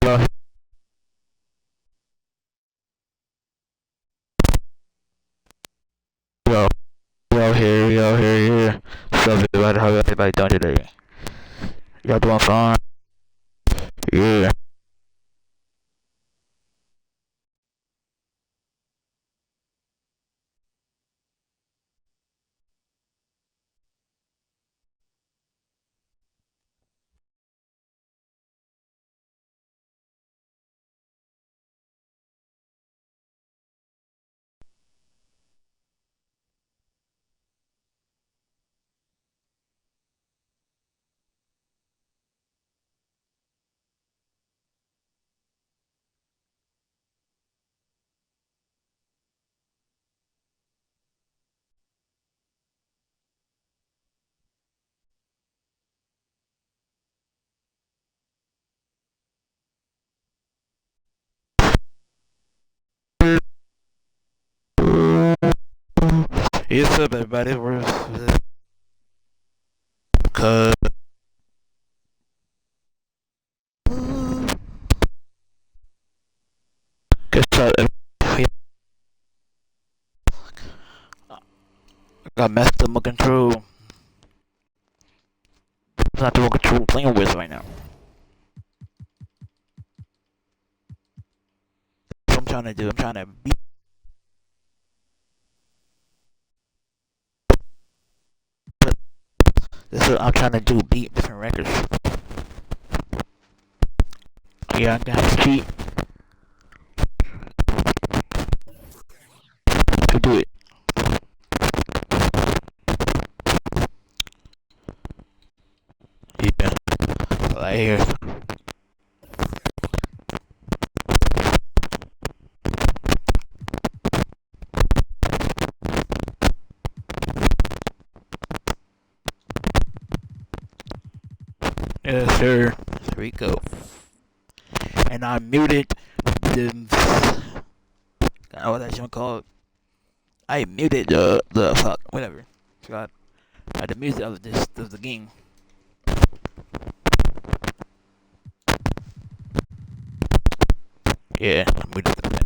Yo, yo, here. What's up, everybody? How everybody doing today? Y'all doing fine? Yeah. What's up, everybody? Cause guess what? I got messed up my control. I'm not doing control playing with right now. That's what I'm trying to do. I'm trying to beat. That's what I'm trying to do. Beat different records. Yeah, I got to cheat to do it. Yeah. Right here. Yes, sir. Here we go. And I muted the. What that shit called? I muted the fuck whatever. Forgot. The music of the game. Yeah, I muted the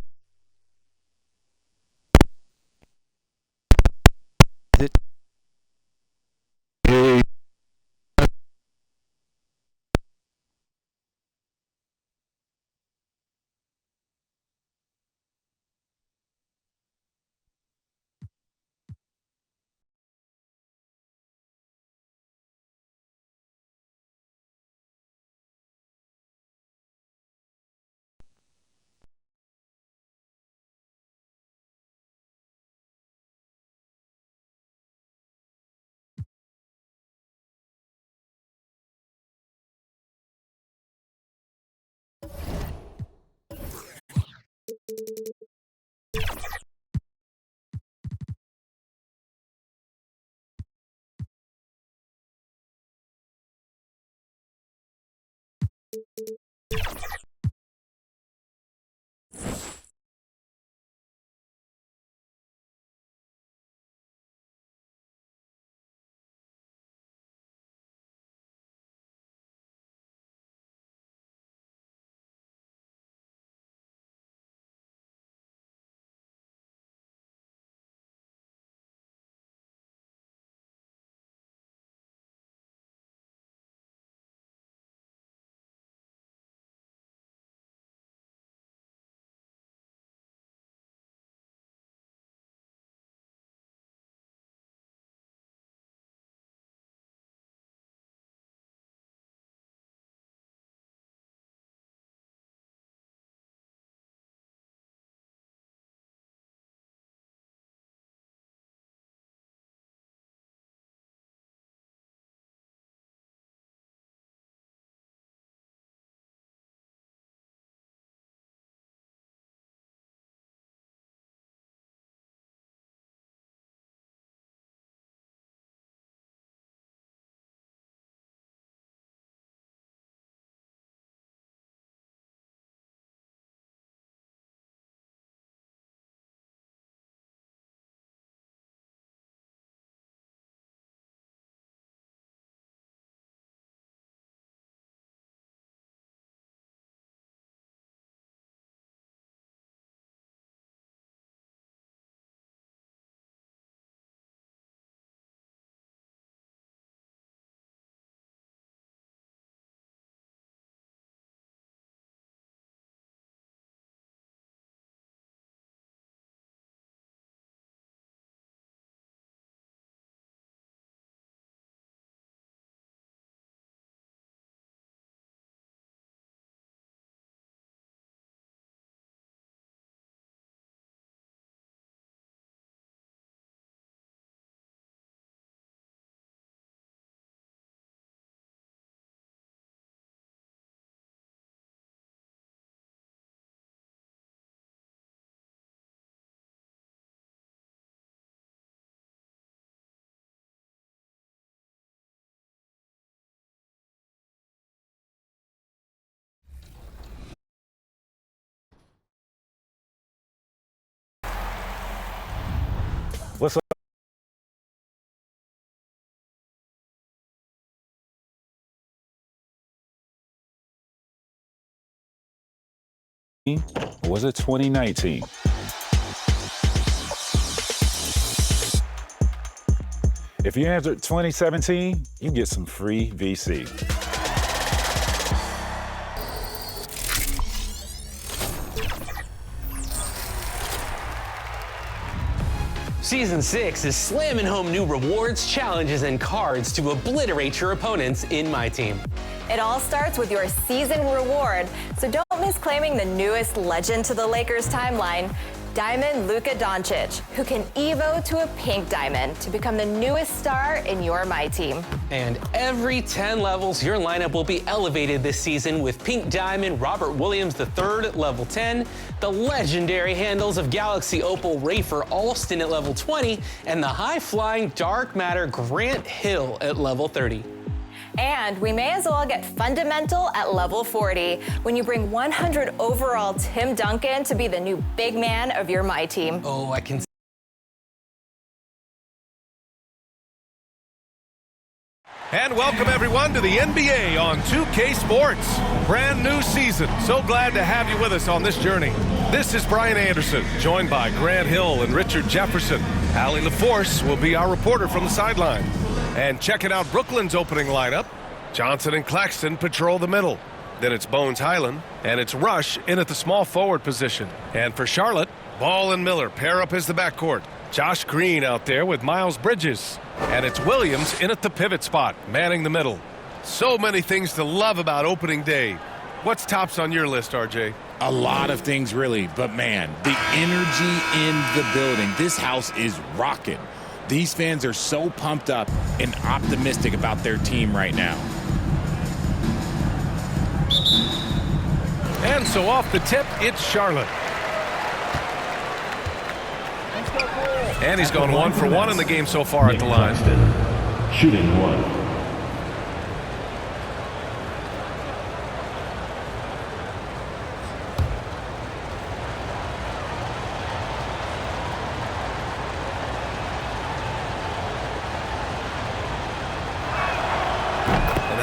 Or was it 2019? If you answered 2017, you get some free VC. Season 6 is slamming home new rewards, challenges, and cards to obliterate your opponents in My Team. It all starts with your season reward, so don't miss claiming the newest legend to the Lakers timeline, Diamond Luka Doncic, who can evo to a pink diamond to become the newest star in your My Team. And every 10 levels, your lineup will be elevated this season with Pink Diamond Robert Williams III at level 10, the legendary handles of Galaxy Opal Rafer Alston at level 20, and the high-flying Dark Matter Grant Hill at level 30. And we may as well get fundamental at level 40 when you bring 100 overall Tim Duncan to be the new big man of your My Team. Oh, I can. And welcome everyone to the NBA on 2K Sports. Brand new season. So glad to have you with us on this journey. This is Brian Anderson, joined by Grant Hill and Richard Jefferson. Allie LaForce will be our reporter from the sideline. And checking out Brooklyn's opening lineup, Johnson and Claxton patrol the middle. Then it's Bones Highland, and it's Rush in at the small forward position. And for Charlotte, Ball and Miller pair up as the backcourt. Josh Green out there with Miles Bridges. And it's Williams in at the pivot spot, manning the middle. So many things to love about opening day. What's tops on your list, RJ? A lot of things, really. But, man, the energy in the building. This house is rocking. These fans are so pumped up and optimistic about their team right now. And so off the tip, it's Charlotte. And he's gone 1 for 1 in the game so far at the line. Shooting 1.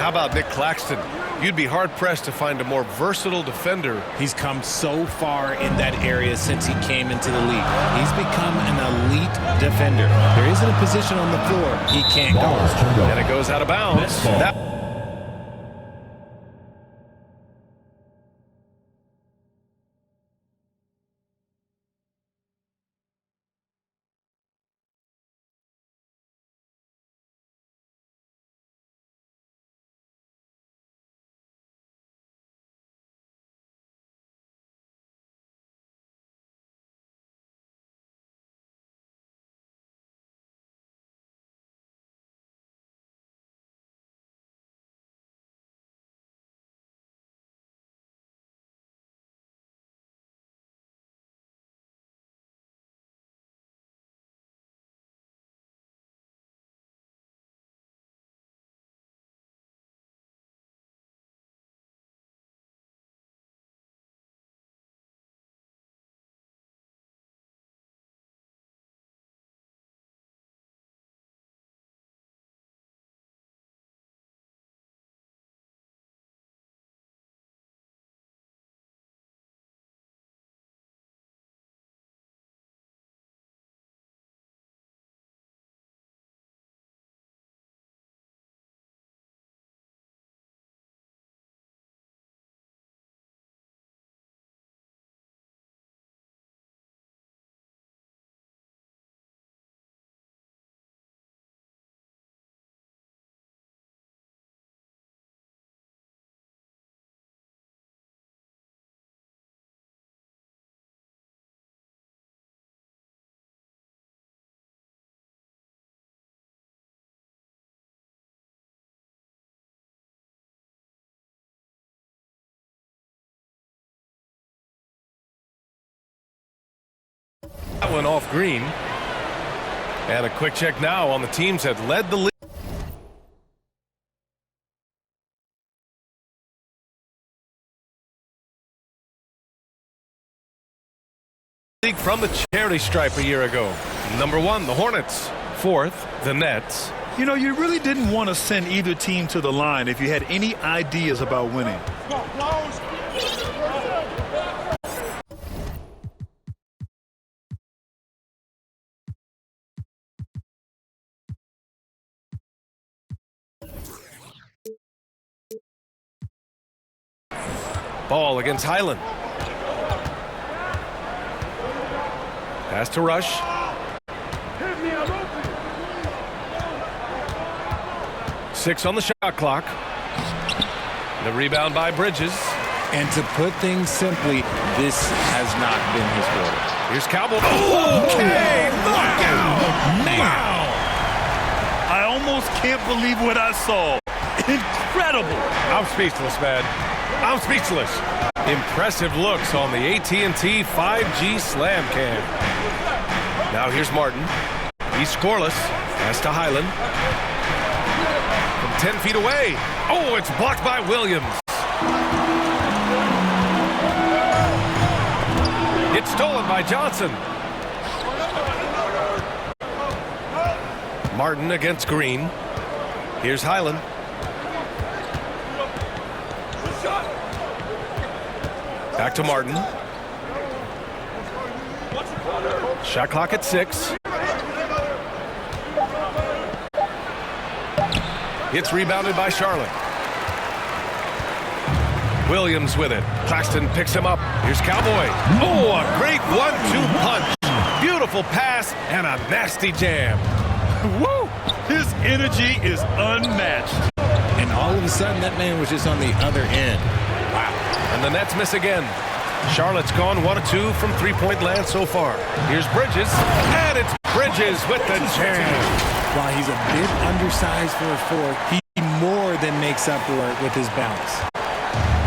How about Nick Claxton? You'd be hard-pressed to find a more versatile defender. He's come so far in that area since he came into the league. He's become an elite defender. There isn't a position on the floor he can't go. And it goes out of bounds. That one off Green. And a quick check now on the teams that led the league from the charity stripe a year ago. Number 1, the Hornets. 4th, the Nets. You know, you really didn't want to send either team to the line if you had any ideas about winning. Ball against Highland. Pass to Rush. Six on the shot clock. The rebound by Bridges. And to put things simply, this has not been his quarter. Here's Cowboy. Okay, knockout. Wow. I almost can't believe what I saw. Incredible. I'm speechless, man. I'm speechless. Impressive looks on the AT&T 5G Slam Cam. Now here's Martin. He's scoreless. Pass to Highland. From 10 feet away. Oh, it's blocked by Williams. It's stolen by Johnson. Martin against Green. Here's Highland. Back to Martin. Shot clock at 6. It's rebounded by Charlotte. Williams with it. Claxton picks him up. Here's Cowboy. Oh, a great 1-2 punch. Beautiful pass and a nasty jam. Woo! His energy is unmatched. And all of a sudden, that man was just on the other end. Wow. And the Nets miss again. Charlotte's gone 1 of 2 from three-point land so far. Here's Bridges. And it's Bridges with the jam. While he's a bit undersized for a 4, he more than makes up for it with his bounce.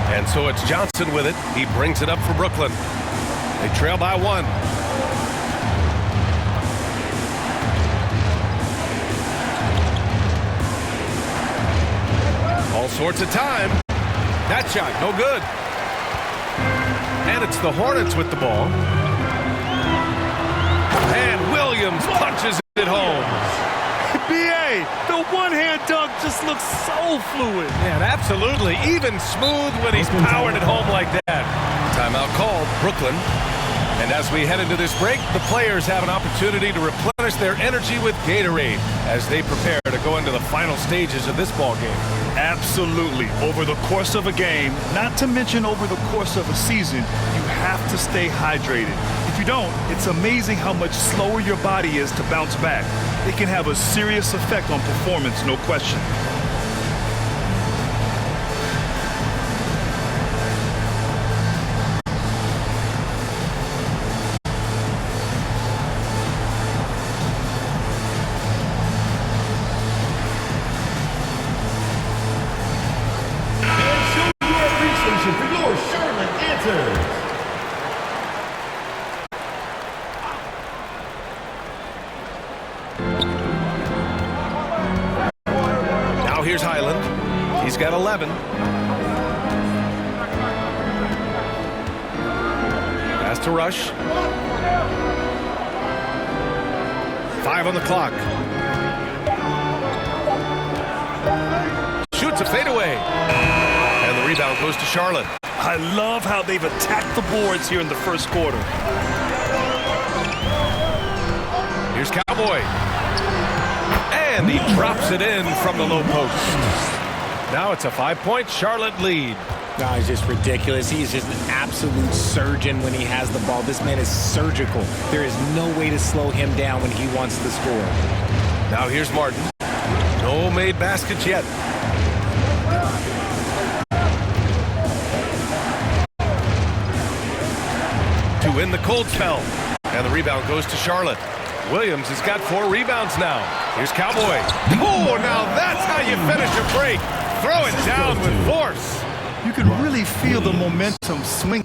And so it's Johnson with it. He brings it up for Brooklyn. They trail by 1. All sorts of time. That shot, no good. And it's the Hornets with the ball. And Williams punches it home. B.A., the one-hand dunk just looks so fluid. Man, absolutely. Even smooth when he's powered it home like that. Timeout called, Brooklyn. And as we head into this break, the players have an opportunity to replenish their energy with Gatorade as they prepare to go into the final stages of this ball game. Absolutely. Over the course of a game, not to mention over the course of a season, you have to stay hydrated. If you don't, it's amazing how much slower your body is to bounce back. It can have a serious effect on performance, no question. Now here's Highland. He's got 11. Pass to Rush. 5 on the clock. Shoots a fadeaway. And the rebound goes to Charlotte. I love how they've attacked the boards here in the first quarter. Here's Cowboy. And he drops it in from the low post. Now it's a 5-point Charlotte lead. No, he's just ridiculous. He's just an absolute surgeon when he has the ball. This man is surgical. There is no way to slow him down when he wants to score. Now here's Martin. No made baskets yet. To win the cold spell. And the rebound goes to Charlotte. Williams has got 4 rebounds now. Here's Cowboy. Oh, now that's how you finish a break. Throw it down with force. You can really feel the momentum swing.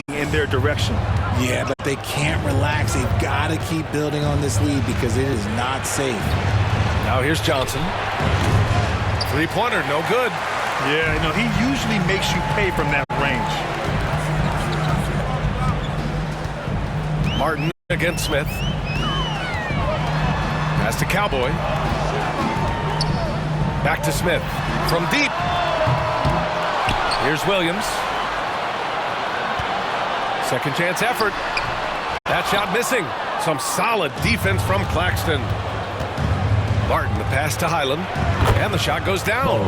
In their direction. Yeah, but they can't relax. They've got to keep building on this lead because it is not safe. Now here's Johnson. Three-pointer, no good. Yeah, you know, he usually makes you pay from that range. Martin against Smith. Pass to Cowboy. Back to Smith. From deep. Here's Williams. Second chance effort. That shot missing. Some solid defense from Claxton. Martin, the pass to Highland, and the shot goes down.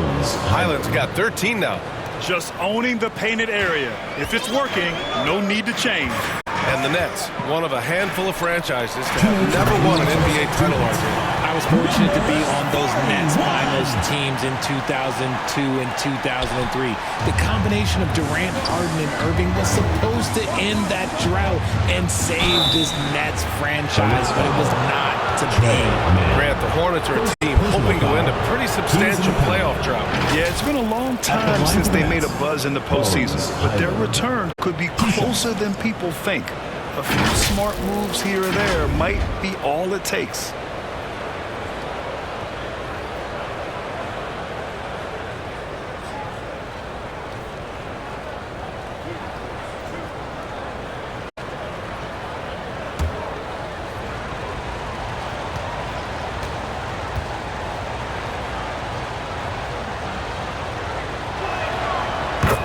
Highland's got 13 now. Just owning the painted area. If it's working, no need to change. And the Nets, one of a handful of franchises to have never won an NBA title, RJ. I was fortunate to be on those Nets finals teams in 2002 and 2003. The combination of Durant, Harden, and Irving was supposed to end that drought and save this Nets franchise, but it was not to be. Grant, the Hornets are a team hoping to win a pretty substantial playoff drought. Yeah, it's been a long time since they made a buzz in the postseason, but their return could be closer than people think. A few smart moves here or there might be all it takes.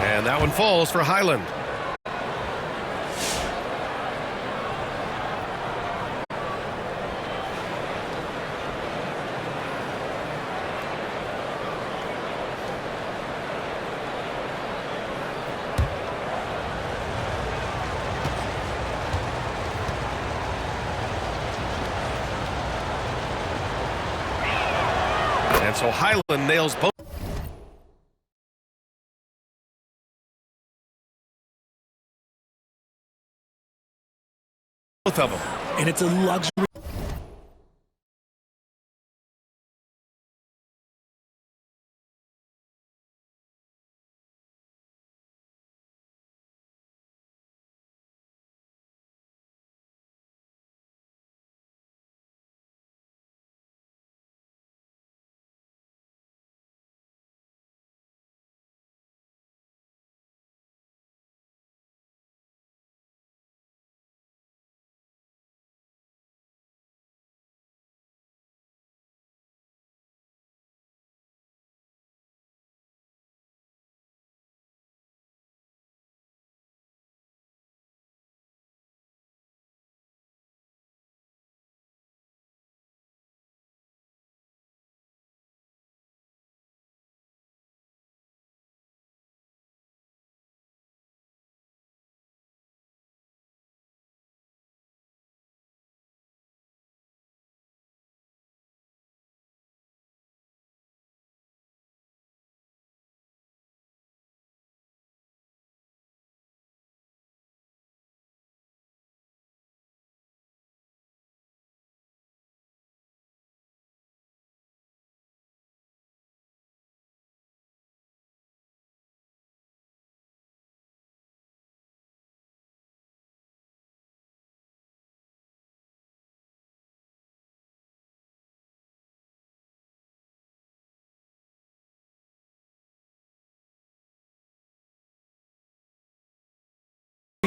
And that one falls for Highland. And so Highland nails both. Both of them. And it's a luxury.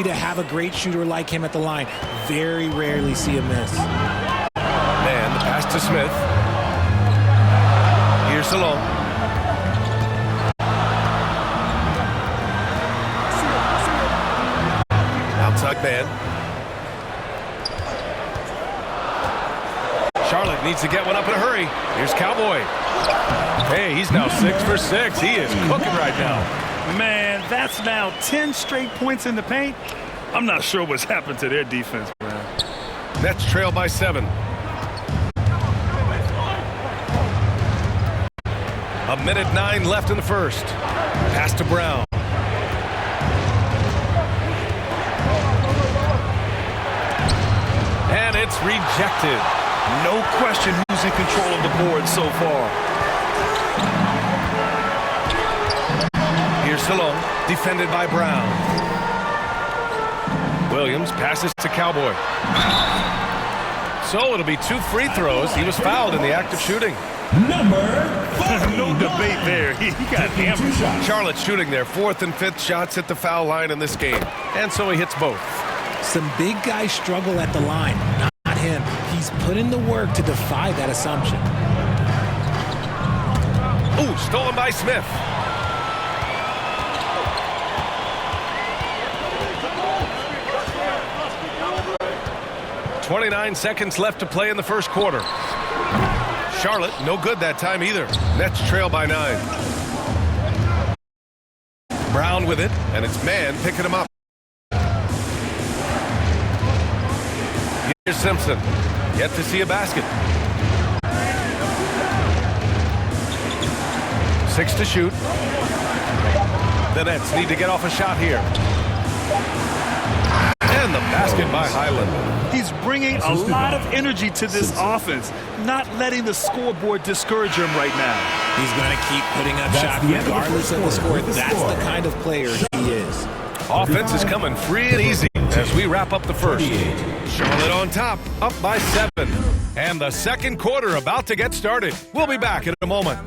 To have a great shooter like him at the line. Very rarely see a miss. And the pass to Smith. Here's Salone. Outside man. Charlotte needs to get one up in a hurry. Here's Cowboy. Hey, he's now 6 for 6. He is cooking right now. Man, that's now 10 straight points in the paint. I'm not sure what's happened to their defense, man. Nets trail by 7. A minute 9 left in the first. Pass to Brown. And it's rejected. No question who's in control of the board so far. Here's Salone, defended by Brown. Williams passes to Cowboy. So it'll be 2 free throws. He was fouled in the act of shooting. No debate there. He got hammered. Charlotte shooting their 4th and 5th shots at the foul line in this game. And so he hits both. Some big guys struggle at the line. Not him. He's put in the work to defy that assumption. Ooh, stolen by Smith. 29 seconds left to play in the first quarter. Charlotte, no good that time either. Nets trail by 9. Brown with it, and it's Mann picking him up. Here's Simpson. Yet to see a basket. 6 to shoot. The Nets need to get off a shot here. And the basket by Highland. He's bringing a lot of energy to this offense, not letting the scoreboard discourage him right now. He's going to keep putting up shots regardless of the score. That's the kind of player he is. Offense is coming free and easy as we wrap up the first. Charlotte on top, up by 7. And the second quarter about to get started. We'll be back in a moment.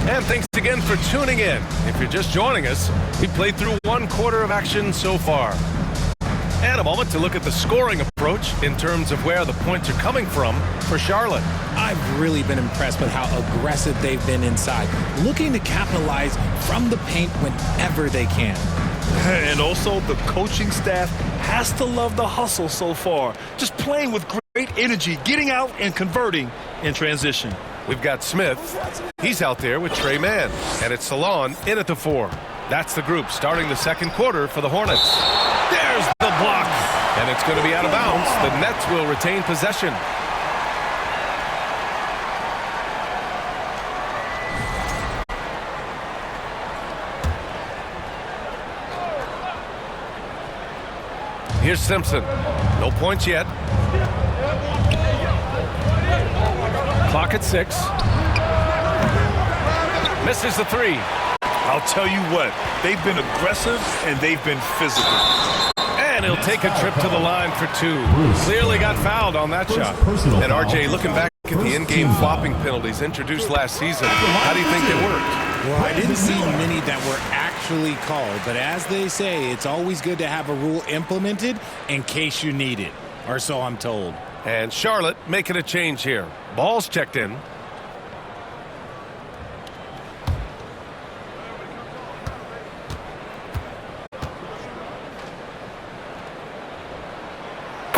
And thanks again for tuning in. If you're just joining us, we played through one quarter of action so far. And a moment to look at the scoring approach in terms of where the points are coming from for Charlotte. I've really been impressed with how aggressive they've been inside, looking to capitalize from the paint whenever they can. And also, the coaching staff has to love the hustle so far. Just playing with great energy, getting out and converting in transition. We've got Smith. He's out there with Trey Mann. And it's Salon in at the 4. That's the group starting the second quarter for the Hornets. There's the block. And it's going to be out of bounds. The Nets will retain possession. Here's Simpson. No points yet. Clock at 6. Misses the 3. I'll tell you what, they've been aggressive and they've been physical. And he'll take a trip to the line for 2. Clearly got fouled on that shot. And RJ, looking back at the in-game flopping penalties introduced last season, how do you think they worked? Well, I didn't see many that were actually called, but as they say, it's always good to have a rule implemented in case you need it, or so I'm told. And Charlotte making a change here. Ball's checked in.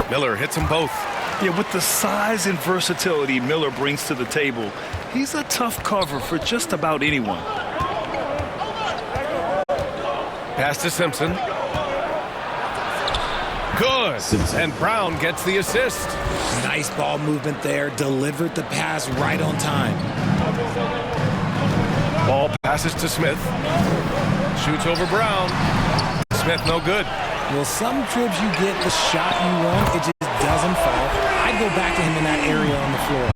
Miller hits them both. Yeah, with the size and versatility Miller brings to the table, he's a tough cover for just about anyone. Pass to Simpson. Good. And Brown gets the assist. Nice ball movement there. Delivered the pass right on time. Ball passes to Smith. Shoots over Brown. Smith no good. Well, some trips you get the shot you want, it just doesn't fall. I go back to him in that area on the floor.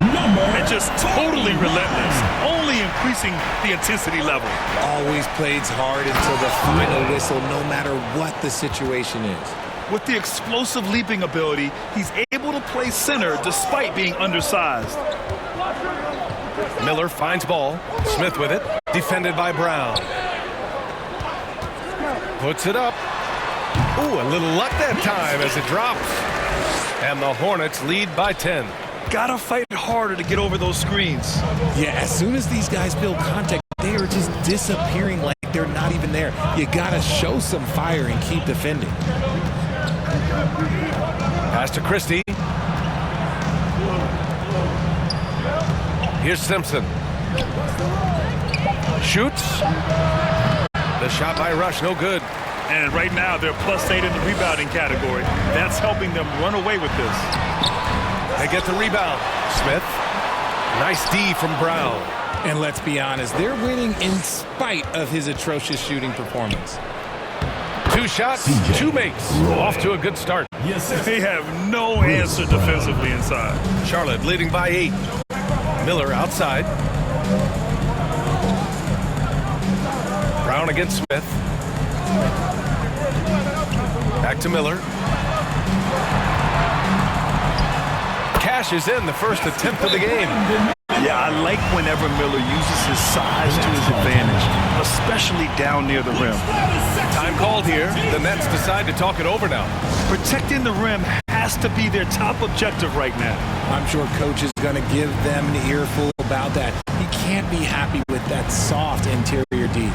And just totally relentless, only increasing the intensity level. Always plays hard until the final whistle, no matter what the situation is. With the explosive leaping ability, he's able to play center despite being undersized. Miller finds ball. Smith with it. Defended by Brown. Puts it up. Ooh, a little luck that time as it drops. And the Hornets lead by 10. Gotta fight harder to get over those screens. Yeah, as soon as these guys build contact, they are just disappearing like they're not even there. You gotta show some fire and keep defending. Pass to Christie. Here's Simpson. Shoots. The shot by Rush, no good. And right now, they're +8 in the rebounding category. That's helping them run away with this. They get the rebound. Smith. Nice D from Brown. And let's be honest, they're winning in spite of his atrocious shooting performance. 2 shots, 2 makes. Off to a good start. They have no answer defensively inside. Charlotte leading by 8. Miller outside. Brown against Smith. Back to Miller. Cash is in the first attempt of the game. Yeah, I like whenever Miller uses his size to his advantage, especially down near the rim. Time called here. The Nets decide to talk it over now. Protecting the rim has to be their top objective right now. I'm sure coach is going to give them an earful about that. He can't be happy with that soft interior D.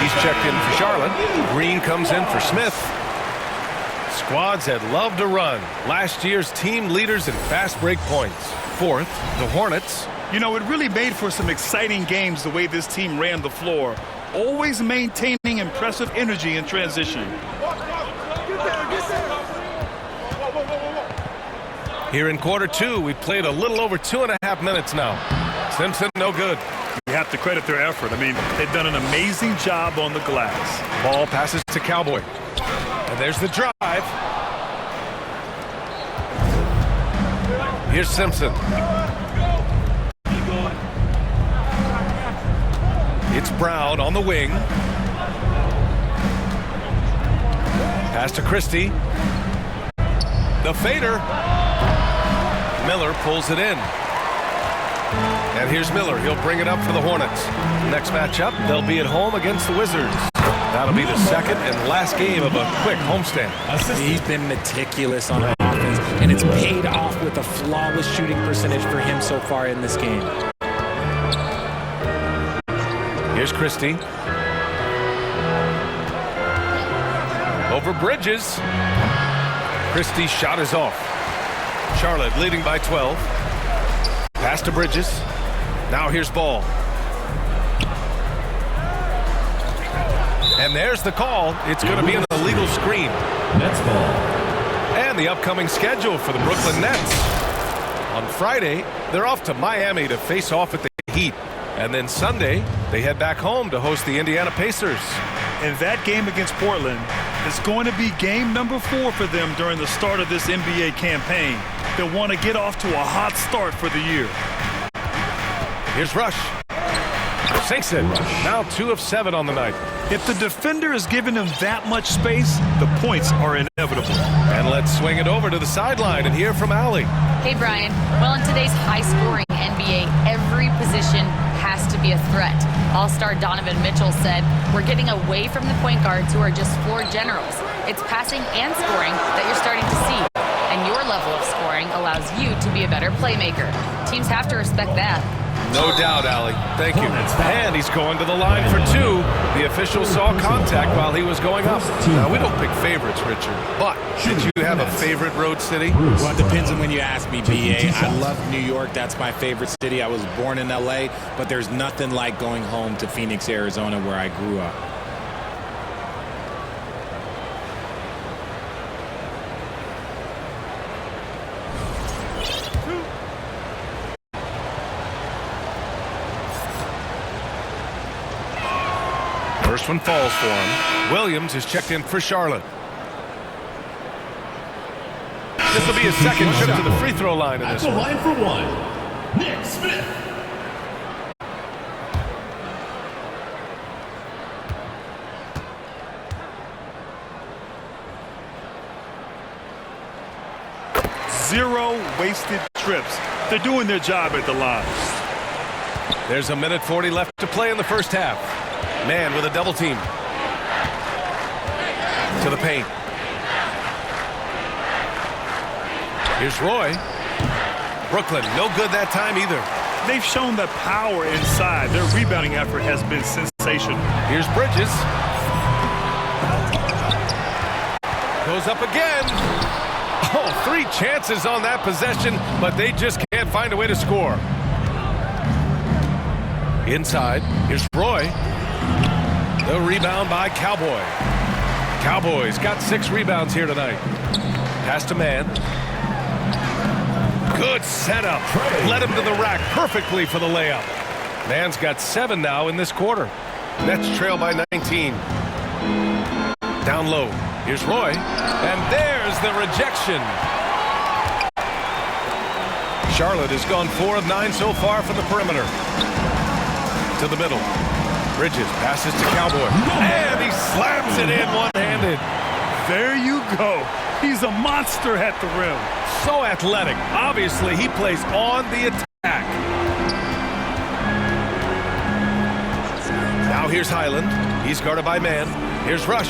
He's checked in for Charlotte. Green comes in for Smith. Squads had loved to run. Last year's team leaders in fast break points. Fourth, the Hornets. You know, it really made for some exciting games the way this team ran the floor, always maintaining impressive energy in transition. Here in quarter two, we played a little over 2.5 minutes now. Simpson, no good. You have to credit their effort. I mean, they've done an amazing job on the glass. Ball passes to Cowboy. And there's the drive. Here's Simpson. It's Brown on the wing. Pass to Christie. The fader. Miller pulls it in. And here's Miller. He'll bring it up for the Hornets. Next matchup, they'll be at home against the Wizards. That'll be the second and last game of a quick homestand. He's been meticulous on offense, and it's paid off with a flawless shooting percentage for him so far in this game. Here's Christie. Over Bridges. Christie's shot is off. Charlotte leading by 12. Pass to Bridges. Now here's Ball. And there's the call. It's going to be an illegal screen. Nets ball. And the upcoming schedule for the Brooklyn Nets. On Friday, they're off to Miami to face off with the Heat. And then Sunday, they head back home to host the Indiana Pacers. And that game against Portland is going to be game number 4 for them during the start of this NBA campaign. They'll want to get off to a hot start for the year. Here's Rush. Sinks it. Now 2 of 7 on the night. If the defender is giving him that much space, the points are inevitable. And let's swing it over to the sideline and hear from Allie. Hey, Brian. Well, in today's high-scoring NBA, every position has to be a threat. All-star Donovan Mitchell said, "We're getting away from the point guards who are just floor generals. It's passing and scoring that you're starting to see. And your level of scoring allows you to be a better playmaker. Teams have to respect that." No doubt, Allie. Thank you. And he's going to the line for 2. The official saw contact while he was going up. Now, we don't pick favorites, Richard. But did you have a favorite road city? Well, it depends on when you ask me, B.A. I love New York. That's my favorite city. I was born in L.A., but there's nothing like going home to Phoenix, Arizona, where I grew up. First one falls for him. Williams is checked in for Charlotte. This will be his second trip to the free throw line in this one. Line for 1. Nick Smith. Zero wasted trips. They're doing their job at the line. There's a minute 40 left to play in the first half. Man with a double team. To the paint. Here's Roy. Brooklyn, no good that time either. They've shown that power inside. Their rebounding effort has been sensational. Here's Bridges. Goes up again. Oh, 3 chances on that possession, but they just can't find a way to score. Inside, here's Roy. The rebound by Cowboy. Cowboys got 6 rebounds here tonight. Pass to Man. Good setup. Led him to the rack perfectly for the layup. Man's got 7 now in this quarter. Nets trail by 19. Down low. Here's Roy. And there's the rejection. Charlotte has gone 4 of 9 so far from the perimeter. To the middle. Bridges passes to Cowboy. And he slams it in one-handed. There you go. He's a monster at the rim. So athletic. Obviously, he plays on the attack. Now here's Highland. He's guarded by Man. Here's Rush.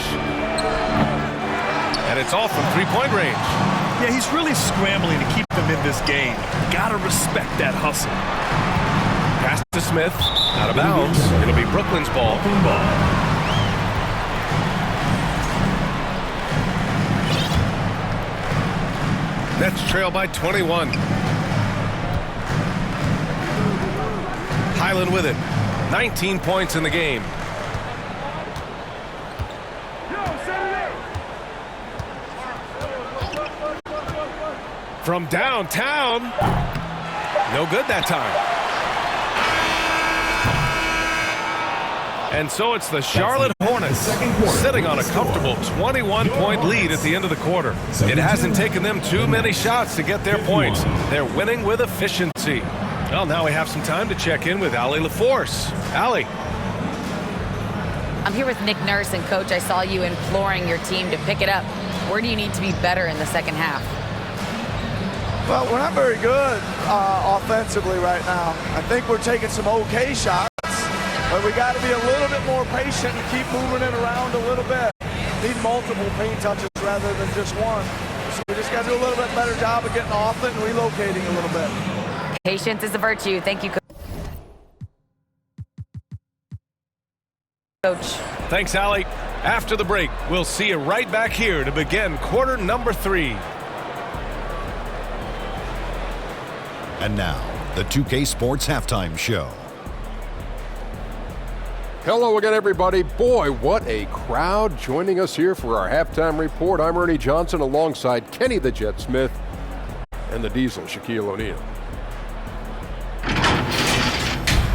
And it's off from 3-point range. Yeah, he's really scrambling to keep them in this game. Gotta respect that hustle. Pass to Smith. Out of bounds. It'll be Brooklyn's ball. Nets trail by 21. Highland with it. 19 points in the game. From downtown. No good that time. And so it's the Charlotte Hornets sitting on a comfortable 21-point lead at the end of the quarter. It hasn't taken them too many shots to get their points. They're winning with efficiency. Well, now we have some time to check in with Allie LaForce. Allie. I'm here with Nick Nurse, and Coach, I saw you imploring your team to pick it up. Where do you need to be better in the second half? Well, we're not very good offensively right now. I think we're taking some okay shots. But we got to be a little bit more patient and keep moving it around a little bit. Need multiple paint touches rather than just one. So we just got to do a little bit better job of getting off it and relocating a little bit. Patience is a virtue. Thank you, Coach. Thanks, Allie. After the break, we'll see you right back here to begin quarter number 3. And now, the 2K Sports Halftime Show. Hello again, everybody. Boy, what a crowd joining us here for our halftime report. I'm Ernie Johnson alongside Kenny the Jet Smith and the Diesel, Shaquille O'Neal.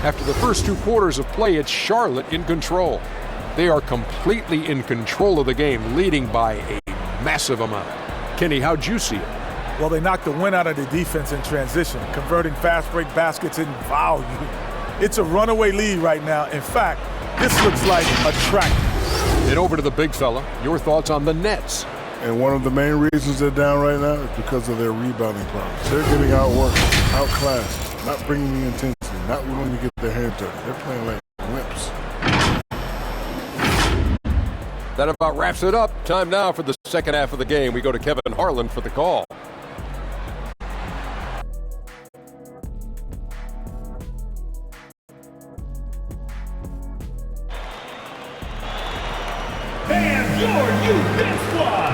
After the first 2 quarters of play, it's Charlotte in control. They are completely in control of the game, leading by a massive amount. Kenny, how'd you see it? Well, they knocked the wind out of the defense in transition, converting fast break baskets in volume. It's a runaway lead right now. In fact, this looks like a track. And over to the big fella. Your thoughts on the Nets? And one of the main reasons they're down right now is because of their rebounding problems. They're getting outworked, outclassed, not bringing the intensity, not willing to get their hands dirty. They're playing like wimps. That about wraps it up. Time now for the second half of the game. We go to Kevin Harlan for the call. And your new Nets squad.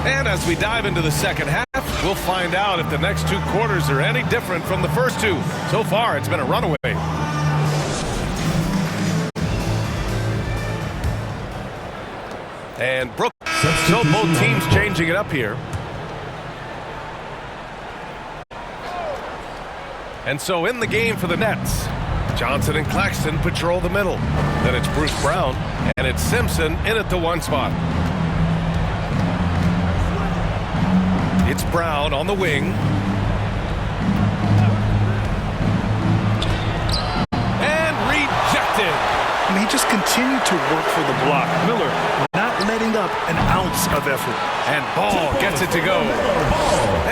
And as we dive into the second half, we'll find out if the next 2 quarters are any different from the first 2. So far, it's been a runaway. And Brooke, so both teams changing it up here. And so in the game for the Nets, Johnson and Claxton patrol the middle. Then it's Bruce Brown, and it's Simpson in at the 1 spot. It's Brown on the wing. And rejected. I mean, he just continued to work for the block. Miller not letting up an ounce of effort. And Ball gets it to go.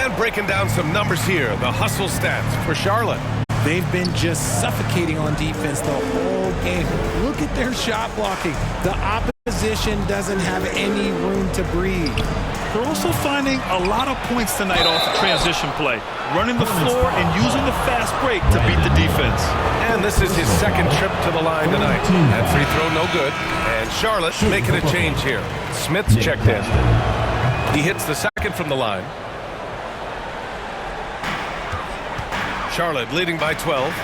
And breaking down some numbers here, the hustle stats for Charlotte. They've been just suffocating on defense the whole game. Look at their shot blocking. The opposition doesn't have any room to breathe. They're also finding a lot of points tonight off the transition play, running the floor and using the fast break to beat the defense. And this is his second trip to the line tonight. That free throw no good. And Charlotte making a change here. Smith's checked in. He hits the second from the line. Charlotte leading by 12.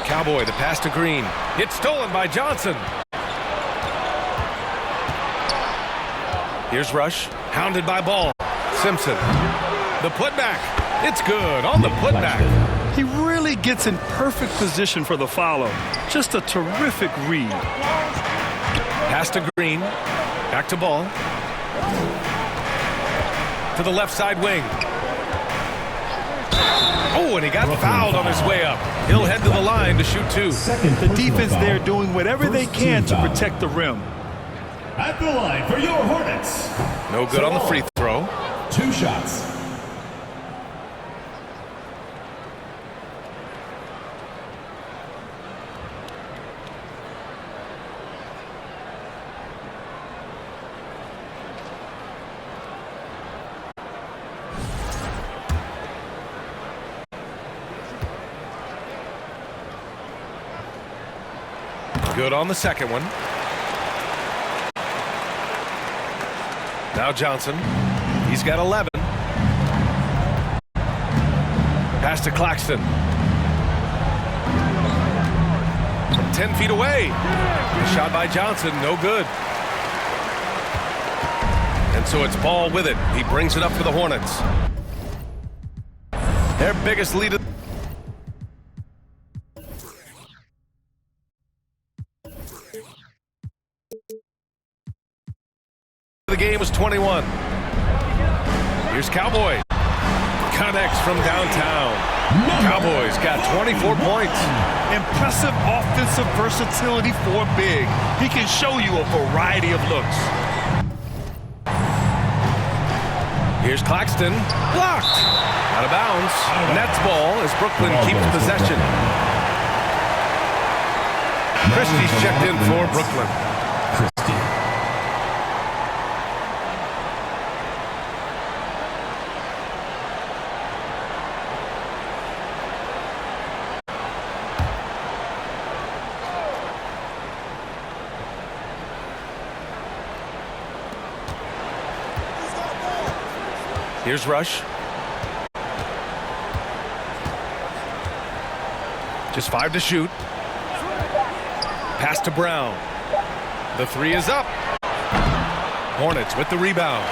Cowboy, the pass to Green. It's stolen by Johnson. Here's Rush, hounded by Ball. Simpson, the putback. It's good on the putback. He really gets in perfect position for the follow. Just a terrific read. Pass to Green, back to Ball. To the left side wing. Oh, and he got fouled on his way up. He'll head to the line to shoot two. The defense there doing whatever they can to protect the rim. At the line for your Hornets. No good on the free throw. 2 shots. Good on the second one. Now Johnson. He's got 11. Pass to Claxton. From 10 feet away. Shot by Johnson, no good. And so it's Ball with it. He brings it up for the Hornets. Their biggest lead of the game was 21. Here's Cowboy. Connects from downtown. Cowboys got 24 points. Impressive offensive versatility for big. He can show you a variety of looks. Here's Claxton. Blocked. Out of bounds. Nets ball as Brooklyn keeps possession. Christie's checked in for Brooklyn. Here's Rush. Just 5 to shoot. Pass to Brown. The 3 is up. Hornets with the rebound.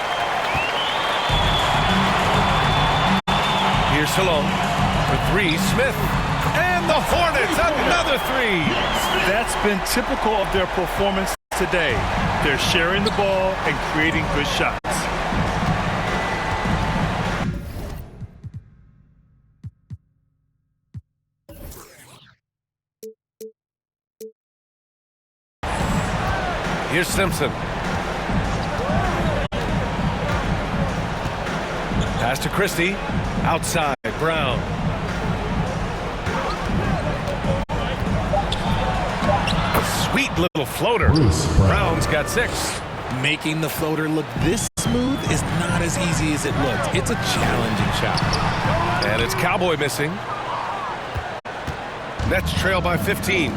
Here's Salone. For 3, Smith. And the Hornets, another 3. That's been typical of their performance today. They're sharing the ball and creating good shots. Here's Simpson. Pass to Christie. Outside, Brown. A sweet little floater. Brown's got 6. Making the floater look this smooth is not as easy as it looks. It's a challenging shot. And it's Cowboy missing. Nets trail by 15.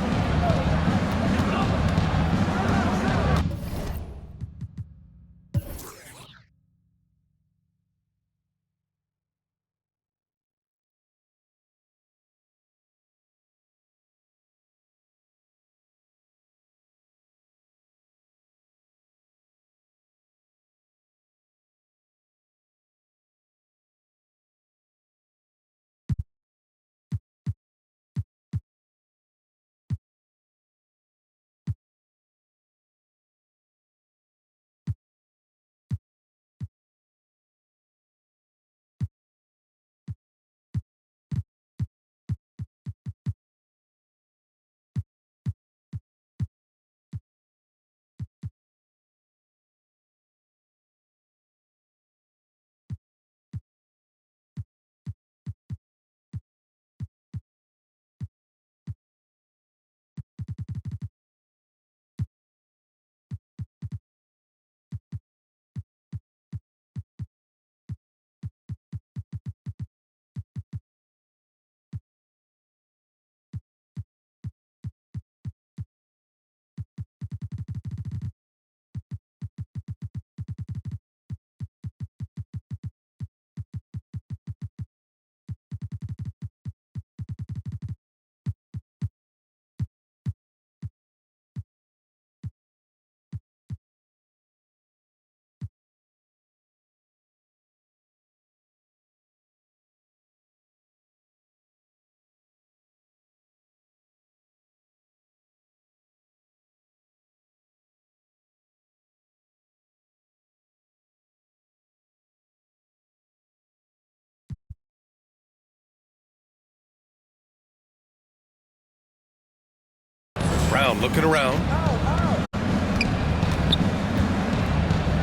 Brown looking around.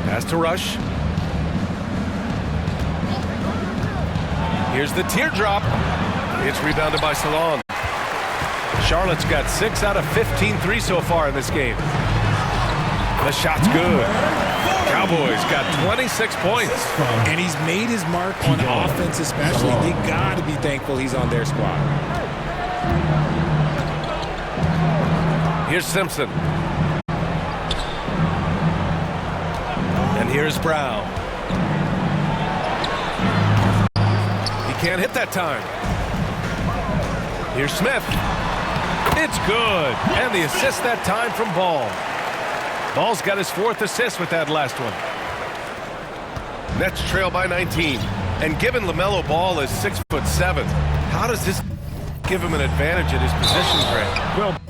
Pass to Rush. Here's the teardrop. It's rebounded by Salon. Charlotte's got 6 out of 15 threes so far in this game. The shot's good. Cowboys got 26 points. And he's made his mark on offense especially. They got to be thankful he's on their squad. Here's Simpson. And here's Brown. He can't hit that time. Here's Smith. It's good. And the assist that time from Ball. Ball's got his 4th assist with that last one. Nets trail by 19. And given LaMelo Ball is 6'7", how does this give him an advantage at his position, Grant? Well,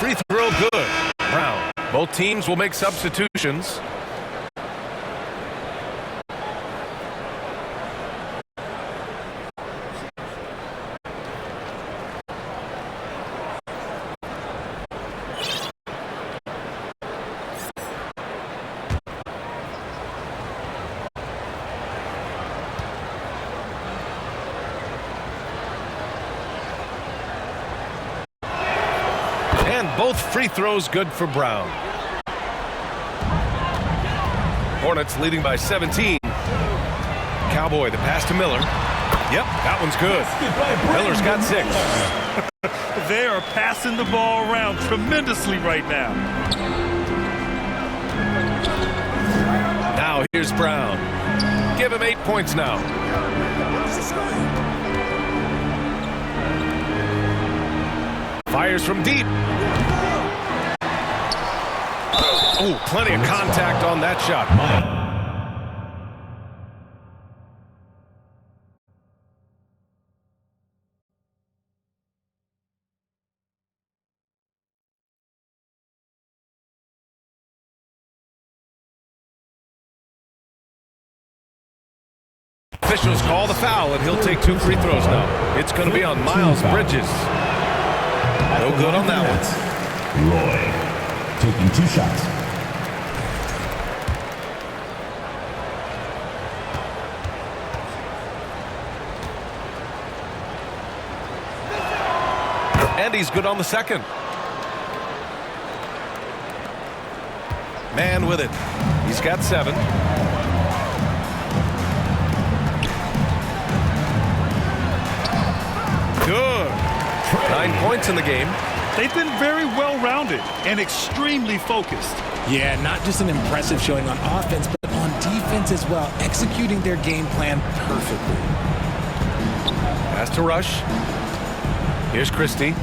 Free throw good. Brown. Both teams will make substitutions. Both free throws good for Brown. Hornets leading by 17. Cowboy, the pass to Miller. Yep, that one's good. Miller's got 6. They are passing the ball around tremendously right now. Now here's Brown. Give him 8 points now. Fires from deep. Oh, plenty of contact on that shot. Officials call the foul, and he'll take 2 free throws now. It's going to be on Miles Bridges. No good on that one. Roy taking 2 shots. And he's good on the second. Man with it. He's got 7. Good. 9 points in the game. They've been very well-rounded and extremely focused. Yeah, not just an impressive showing on offense, but on defense as well, executing their game plan perfectly. Pass to Rush. Here's Christie.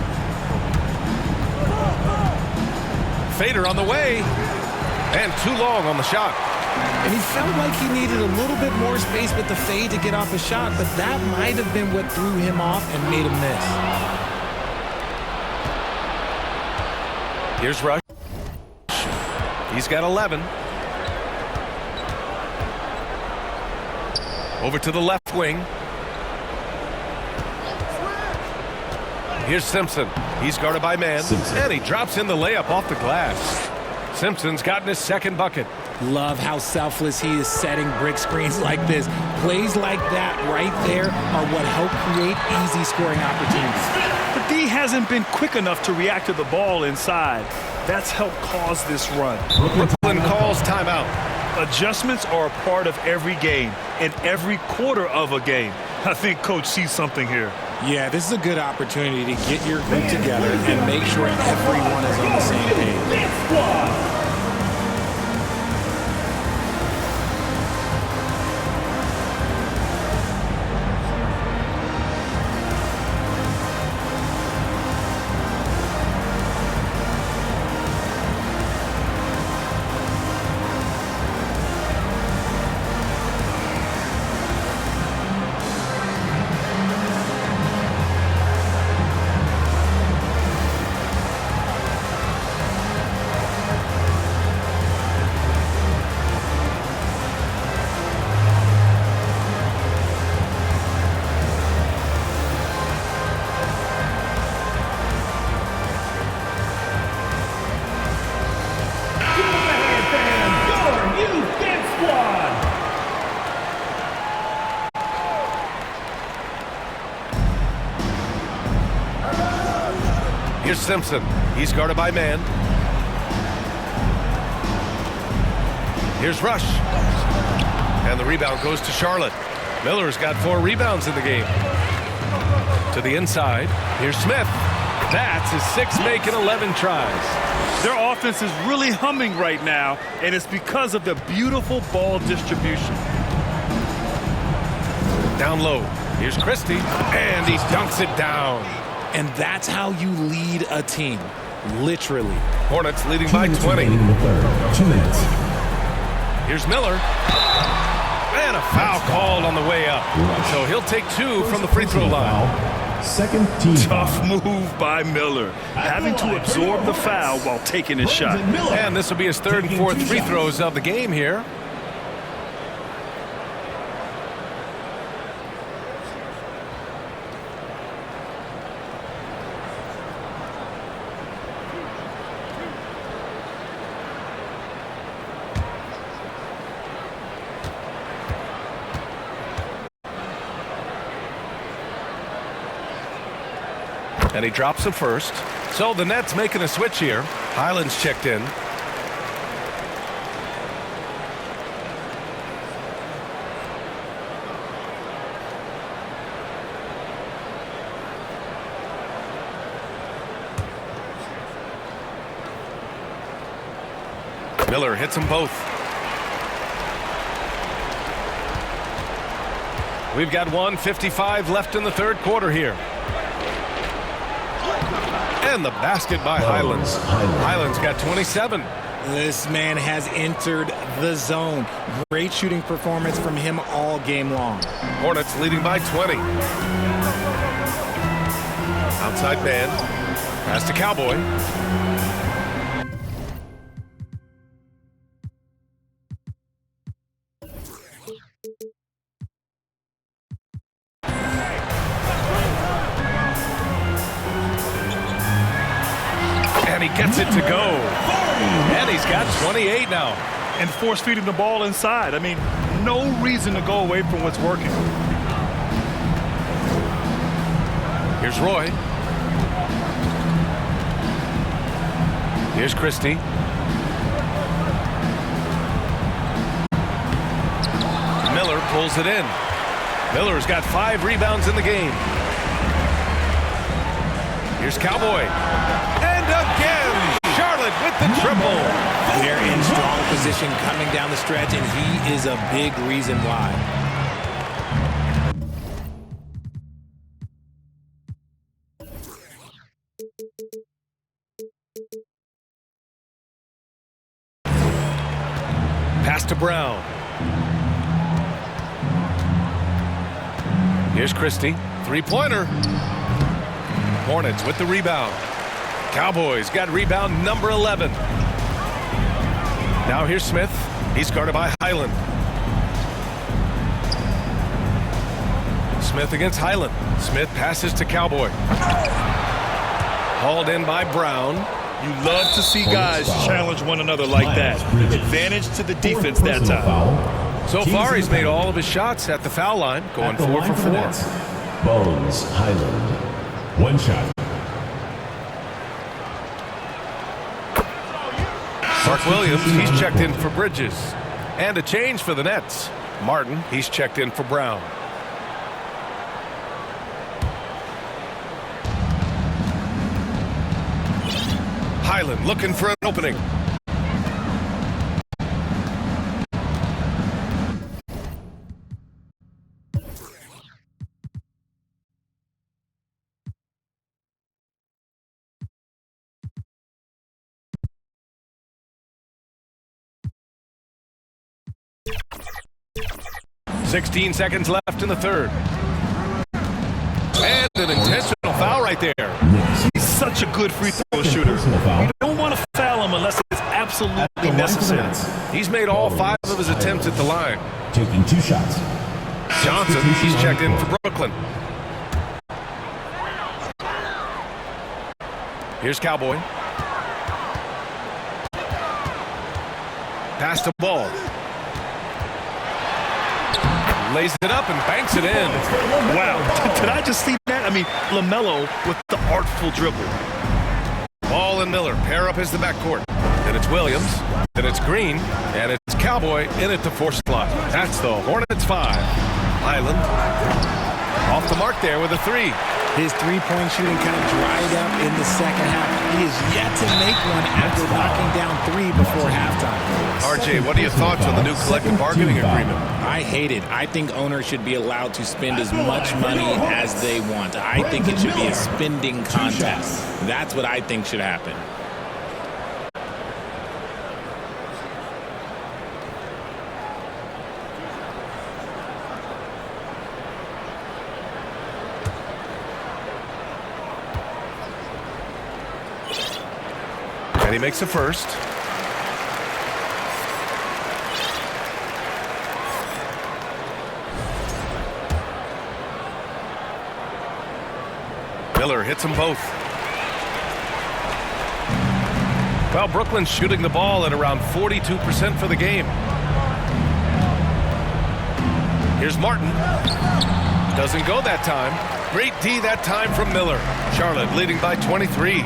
Fader on the way. And too long on the shot. And he felt like he needed a little bit more space with the fade to get off a shot, but that might have been what threw him off and made him miss. Here's Rush. He's got 11. Over to the left wing. Here's Simpson. He's guarded by man. And he drops in the layup off the glass. Simpson's gotten his 2nd bucket. Love how selfless he is setting brick screens like this. Plays like that right there are what help create easy scoring opportunities. But D hasn't been quick enough to react to the ball inside. That's helped cause this run. Brooklyn calls timeout. Adjustments are a part of every game and every quarter of a game. I think Coach sees something here. Yeah, this is a good opportunity to get your group together and make sure everyone is on the same page. Here's Simpson. He's guarded by man. Here's Rush. And the rebound goes to Charlotte. Miller's got 4 rebounds in the game. To the inside. Here's Smith. That's his 6th make in 11 tries. Their offense is really humming right now, and it's because of the beautiful ball distribution. Down low. Here's Christie. And he dunks it down. And that's how you lead a team, literally. Hornets leading by 20. 2 minutes. Here's Miller. And a foul called on the way up. So he'll take 2 from the free throw line. Second team. Tough move by Miller, having to absorb the foul while taking his shot. And this will be his 3rd and 4th free throws of the game here. And he drops it first. So the Nets making a switch here. Highland's checked in. Miller hits them both. We've got 1:55 left in the 3rd quarter here. And the basket by Highlands. Highlands got 27. This man has entered the zone. Great shooting performance from him all game long. Hornets leading by 20. Outside man. Pass to Cowboy. And he gets it to go. And he's got 28 now. And force feeding the ball inside. I mean, no reason to go away from what's working. Here's Roy. Here's Christie. Miller pulls it in. Miller's got 5 rebounds in the game. Here's Cowboy. And again, Charlotte with the triple. They're in strong position coming down the stretch, and he is a big reason why. Pass to Brown. Here's Christie. 3-pointer. Hornets with the rebound. Cowboys got rebound number 11. Now here's Smith. He's guarded by Highland. Smith against Highland. Smith passes to Cowboy. Hauled in by Brown. You love to see guys challenge one another like that. Advantage to the defense that time. So far, he's made all of his shots at the foul line, going 4 for 4. Bones, Highland. 1 shot. Mark Williams, he's checked in for Bridges. And a change for the Nets. Martin, he's checked in for Brown. Highland looking for an opening. "16 seconds left in the third. And an intentional foul right there. He's such a good free throw shooter. You don't want to foul him unless it's absolutely necessary. He's made all 5 of his attempts at the line. Taking 2 shots. Johnson, he's checked in for Brooklyn. Here's Cowboy. Pass the ball. Lays it up and banks it in. Wow. Did I just see that? I mean, LaMelo with the artful dribble. Ball and Miller pair up as the backcourt. Then it's Williams. Then it's Green. And it's Cowboy in at the 4 slot. That's the Hornets 5. Highland off the mark there with a 3. His three-point shooting kind of dried up in the second half. He is yet to make one after knocking down 3 before halftime. RJ, what are your thoughts on the new collective bargaining agreement? I hate it. I think owners should be allowed to spend as much money as they want. I think it should be a spending contest. That's what I think should happen. And he makes the first. Miller hits them both. Well, Brooklyn's shooting the ball at around 42% for the game. Here's Martin. Doesn't go that time. Great D that time from Miller. Charlotte leading by 23.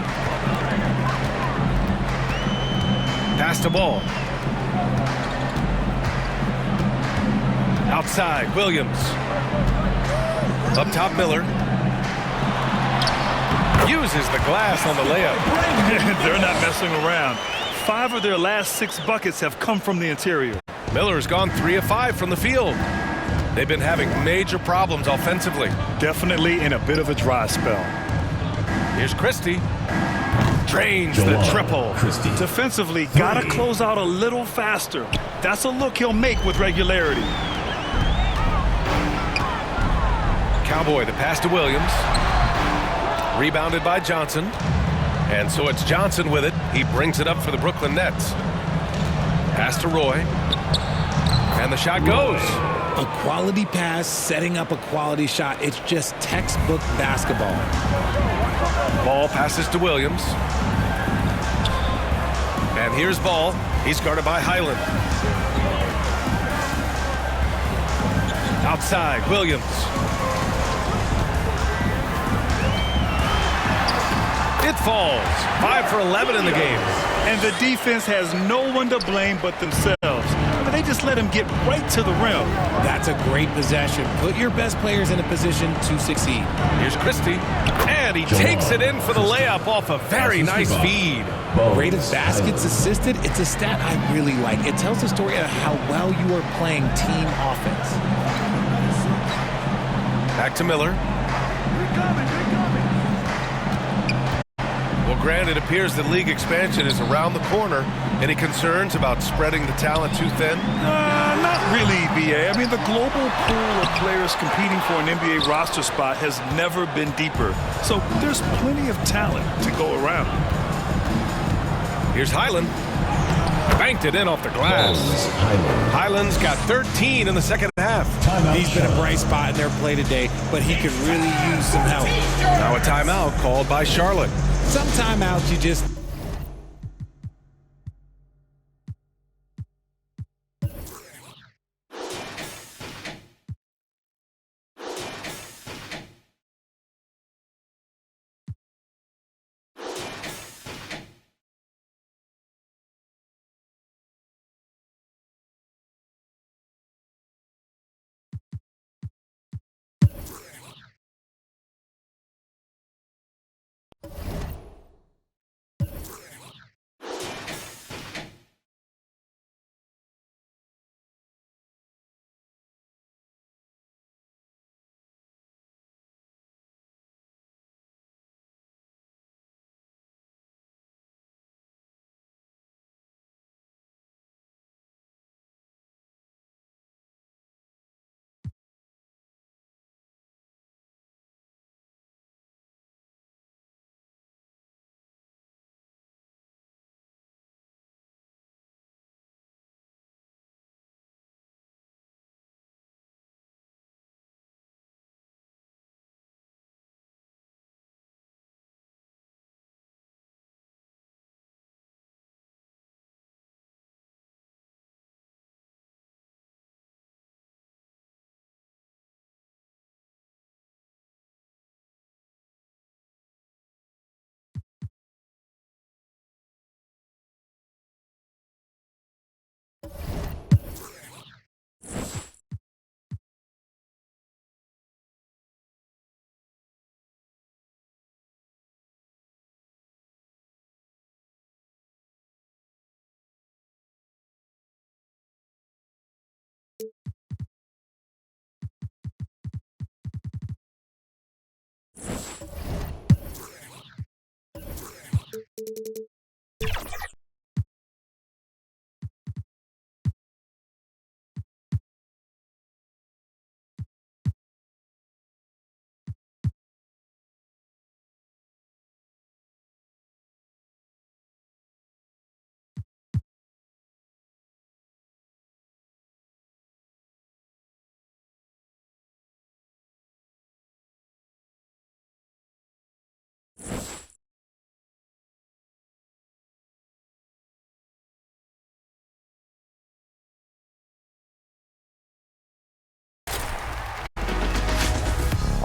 Pass the ball. Outside, Williams. Up top, Miller. Uses the glass on the layup. They're not messing around. 5 of their last 6 buckets have come from the interior. Miller's gone 3 of 5 from the field. They've been having major problems offensively. Definitely in a bit of a dry spell. Here's Christie. Drains the triple. Defensively, gotta close out a little faster. That's a look he'll make with regularity. Cowboy, the pass to Williams. Rebounded by Johnson. And so it's Johnson with it. He brings it up for the Brooklyn Nets. Pass to Roy. And the shot goes. A quality pass, setting up a quality shot. It's just textbook basketball. Ball passes to Williams. And here's Ball. He's guarded by Highland. Outside, Williams. It falls. 5 for 11 in the game. And the defense has no one to blame but themselves. They just let him get right to the rim. That's a great possession. Put your best players in a position to succeed. Here's Christie. And he takes it in for the layup off a very nice feed. Rate of baskets assisted. It's a stat I really like. It tells the story of how well you are playing team offense. Back to Miller. Well, Grant, it appears that league expansion is around the corner. Any concerns about spreading the talent too thin? Not really, BA. I mean, the global pool of players competing for an NBA roster spot has never been deeper. So there's plenty of talent to go around. Here's Highland. Banked it in off the glass. Highland's got 13 in the second half. He's been a bright spot in their play today, but he could really use some help. Now a timeout called by Charlotte. Some timeouts you just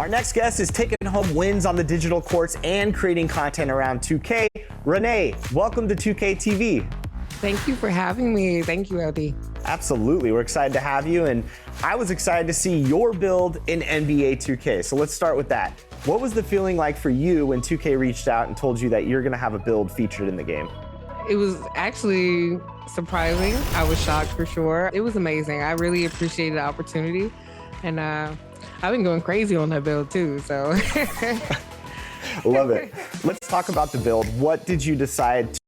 next guest is taking home wins on the digital courts and creating content around 2K. Renee, welcome to 2K TV. Thank you for having me. Thank you, LD. Absolutely. We're excited to have you. And I was excited to see your build in NBA 2K. So let's start with that. What was the feeling like for you when 2K reached out and told you that you're going to have a build featured in the game? It was actually surprising. I was shocked for sure. It was amazing. I really appreciated the opportunity. And I've been going crazy on that build too, so. Love it. Let's talk about the build. What did you decide to?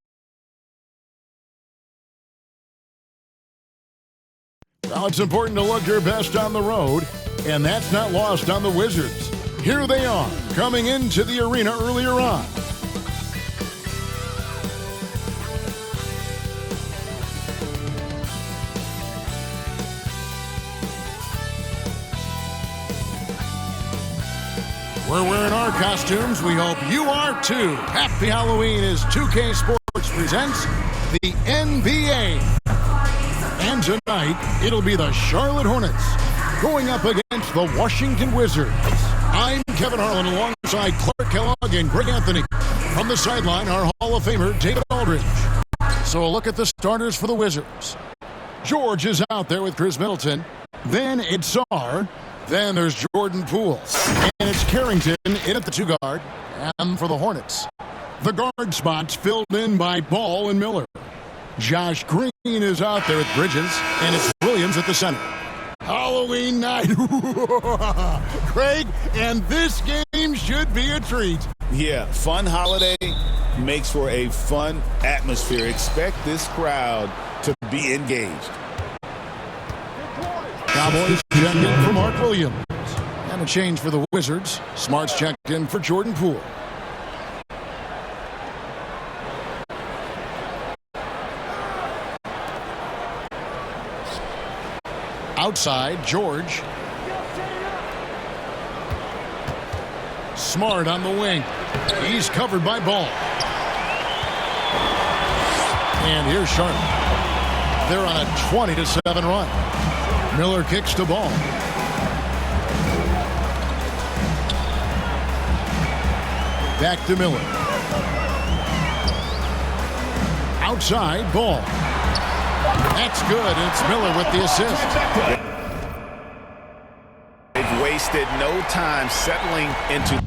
Well, it's important to look your best on the road, and that's not lost on the Wizards. Here they are, coming into the arena earlier on. We're wearing our costumes. We hope you are too. Happy Halloween as 2K Sports presents the NBA. And tonight, it'll be the Charlotte Hornets going up against the Washington Wizards. I'm Kevin Harlan alongside Clark Kellogg and Greg Anthony. From the sideline, our Hall of Famer, David Aldridge. So a look at the starters for the Wizards. George is out there with Chris Middleton. Then it's Sarr. Then there's Jordan Poole. And it's Carrington in at the 2 guard. And for the Hornets, the guard spots filled in by Ball and Miller. Josh Green is out there with Bridges, and it's Williams at the center. Halloween night. Craig, and this game should be a treat. Yeah, fun holiday makes for a fun atmosphere. Expect this crowd to be engaged. Cowboys checked in for Mark Williams. And a change for the Wizards. Smart's checked in for Jordan Poole. Outside, George. Smart on the wing. He's covered by Ball. And here's Charlotte. They're on a 20-7 run. Miller kicks to Ball. Back to Miller. Outside, Ball. That's good. It's Miller with the assist. They've wasted no time settling into.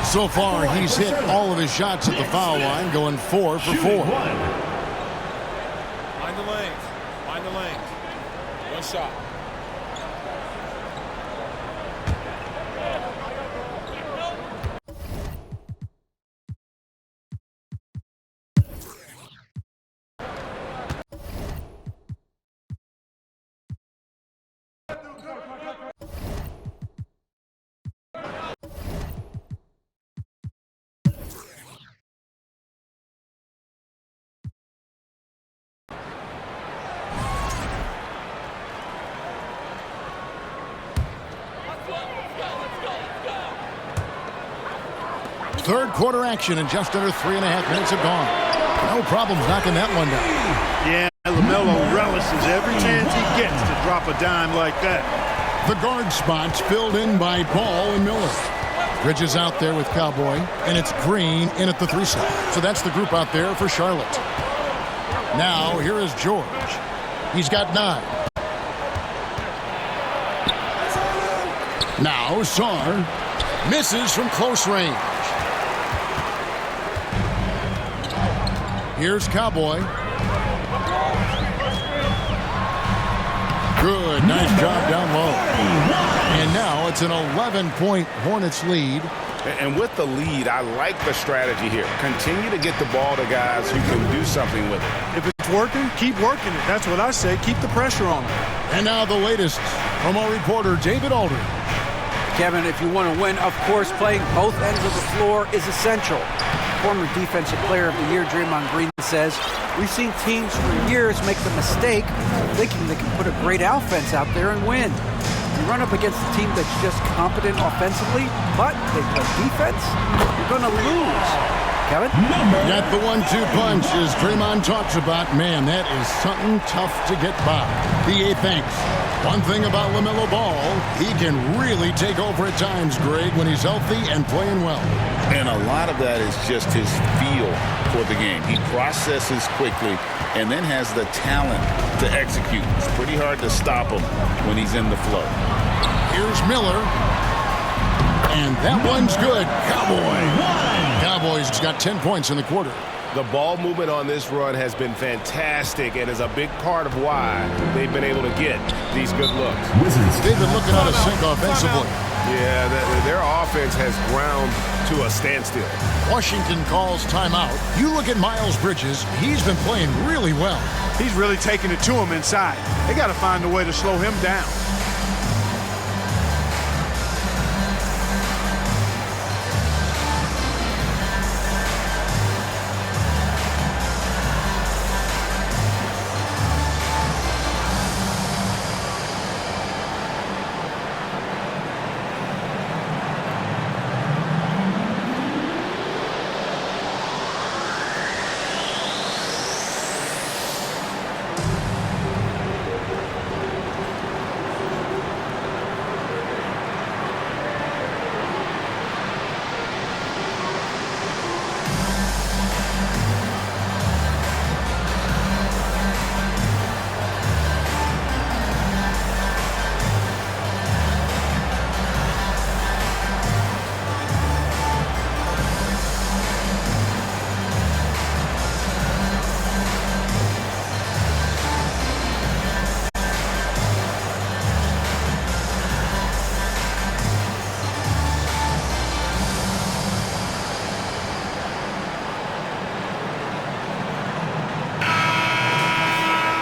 So far, he's hit all of his shots at the foul line, going 4 for 4. Find the lanes. Find the lanes. One shot. Third quarter action, and just under 3.5 minutes have gone. No problems knocking that one down. Yeah, LaMelo relishes every chance he gets to drop a dime like that. The guard spots filled in by Ball and Miller. Bridges out there with Cowboy, and it's Green in at the 3 slot. So that's the group out there for Charlotte. Now, here is George. He's got 9. Now, Sarr misses from close range. Here's Cowboy. Good, nice job down low. And now it's an 11-point Hornets lead And with the lead, I like the strategy here. Continue to get the ball to guys who can do something with it. If it's working, keep working it. That's what I say. Keep the pressure on it. And now the latest from our reporter, David Aldridge. Kevin, if you want to win, of course, playing both ends of the floor is essential. Former Defensive Player of the Year Draymond Green says, we've seen teams for years make the mistake of thinking they can put a great offense out there and win. You run up against a team that's just competent offensively, but they play defense, you're going to lose. Kevin? Got the 1-2 punch, as Draymond talks about. Man, that is something tough to get by. BA thinks. One thing about LaMelo Ball, he can really take over at times, Greg, when he's healthy and playing well. And a lot of that is just his feel for the game. He processes quickly and then has the talent to execute. It's pretty hard to stop him when he's in the flow. Here's Miller. And that one's good. Cowboys got 10 points in the quarter. The ball movement on this run has been fantastic and is a big part of why they've been able to get these good looks. They've been looking out of sync offensively. Yeah, their offense has ground to a standstill. Washington calls timeout. You look at Miles Bridges. He's been playing really well. He's really taking it to him inside. They got to find a way to slow him down.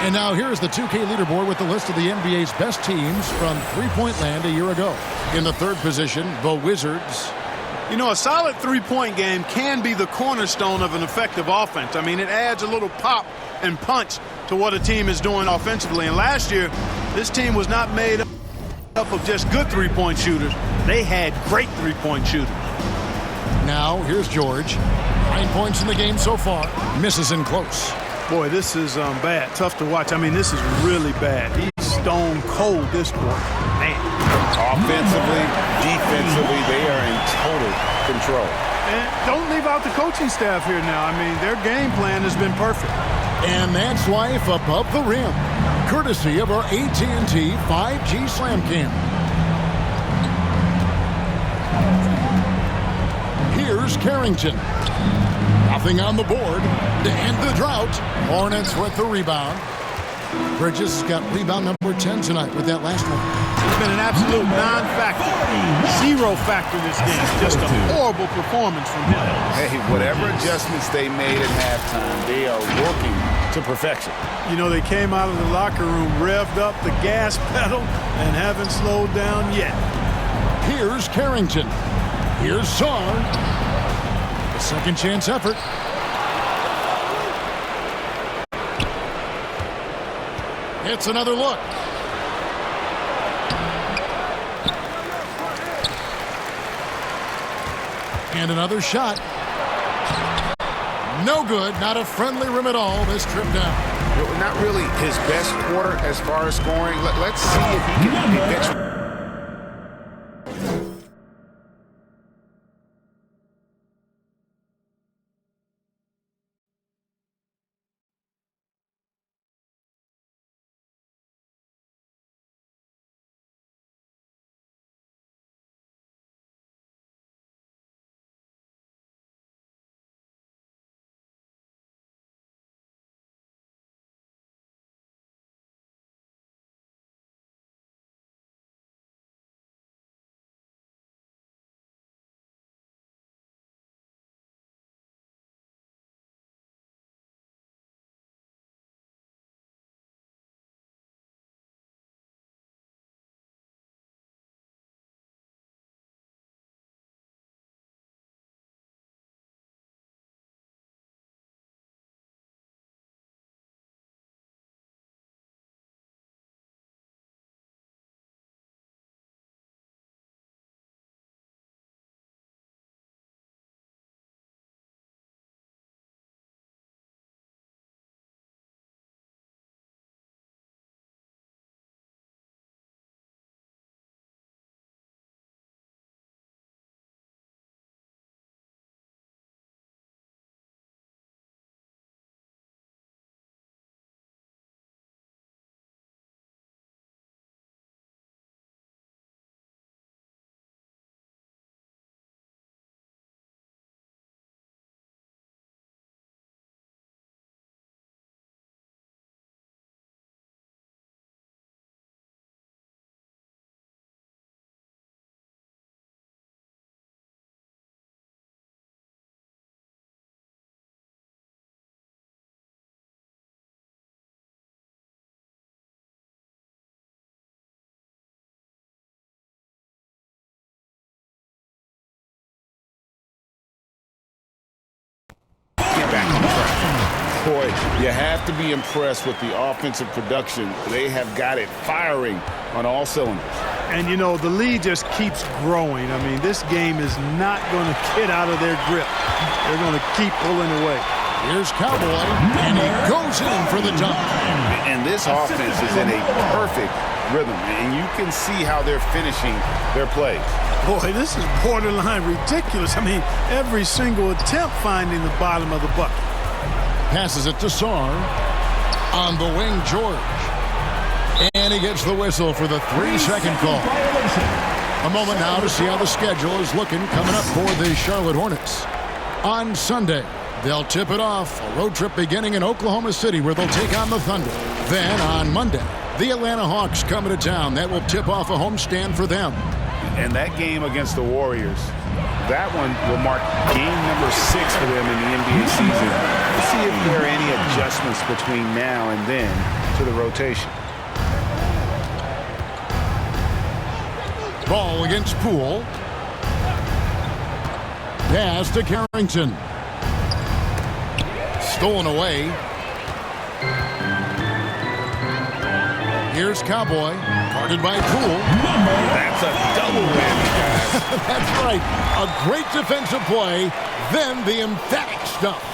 And now here's the 2K leaderboard with the list of the NBA's best teams from three-point land a year ago. In the third position, the Wizards. You know, a solid three-point game can be the cornerstone of an effective offense. I mean, it adds a little pop and punch to what a team is doing offensively. And last year, this team was not made up of just good three-point shooters. They had great three-point shooters. Now, here's George. 9 points in the game so far. Misses in close. Boy, this is bad. Tough to watch. I mean, this is really bad. He's stone cold this quarter. Man. Offensively, defensively, they are in total control. And don't leave out the coaching staff here now. I mean, their game plan has been perfect. And that's life above the rim, courtesy of our AT&T 5G Slam Cam. Here's Carrington. Nothing on the board to end the drought. Hornets with the rebound. Bridges has got rebound number 10 tonight with that last one. It's been an absolute non-factor. Zero factor this game. Just a horrible performance from him. Hey, whatever adjustments they made at halftime, they are working to perfection. You know, they came out of the locker room, revved up the gas pedal, and haven't slowed down yet. Here's Carrington. Here's Sarr. A second chance effort. It's another look. And another shot. No good. Not a friendly rim at all this trip down. Not really his best quarter as far as scoring. Let's see if he can eventually. back on track. Boy, you have to be impressed with the offensive production. They have got it firing on all cylinders. And, you know, the lead just keeps growing. I mean, this game is not going to get out of their grip. They're going to keep pulling away. Here's Cowboy, and he goes in for the dunk. And this offense is in a perfect rhythm, and you can see how they're finishing their plays. Boy, this is borderline ridiculous. I mean, every single attempt finding the bottom of the bucket. Passes it to Sarr. On the wing, George. And he gets the whistle for the 3-second call. A moment now to see how the schedule is looking coming up for the Charlotte Hornets. On Sunday, they'll tip it off. A road trip beginning in Oklahoma City where they'll take on the Thunder. Then on Monday, the Atlanta Hawks coming to town. That will tip off a homestand for them. And that game against the Warriors, that one will mark game number 6 for them in the NBA season. Let's see if there are any adjustments between now and then to the rotation. Ball against Poole. Pass to Carrington. Stolen away. Here's Cowboy, guarded by Poole. That's a double whammy, guys. That's right. A great defensive play, then the emphatic stuff.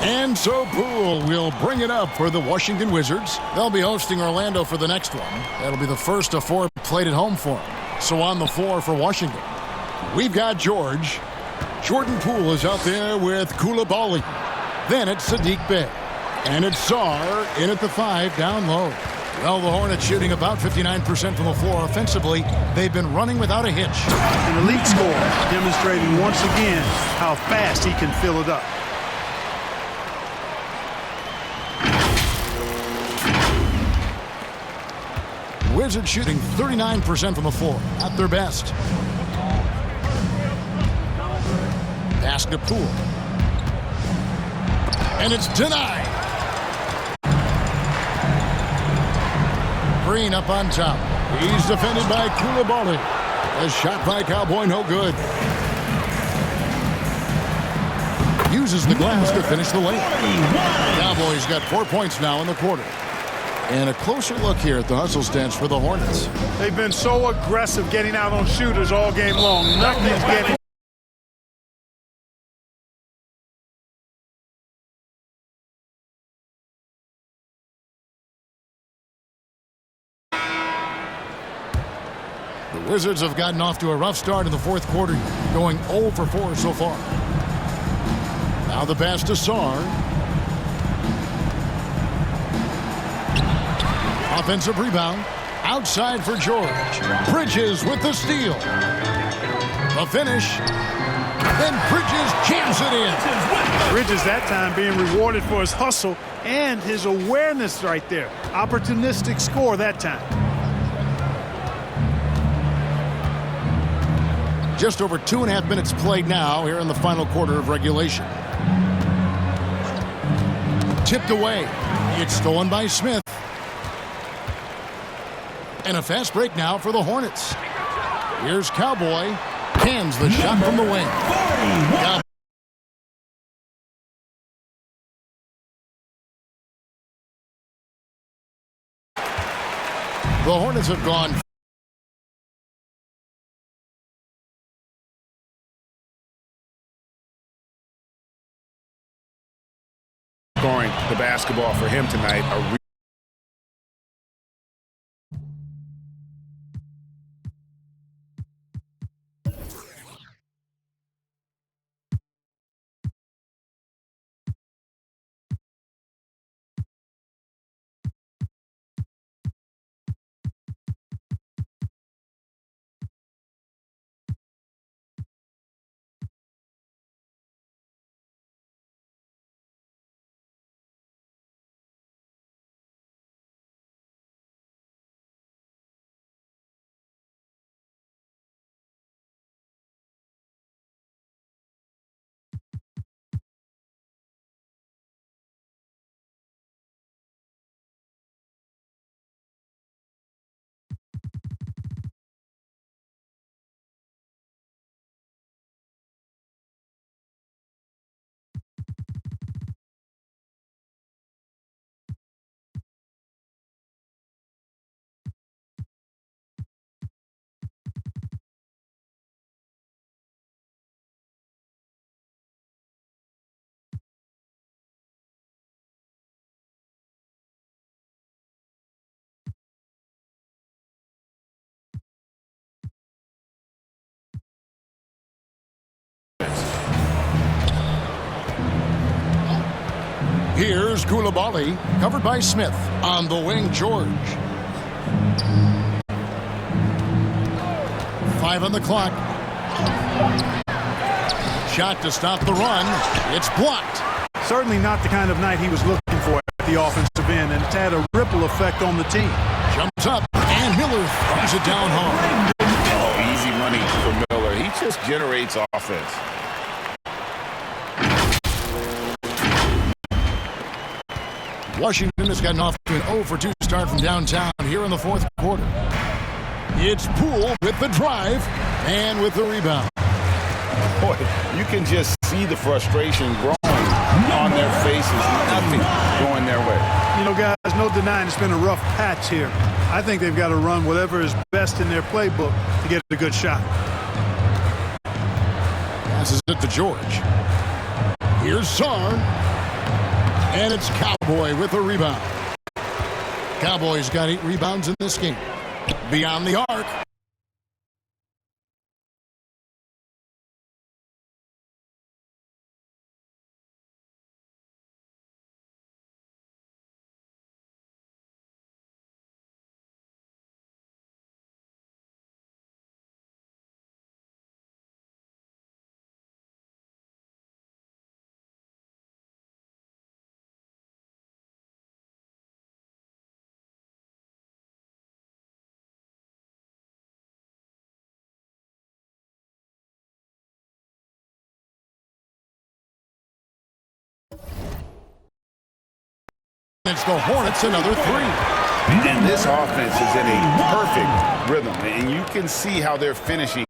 And so Poole will bring it up for the Washington Wizards. They'll be hosting Orlando for the next one. That'll be the first of 4 played at home for them. So on the floor for Washington, we've got George. Jordan Poole is out there with Koulibaly. Then it's Sadiq Bey. And it's Sarr in at the 5 down low. Well, the Hornets shooting about 59% from the floor offensively. They've been running without a hitch. An elite score, demonstrating once again how fast he can fill it up. Wizards shooting 39% from the floor. At their best. Pass to Poole. And it's denied. Green up on top. He's defended by Koulibaly. A shot by Cowboy, no good. Uses the glass to finish the layup. Cowboys got 4 points now in the quarter. And a closer look here at the hustle stance for the Hornets. They've been so aggressive getting out on shooters all game long. Nothing's getting. The Wizards have gotten off to a rough start in the fourth quarter, going 0 for 4 so far. Now the pass to Sarr. Offensive rebound. Outside for George. Bridges with the steal. The finish. Then Bridges jams it in. Bridges that time being rewarded for his hustle and his awareness right there. Opportunistic score that time. Just over 2.5 minutes played now here in the final quarter of regulation. Tipped away. It's stolen by Smith. And a fast break now for the Hornets. Here's Cowboy. Cans the shot from the wing. The Hornets have gone. Scoring the basketball for him tonight. Here's Koulibaly, covered by Smith. On the wing, George. 5 on the clock. Shot to stop the run. It's blocked. Certainly not the kind of night he was looking for at the offensive end, and it's had a ripple effect on the team. Jumps up, and Miller throws it down hard. Oh, easy money for Miller. He just generates offense. Washington has gotten off to an 0 for 2 start from downtown here in the fourth quarter. It's Poole with the drive and with the rebound. Boy, you can just see the frustration growing on their faces. Nothing going their way. You know, guys, no denying it's been a rough patch here. I think they've got to run whatever is best in their playbook to get a good shot. Passes it to George. Here's Sarr. And it's Cowboy with the rebound. Cowboys got 8 rebounds in this game. Beyond the arc. It's the Hornets, another 3. And this offense is in a perfect rhythm, and you can see how they're finishing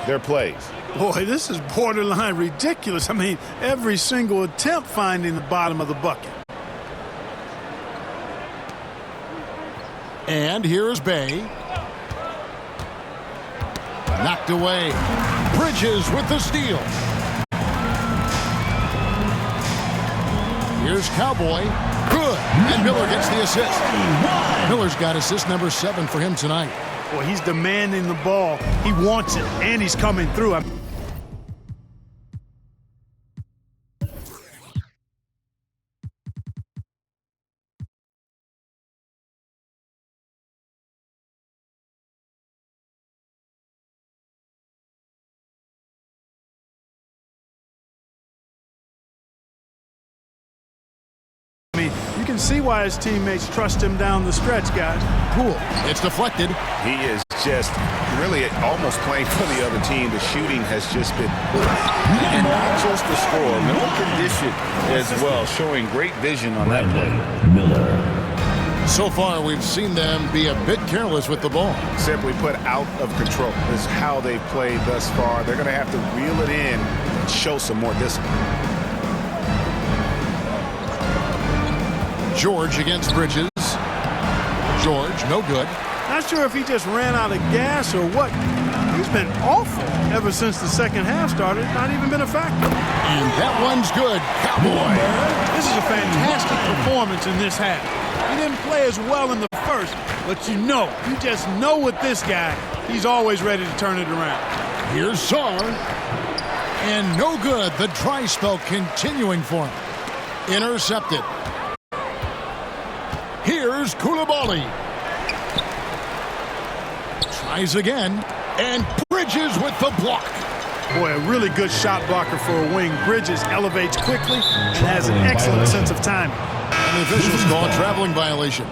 their plays. Boy, this is borderline ridiculous. I mean, every single attempt finding the bottom of the bucket. And here's Bay. Knocked away. Bridges with the steal. Here's Cowboy. Good. And Miller gets the assist. Miller's got assist number 7 for him tonight. Boy, he's demanding the ball. He wants it, and he's coming through. You can see why his teammates trust him down the stretch, guys. Poole. It's deflected. He is just really almost playing for the other team. The shooting has just been good. And not just the score. Miller can dish it as well, showing great vision on that play. Miller. So far, we've seen them be a bit careless with the ball. Simply put, out of control is how they've played thus far. They're going to have to reel it in and show some more discipline. George against Bridges. George, no good. Not sure if he just ran out of gas or what. He's been awful ever since the second half started. Not even been a factor. And that one's good. Cowboy. This is a fantastic performance in this half. He didn't play as well in the first, but you just know with this guy, he's always ready to turn it around. Here's Sarr. And no good. The dry spell continuing for him. Intercepted. Here's Koulibaly. Tries again. And Bridges with the block. Boy, a really good shot blocker for a wing. Bridges elevates quickly and has an excellent sense of timing. And the officials call a traveling violation.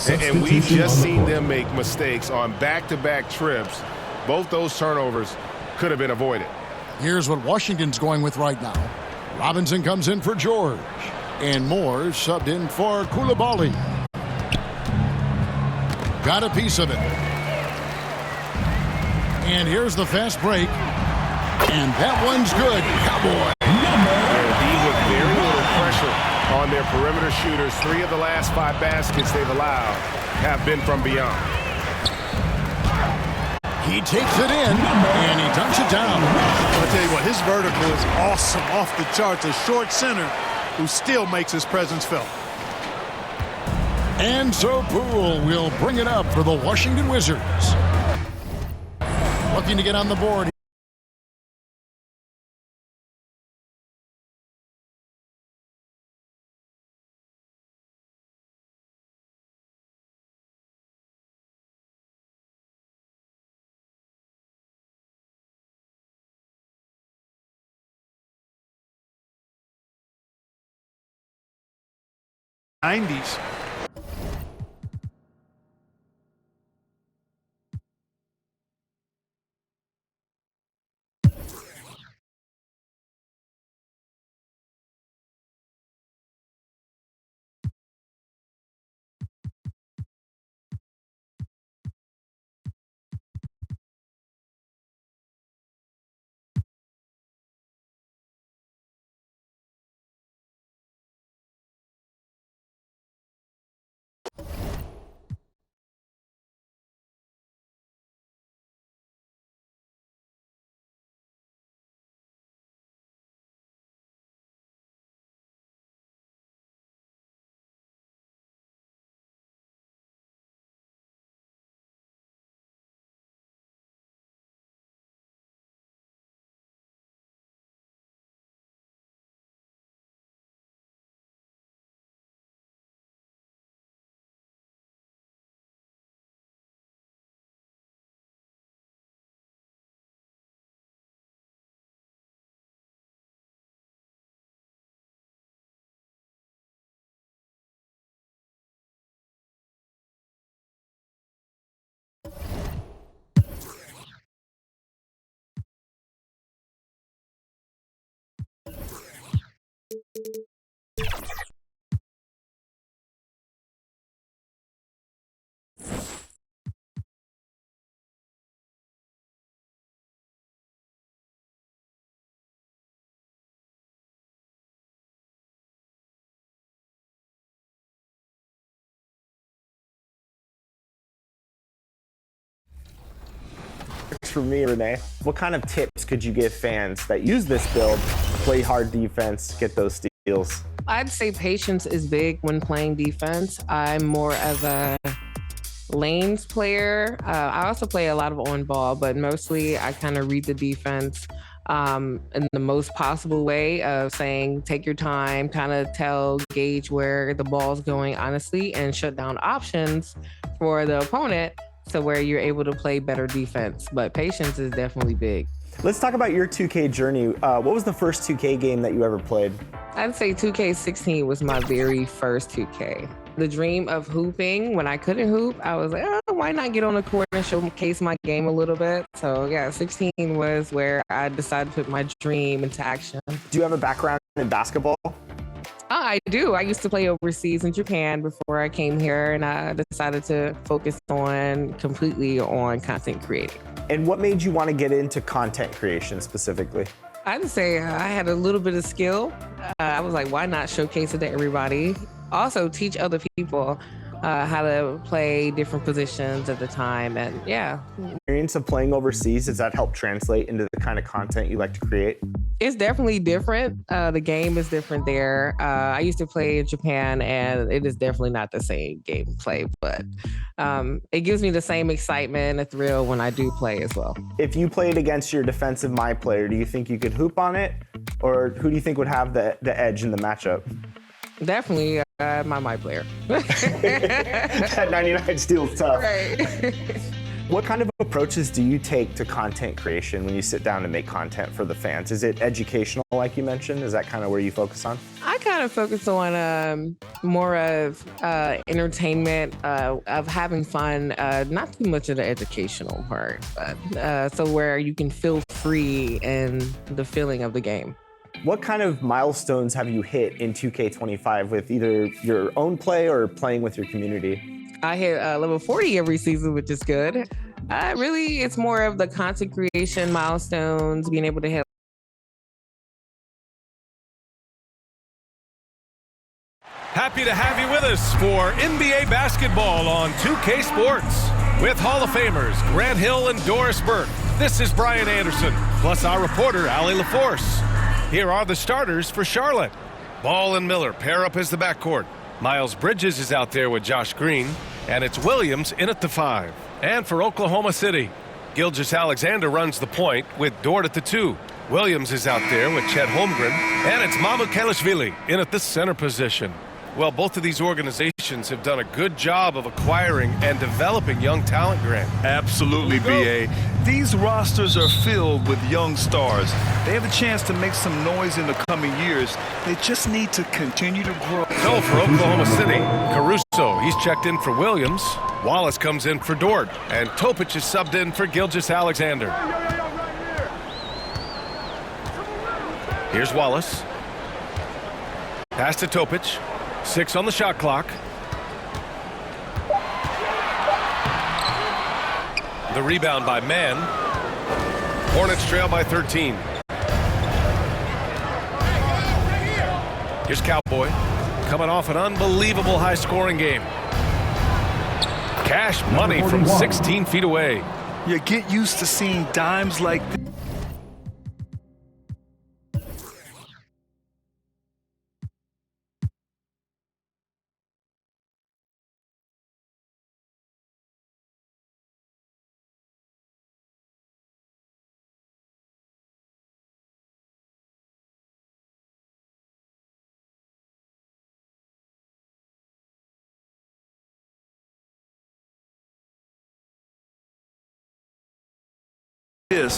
And we've just seen them make mistakes on back-to-back trips. Both those turnovers could have been avoided. Here's what Washington's going with right now. Robinson comes in for George. And Moore subbed in for Koulibaly. Got a piece of it. And here's the fast break. And that one's good. Cowboy. With very little pressure on their perimeter shooters. 3 of the last 5 baskets they've allowed have been from beyond. He takes it in, and he dunks it down. I'll tell you what, his vertical is awesome, off the charts. A short center who still makes his presence felt. And so Poole will bring it up for the Washington Wizards. Looking to get on the board. 90s. For me, Renee, what kind of tips could you give fans that use this build, play hard defense, get those steals? I'd say patience is big when playing defense. I'm more of a lanes player. I also play a lot of on ball, but mostly I kind of read the defense in the most possible way of saying, take your time, kind of gauge where the ball's going honestly, and shut down options for the opponent so where you're able to play better defense. But patience is definitely big. Let's talk about your 2K journey. What was the first 2K game that you ever played? I'd say 2K16 was my very first 2K. The dream of hooping, when I couldn't hoop, I was like, oh, why not get on the court and showcase my game a little bit? So yeah, 16 was where I decided to put my dream into action. Do you have a background in basketball? I do. I used to play overseas in Japan before I came here, and I decided to focus completely on content creating. And what made you want to get into content creation specifically? I'd say I had a little bit of skill. I was like, why not showcase it to everybody? Also teach other people how to play different positions at the time, and yeah. Experience of playing overseas, does that help translate into the kind of content you like to create? It's definitely different. The game is different there. I used to play in Japan, and it is definitely not the same gameplay, but it gives me the same excitement and thrill when I do play as well. If you played against your defensive my player, do you think you could hoop on it? Or who do you think would have the edge in the matchup? Definitely my player. That 99 steal's tough. Right. What kind of approaches do you take to content creation when you sit down to make content for the fans? Is it educational, like you mentioned? Is that kind of where you focus on? I kind of focus on more of entertainment, of having fun, not too much of the educational part, but so where you can feel free in the feeling of the game. What kind of milestones have you hit in 2K25 with either your own play or playing with your community? I hit level 40 every season, which is good. Really, it's more of the content creation milestones, being able to hit. Happy to have you with us for NBA basketball on 2K Sports. With Hall of Famers Grant Hill and Doris Burke, this is Brian Anderson, plus our reporter, Allie LaForce. Here are the starters for Charlotte. Ball and Miller pair up as the backcourt. Miles Bridges is out there with Josh Green, and it's Williams in at the 5. And for Oklahoma City, Gilgeous-Alexander runs the point with Dort at the 2. Williams is out there with Chet Holmgren, and it's Mamukelashvili in at the center position. Well, both of these organizations organizations have done a good job of acquiring and developing young talent, Grant. Absolutely, B.A. These rosters are filled with young stars. They have a chance to make some noise in the coming years. They just need to continue to grow. So for Oklahoma City, Caruso, he's checked in for Williams. Wallace comes in for Dort. And Topic is subbed in for Gilgeous-Alexander. Here's Wallace. Pass to Topic. 6 on the shot clock. The rebound by Mann. Hornets trail by 13. Here's Cowboy, coming off an unbelievable high-scoring game. Cash money from 16 feet away. You get used to seeing dimes like this.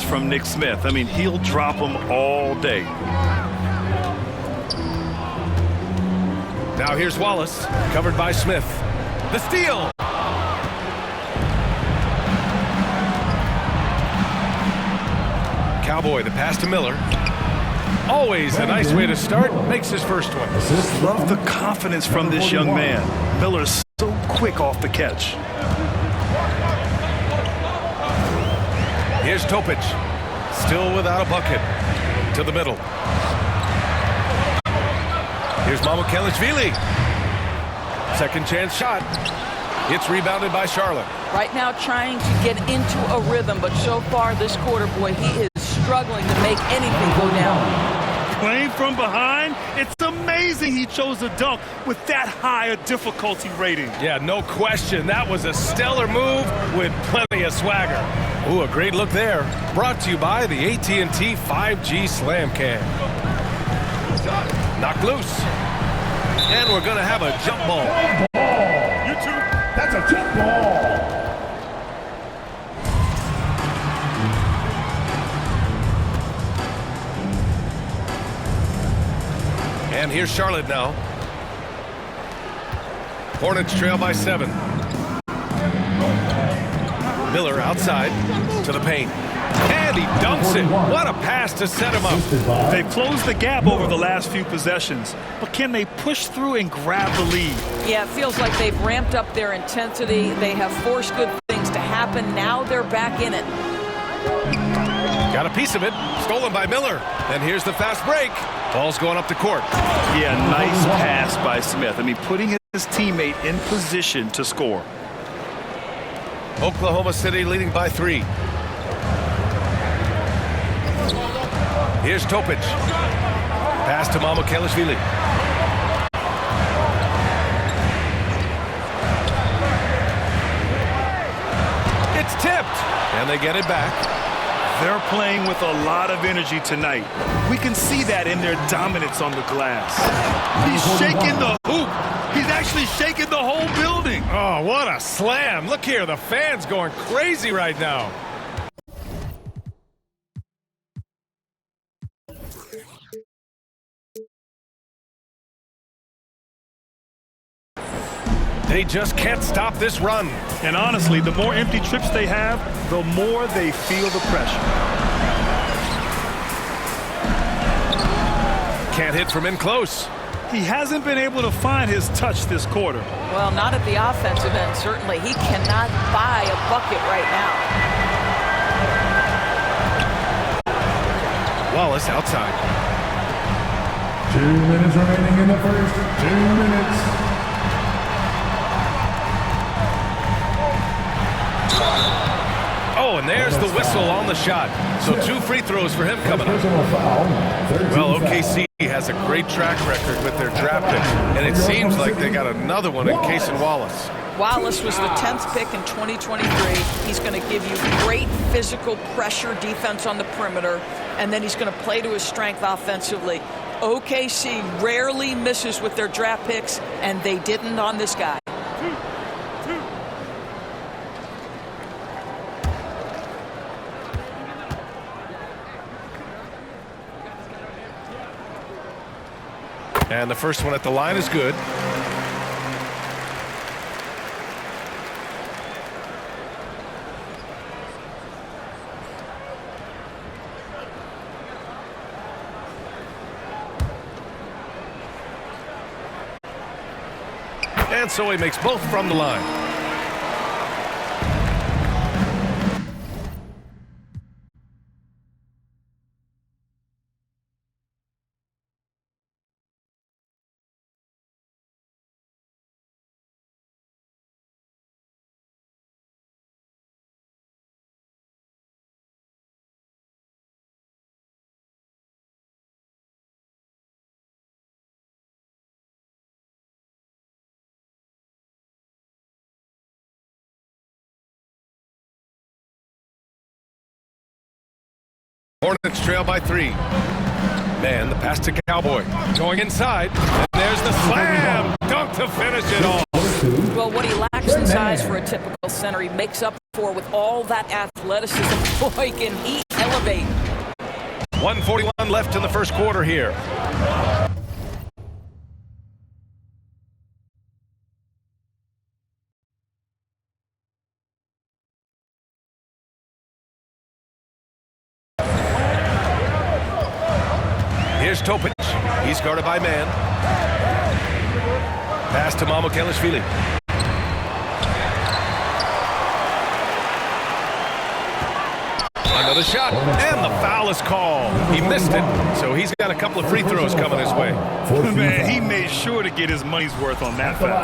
From Nick Smith. I mean, he'll drop them all day. Now here's Wallace, covered by Smith. The steal. Cowboy, the pass to Miller. Always a nice way to start. Makes his first one. Love the confidence from this young man. Miller's so quick off the catch. Here's Topic, still without a bucket. To the middle. Here's Mamukelashvili. Second chance shot. It's rebounded by Charlotte. Right now trying to get into a rhythm, but so far this quarter, boy, he is struggling to make anything go down. Playing from behind, it's amazing he chose a dunk with that high a difficulty rating. Yeah, no question. That was a stellar move with plenty of swagger. Ooh, a great look there. Brought to you by the AT&T 5G Slam Cam. Knocked loose. And we're going to have a jump ball. That's a jump ball. And here's Charlotte now. Hornets trail by 7. Miller outside to the paint. And he dunks it. What a pass to set him up. They've closed the gap over the last few possessions, but can they push through and grab the lead? Yeah, it feels like they've ramped up their intensity. They have forced good things to happen. Now they're back in it. Got a piece of it. Stolen by Miller. And here's the fast break. Ball's going up the court. Yeah, nice pass by Smith. I mean, putting his teammate in position to score. Oklahoma City leading by 3. Here's Topic. Pass to Mamukelashvili. It's tipped. And they get it back. They're playing with a lot of energy tonight. We can see that in their dominance on the glass. He's shaking the hoop. He's actually shaking the whole building. Oh, what a slam. Look here, the fans going crazy right now. They just can't stop this run. And honestly, the more empty trips they have, the more they feel the pressure. Can't hit from in close. He hasn't been able to find his touch this quarter. Well, not at the offensive end, certainly. He cannot buy a bucket right now. Wallace outside. 2 minutes remaining in the first. 2 minutes. Oh, and there's the whistle on the shot. So 2 free throws for him coming up. Well, OKC has a great track record with their draft pick, and it seems like they got another one in Cason Wallace. Wallace was the 10th pick in 2023. He's going to give you great physical pressure defense on the perimeter, and then he's going to play to his strength offensively. OKC rarely misses with their draft picks, and they didn't on this guy. And the first one at the line is good. And so he makes both from the line. Hornets trail by 3. Man, the pass to Cowboy. Going inside. And there's the slam. Dunk to finish it off. Well, what he lacks in size for a typical center, he makes up for with all that athleticism. Boy, can he elevate. 1:41 left in the first quarter here. Here's Topic. He's guarded by man. Pass to Mamukelashvili. Another shot, and the foul is called. He missed it, so he's got a couple of free throws coming his way. Man, he made sure to get his money's worth on that foul.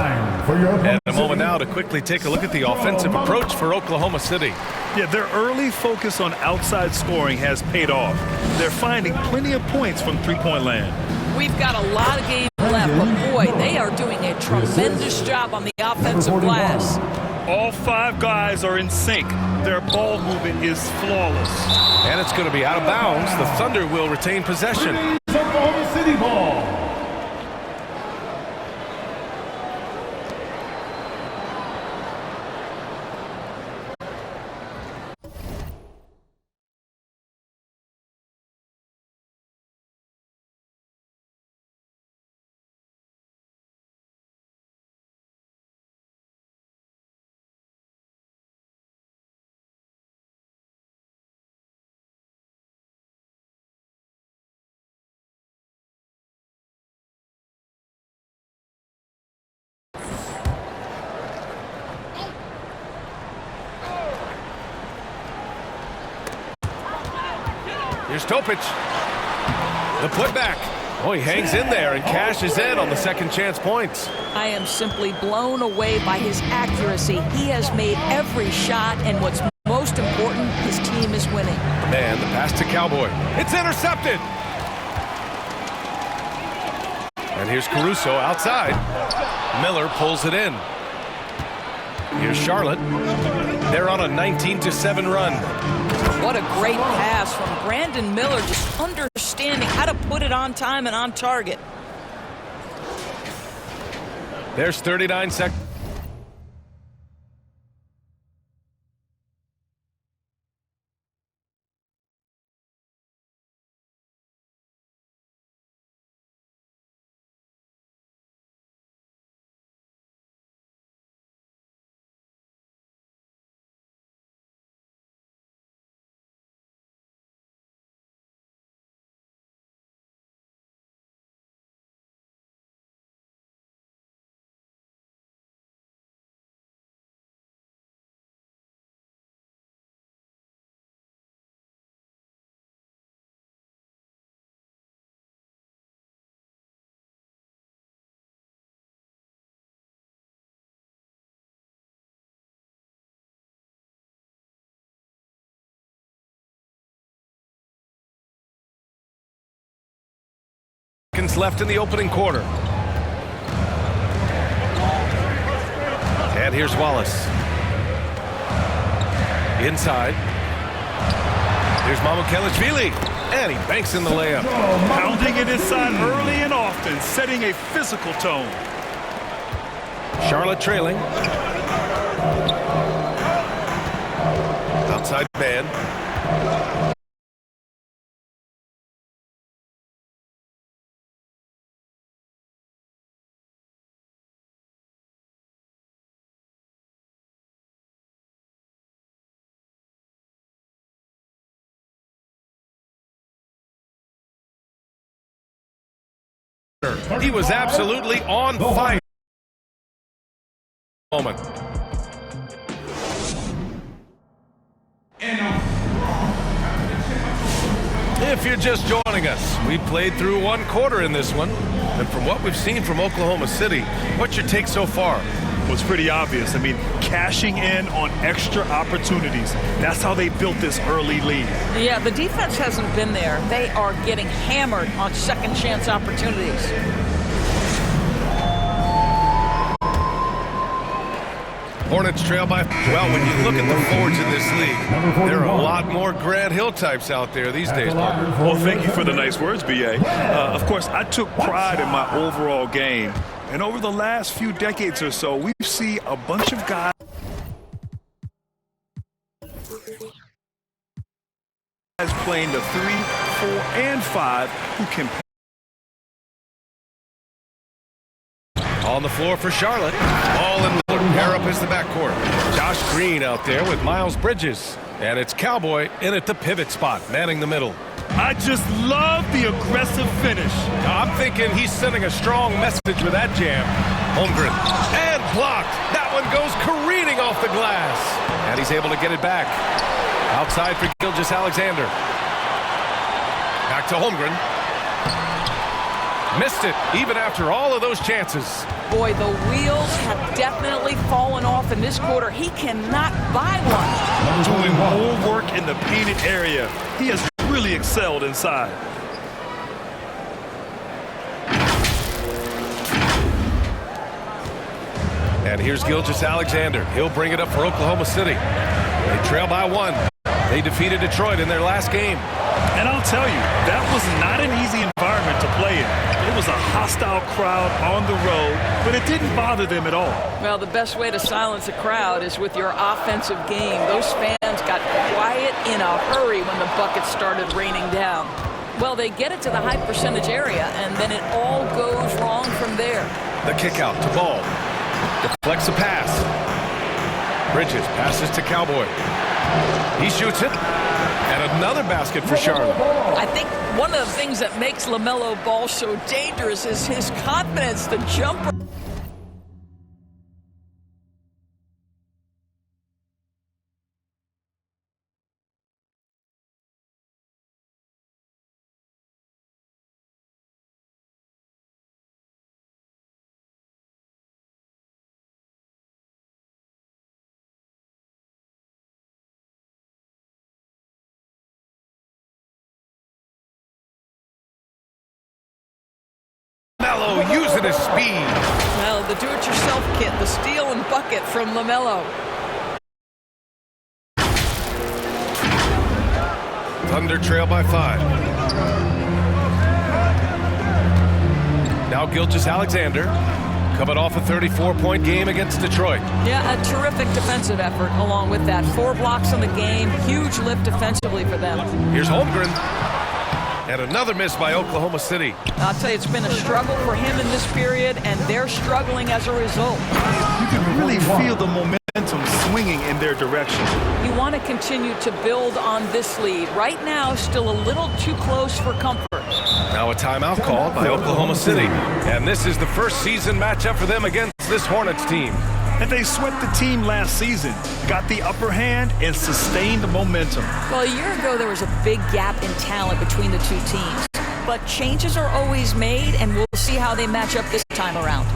And a moment now to quickly take a look at the offensive approach for Oklahoma City. Yeah, their early focus on outside scoring has paid off. They're finding plenty of points from three-point land. We've got a lot of game left, but boy, they are doing a tremendous job on the offensive glass. All 5 guys are in sync. Their ball movement is flawless. And it's going to be out of bounds. The Thunder will retain possession. Oklahoma City ball. Here's Topic. The putback. Oh, he hangs in there and cashes in on the second chance points. I am simply blown away by his accuracy. He has made every shot, and what's most important, his team is winning. Man, the pass to Cowboy. It's intercepted. And here's Caruso outside. Miller pulls it in. Here's Charlotte. They're on a 19-7 run. What a great pass from Brandon Miller, just understanding how to put it on time and on target. There's 39 seconds. Left in the opening quarter. And here's Wallace. Inside. Here's Mamukelashvili. And he banks in the layup. Pounding it inside early and often, setting a physical tone. Charlotte trailing. Outside man. He was absolutely on fire. Moment. If you're just joining us, we played through one quarter in this one. And from what we've seen from Oklahoma City, what's your take so far? Well, it's pretty obvious. I mean, cashing in on extra opportunities. That's how they built this early lead. Yeah, the defense hasn't been there. They are getting hammered on second chance opportunities. Hornets trail by, well, when you look at the forwards in this league, there are a lot more Grant Hill types out there these days, Parker. Well, thank you for the nice words, B.A. Of course, I took pride in my overall game. And over the last few decades or so, we see a bunch of guys playing the 3, 4, and 5 who can. On the floor for Charlotte. Ball and pair up is the backcourt. Josh Green out there with Miles Bridges. And it's Cowboy in at the pivot spot, manning the middle. I just love the aggressive finish. I'm thinking he's sending a strong message with that jam. Holmgren. And blocked. That one goes careening off the glass. And he's able to get it back. Outside for Gilgeous-Alexander. Back to Holmgren. Missed it, even after all of those chances. Boy, the wheels have definitely fallen off in this quarter. He cannot buy one. Doing more work in the painted area. He has really excelled inside. And here's Gilgeous-Alexander. He'll bring it up for Oklahoma City. They trail by 1. They defeated Detroit in their last game. And I'll tell you, that was not an easy environment to play in. It was a hostile crowd on the road, but it didn't bother them at all. Well, the best way to silence a crowd is with your offensive game. Those fans got quiet in a hurry when the buckets started raining down. Well, they get it to the high percentage area, and then it all goes wrong from there. The kick out to Ball. Deflects a pass. Bridges passes to Cowboy. He shoots it. And another basket for Charlotte. I think one of the things that makes LaMelo Ball so dangerous is his confidence, the jumper. LaMelo using his speed. Well, the do-it-yourself kit, the steal and bucket from LaMelo. Thunder trail by 5. Now Gilgeous-Alexander coming off a 34-point game against Detroit. Yeah, a terrific defensive effort along with that. 4 blocks in the game, huge lift defensively for them. Here's Holmgren. And another miss by Oklahoma City. I'll tell you, it's been a struggle for him in this period, and they're struggling as a result. You can really feel the momentum swinging in their direction. You want to continue to build on this lead. Right now, still a little too close for comfort. Now a timeout called by Oklahoma City. And this is the first season matchup for them against this Hornets team. And they swept the team last season, got the upper hand, and sustained the momentum. Well, a year ago, there was a big gap in talent between the two teams. But changes are always made, and we'll see how they match up this time around.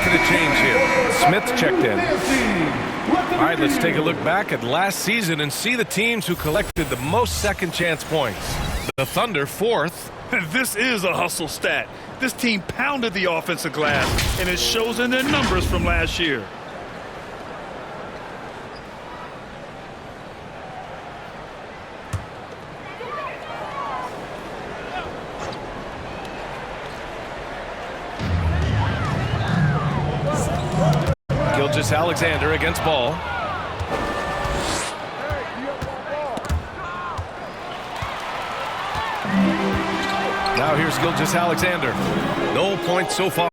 making a change here. Smith checked in. All right, let's take a look back at last season and see the teams who collected the most second chance points. The Thunder, 4th. This is a hustle stat. This team pounded the offensive glass, and it shows in their numbers from last year. Alexander against ball. Now here's Gilgeous Alexander. No points so far.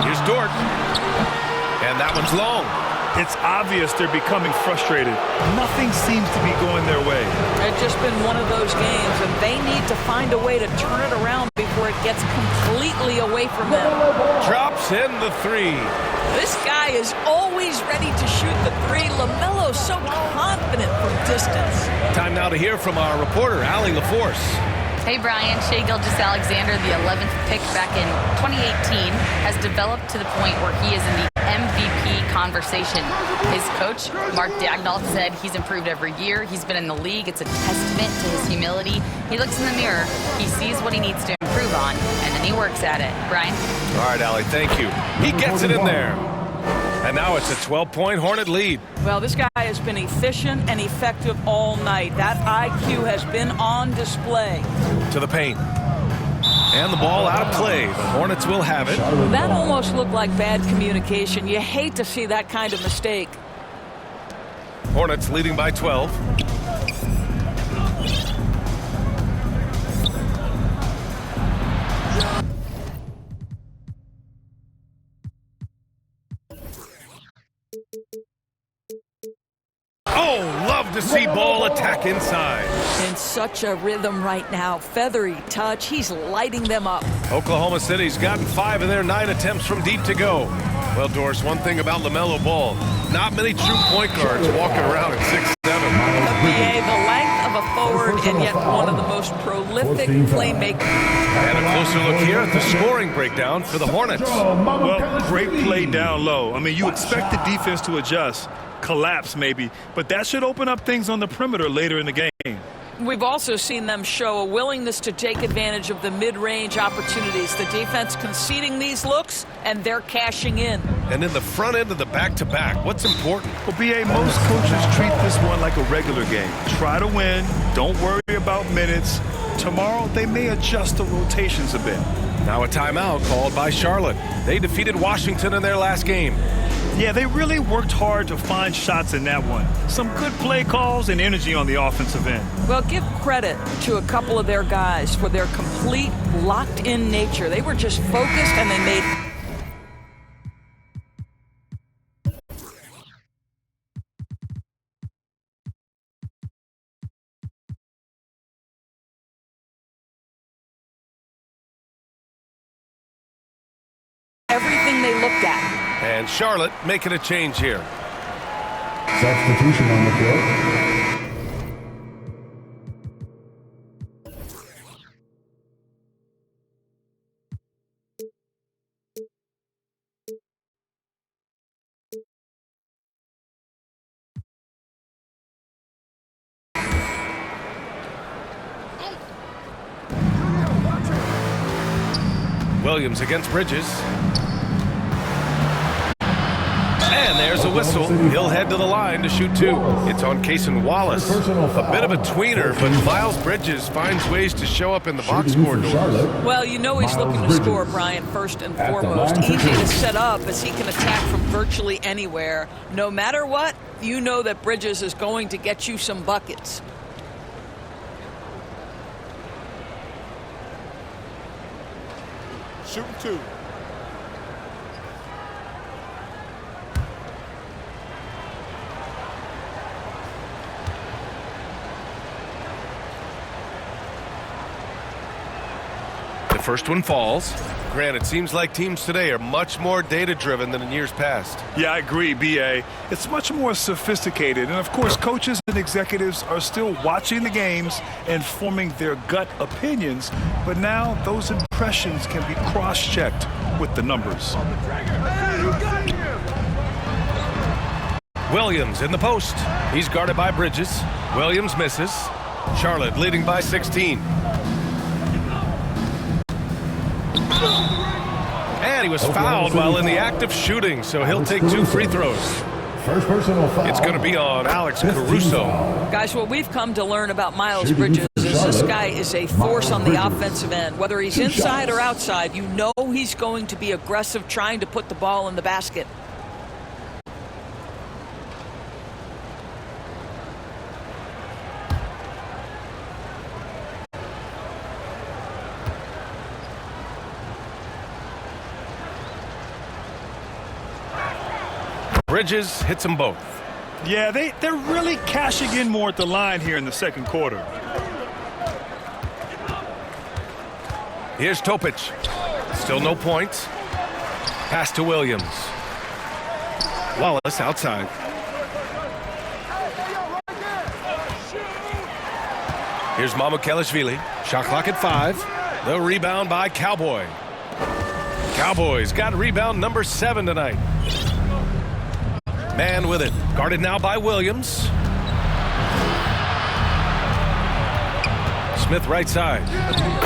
Here's Dort. And that one's long. It's obvious they're becoming frustrated. Nothing seems to be going their way. It's just been one of those games, and they need to find a way to turn it around before it gets completely away from them. Drops in the 3. This guy is always ready to shoot the 3. LaMelo's so confident from distance. Time now to hear from our reporter, Allie LaForce. Hey, Brian. Shai Gilgeous-Alexander, the 11th pick back in 2018, has developed to the point where he is in the MVP conversation. His coach, Mark Daigneault, said he's improved every year. He's been in the league. It's a testament to his humility. He looks in the mirror, he sees what he needs to improve on, and then he works at it. Brian? All right, Allie, thank you. He gets it in there. And now it's a 12-point Hornet lead. Well, this guy has been efficient and effective all night. That IQ has been on display. To the paint. And the ball out of play. The Hornets will have it. That almost looked like bad communication. You hate to see that kind of mistake. Hornets leading by 12. Oh, love to see ball attack inside. In such a rhythm right now. Feathery touch. He's lighting them up. Oklahoma City's gotten 5 of their 9 attempts from deep to go. Well, Doris, one thing about LaMelo Ball, not many true point guards walking around at 6'7". The length of a forward and yet one of the most prolific playmakers. And a closer look here at the scoring breakdown for the Hornets. Well, great play down low. I mean, you expect the defense to adjust, collapse maybe, but that should open up things on the perimeter later in the game. We've also seen them show a willingness to take advantage of the mid-range opportunities. The defense conceding these looks, and they're cashing in. And in the front end of the back-to-back, what's important? Well, B.A., most coaches treat this one like a regular game. Try to win. Don't worry about minutes. Tomorrow, they may adjust the rotations a bit. Now a timeout called by Charlotte. They defeated Washington in their last game. Yeah, they really worked hard to find shots in that one. Some good play calls and energy on the offensive end. Well, give credit to a couple of their guys for their complete locked-in nature. They were just focused and they made... everything they looked at. And Charlotte making a change here. Substitution on the court. Williams against Bridges. And there's a whistle. He'll head to the line to shoot 2. It's on Cason Wallace. A bit of a tweener, but Miles Bridges finds ways to show up in the box score doors. Well, you know he's looking to score, Brian, first and foremost. Easy to set up as he can attack from virtually anywhere. No matter what, you know that Bridges is going to get you some buckets. Shooting 2. first one falls. Grant, it seems like teams today are much more data-driven than in years past. Yeah, I agree, B.A. It's much more sophisticated. And, of course, coaches and executives are still watching the games and forming their gut opinions. But now those impressions can be cross-checked with the numbers. Williams in the post. He's guarded by Bridges. Williams misses. Charlotte leading by 16. And he was fouled while in the act of shooting, so he'll take 2 free throws. First personal foul. It's going to be on Alex Caruso. Guys, what we've come to learn about Miles Bridges is this guy is a force on the offensive end. Whether he's inside or outside, you know he's going to be aggressive trying to put the ball in the basket. Bridges hits them both. Yeah, they're really cashing in more at the line here in the second quarter. Here's Topic. Still no points. Pass to Williams. Wallace outside. Here's Mamukelashvili. Shot clock at 5. The rebound by Cowboy. Cowboys got rebound number 7 tonight. Man with it. Guarded now by Williams. Smith right side.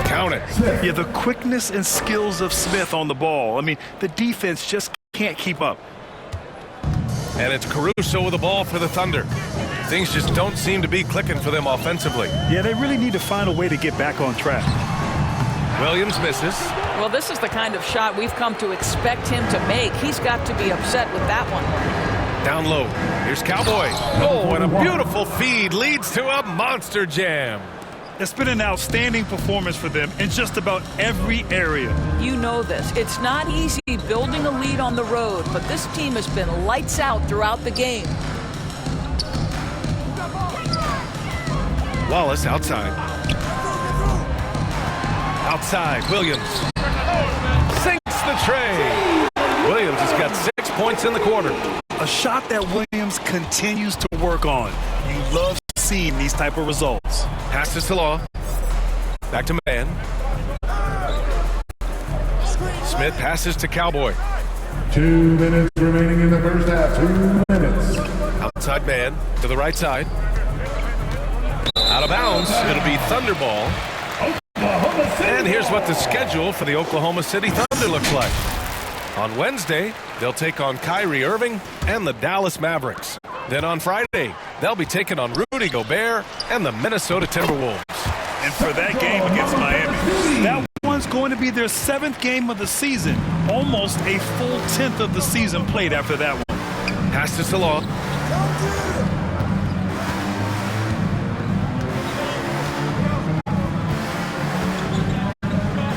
Count it. Yeah, the quickness and skills of Smith on the ball. I mean, the defense just can't keep up. And it's Caruso with the ball for the Thunder. Things just don't seem to be clicking for them offensively. Yeah, they really need to find a way to get back on track. Williams misses. Well, this is the kind of shot we've come to expect him to make. He's got to be upset with that one. Down low. Here's Cowboy. Oh, and a beautiful feed leads to a monster jam. It's been an outstanding performance for them in just about every area. You know this. It's not easy building a lead on the road, but this team has been lights out throughout the game. Wallace outside. Outside, Williams. Sinks the tray. Williams has got 6 points in the quarter. A shot that Williams continues to work on. You love seeing these type of results. Pass to Salah. Back to Man. Smith passes to Cowboy. 2 minutes remaining in the first half. 2 minutes. Outside Man to the right side. Out of bounds. It'll be Thunder ball. And here's what the schedule for the Oklahoma City Thunder looks like. On Wednesday, they'll take on Kyrie Irving and the Dallas Mavericks. Then on Friday, they'll be taking on Rudy Gobert and the Minnesota Timberwolves. And for that game against Miami, that one's going to be their 7th game of the season. Almost a full 10th of the season played after that one. Pass to Salah.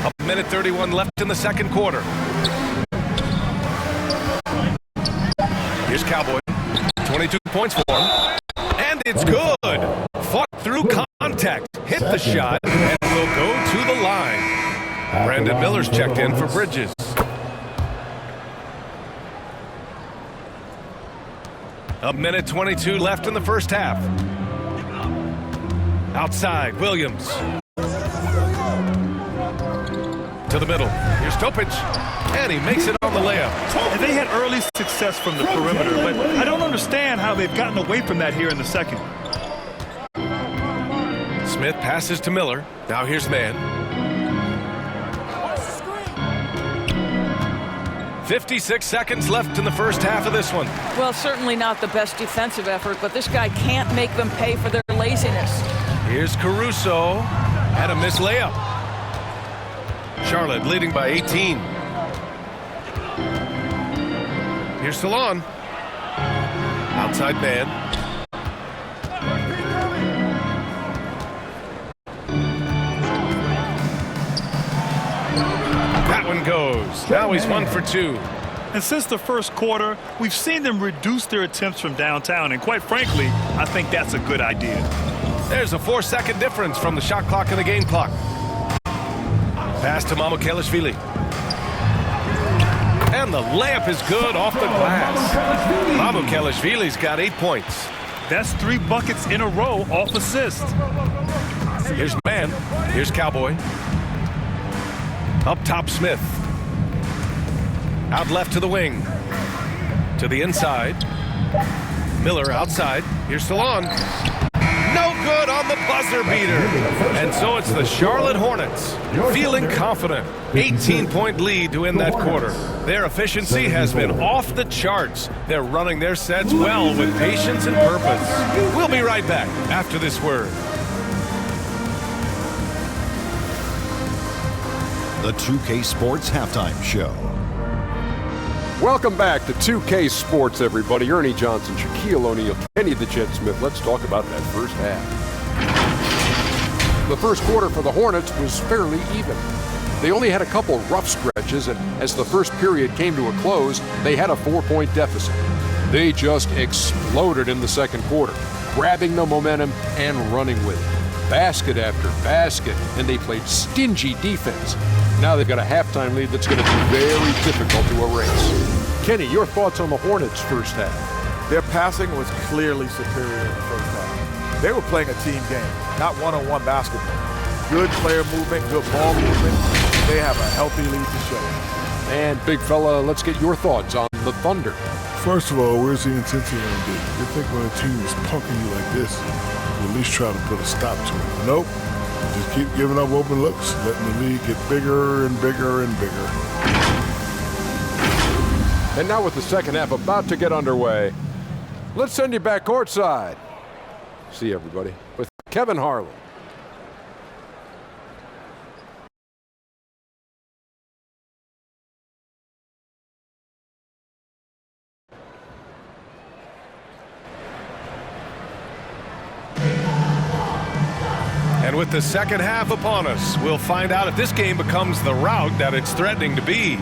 A minute 31 left in the second quarter. Here's Cowboy. 22 points for him. And it's good. Fought through contact. Hit the shot. And will go to the line. Brandon Miller's checked in for Bridges. A minute 22 left in the first half. Outside, Williams. To the middle. Here's Topic. And he makes it on the layup. And they had early success from the perimeter, but I don't understand how they've gotten away from that here in the second. Smith passes to Miller. Now here's Man. 56 seconds left in the first half of this one. Well, certainly not the best defensive effort, but this guy can't make them pay for their laziness. Here's Caruso. Had a missed layup. Charlotte leading by 18. Here's Salon. Outside Man. That one goes. Now he's 1 for 2. And since the first quarter, we've seen them reduce their attempts from downtown. And quite frankly, I think that's a good idea. There's a 4-second difference from the shot clock and the game clock. Pass to Mamukelashvili. And the layup is good off the glass. Mamukelashvili's got 8 points. That's 3 buckets in a row off assist. Here's man. Here's Cowboy. Up top, Smith. Out left to the wing. To the inside. Miller outside. Here's Salon. No good on the buzzer beater. And so it's the Charlotte Hornets feeling confident. 18-point lead to end that quarter. Their efficiency has been off the charts. They're running their sets well with patience and purpose. We'll be right back after this word. The 2K Sports Halftime Show. Welcome back to 2K Sports, everybody. Ernie Johnson, Shaquille O'Neal, Kenny the Jet Smith. Let's talk about that first half. The first quarter for the Hornets was fairly even. They only had a couple rough stretches, and as the first period came to a close, they had a 4-point deficit. They just exploded in the second quarter, grabbing the momentum and running with it. Basket after basket, and they played stingy defense. Now they've got a halftime lead that's going to be very difficult to erase. Kenny, your thoughts on the Hornets' first half? Their passing was clearly superior in the first half. They were playing a team game, not one-on-one basketball. Good player movement, good ball movement. They have a healthy lead to show. And big fella, let's get your thoughts on the Thunder. First of all, where's the intensity going to be? You think when a team is punking you like this, you at least try to put a stop to it. Nope. Just keep giving up open looks, letting the lead get bigger and bigger and bigger. And now with the second half about to get underway, let's send you back courtside. See everybody with Kevin Harlan. And with the second half upon us, we'll find out if this game becomes the rout that it's threatening to be.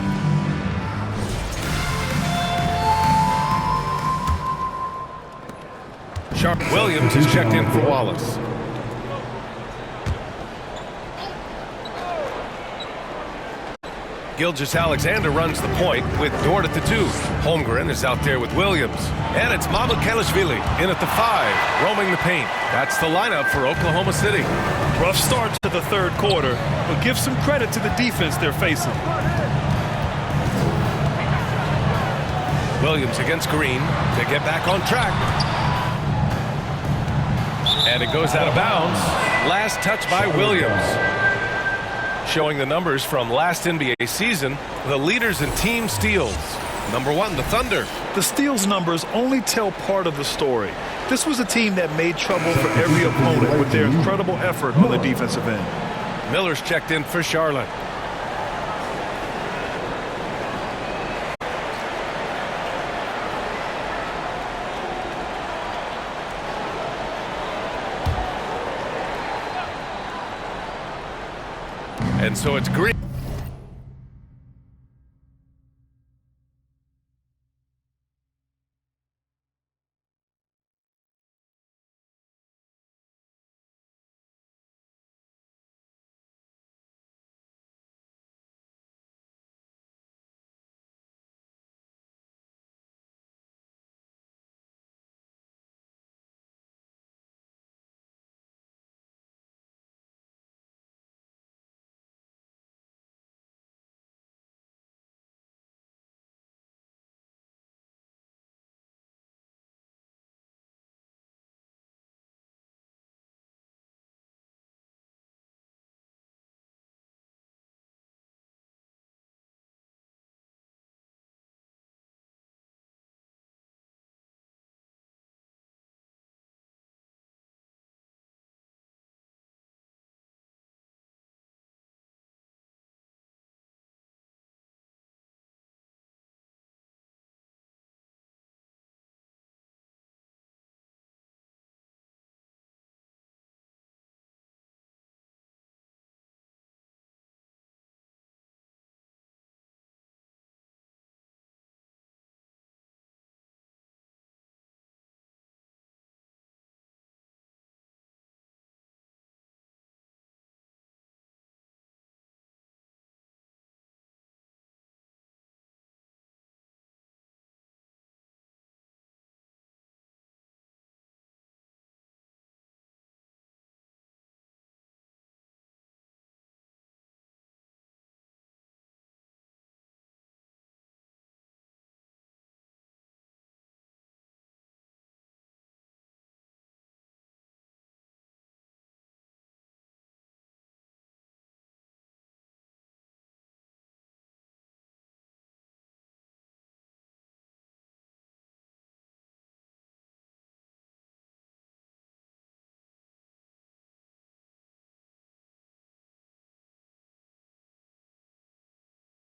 Sharp Williams is checked in for Wallace. Gilgeous-Alexander runs the point with Dort at the 2. Holmgren is out there with Williams. And it's Mamukelashvili in at the 5, roaming the paint. That's the lineup for Oklahoma City. Rough start to the third quarter, but give some credit to the defense they're facing. Williams against Green to get back on track. And it goes out of bounds. Last touch by Williams. Showing the numbers from last NBA season, the leaders in team steals. Number 1, the Thunder. The steals numbers only tell part of the story. This was a team that made trouble for every opponent with their incredible effort on the defensive end. Miller's checked in for Charlotte. And so it's Green.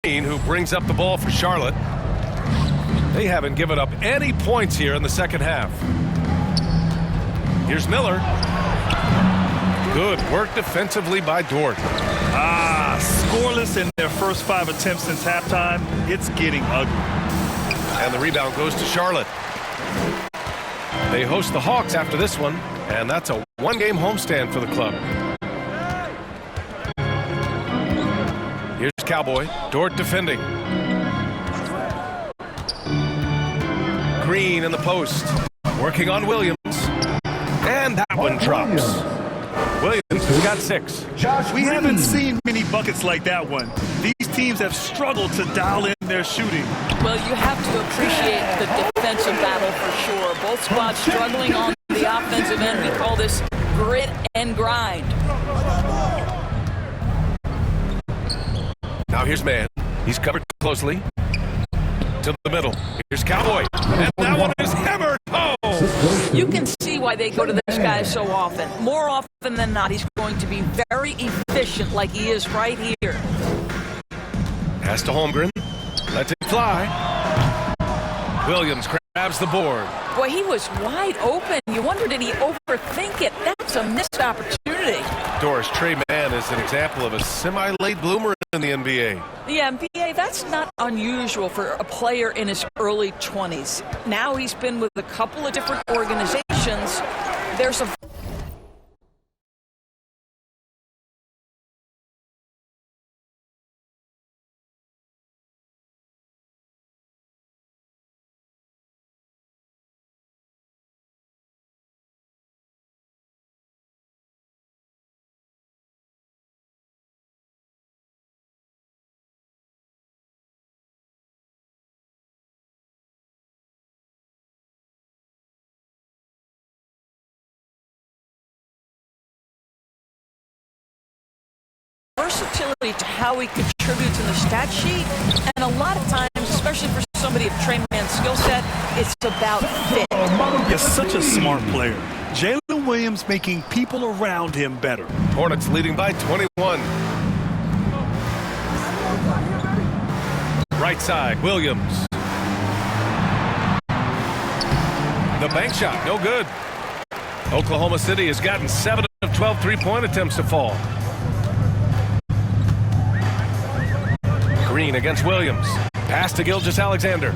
Green, who brings up the ball for Charlotte. They haven't given up any points here in the second half. Here's Miller. Good work defensively by Dort. Scoreless in their first 5 attempts since halftime. It's getting ugly. And the rebound goes to Charlotte. They host the Hawks after this one, and that's a one-game homestand for the club. Here's Cowboy. Dort defending. Green in the post. Working on Williams. And that one drops. Williams has got 6. We haven't seen many buckets like that one. These teams have struggled to dial in their shooting. Well, you have to appreciate the defensive battle for sure. Both squads struggling on the offensive end. We call this grit and grind. Now here's Mann. He's covered closely. To the middle. Here's Cowboy. And that one is hammered home. You can see why they go to this guy so often. More often than not, he's going to be very efficient like he is right here. Pass to Holmgren. Lets it fly. Williams grabs the board. Boy, he was wide open. You wonder, did he overthink it? That's a missed opportunity. Doris, Trey Mann is an example of a semi-late bloomer in the NBA. The NBA, that's not unusual for a player in his early 20s. Now he's been with a couple of different organizations. There's a versatility to how he contributes in the stat sheet, and a lot of times, especially for somebody of Trey Mann's skill set, it's about fit. He's such a smart player. Jalen Williams making people around him better. Hornets leading by 21. Right side, Williams. The bank shot, no good. Oklahoma City has gotten 7 of 12 three-point attempts to fall. Green against Williams. Pass to Gilgeous-Alexander.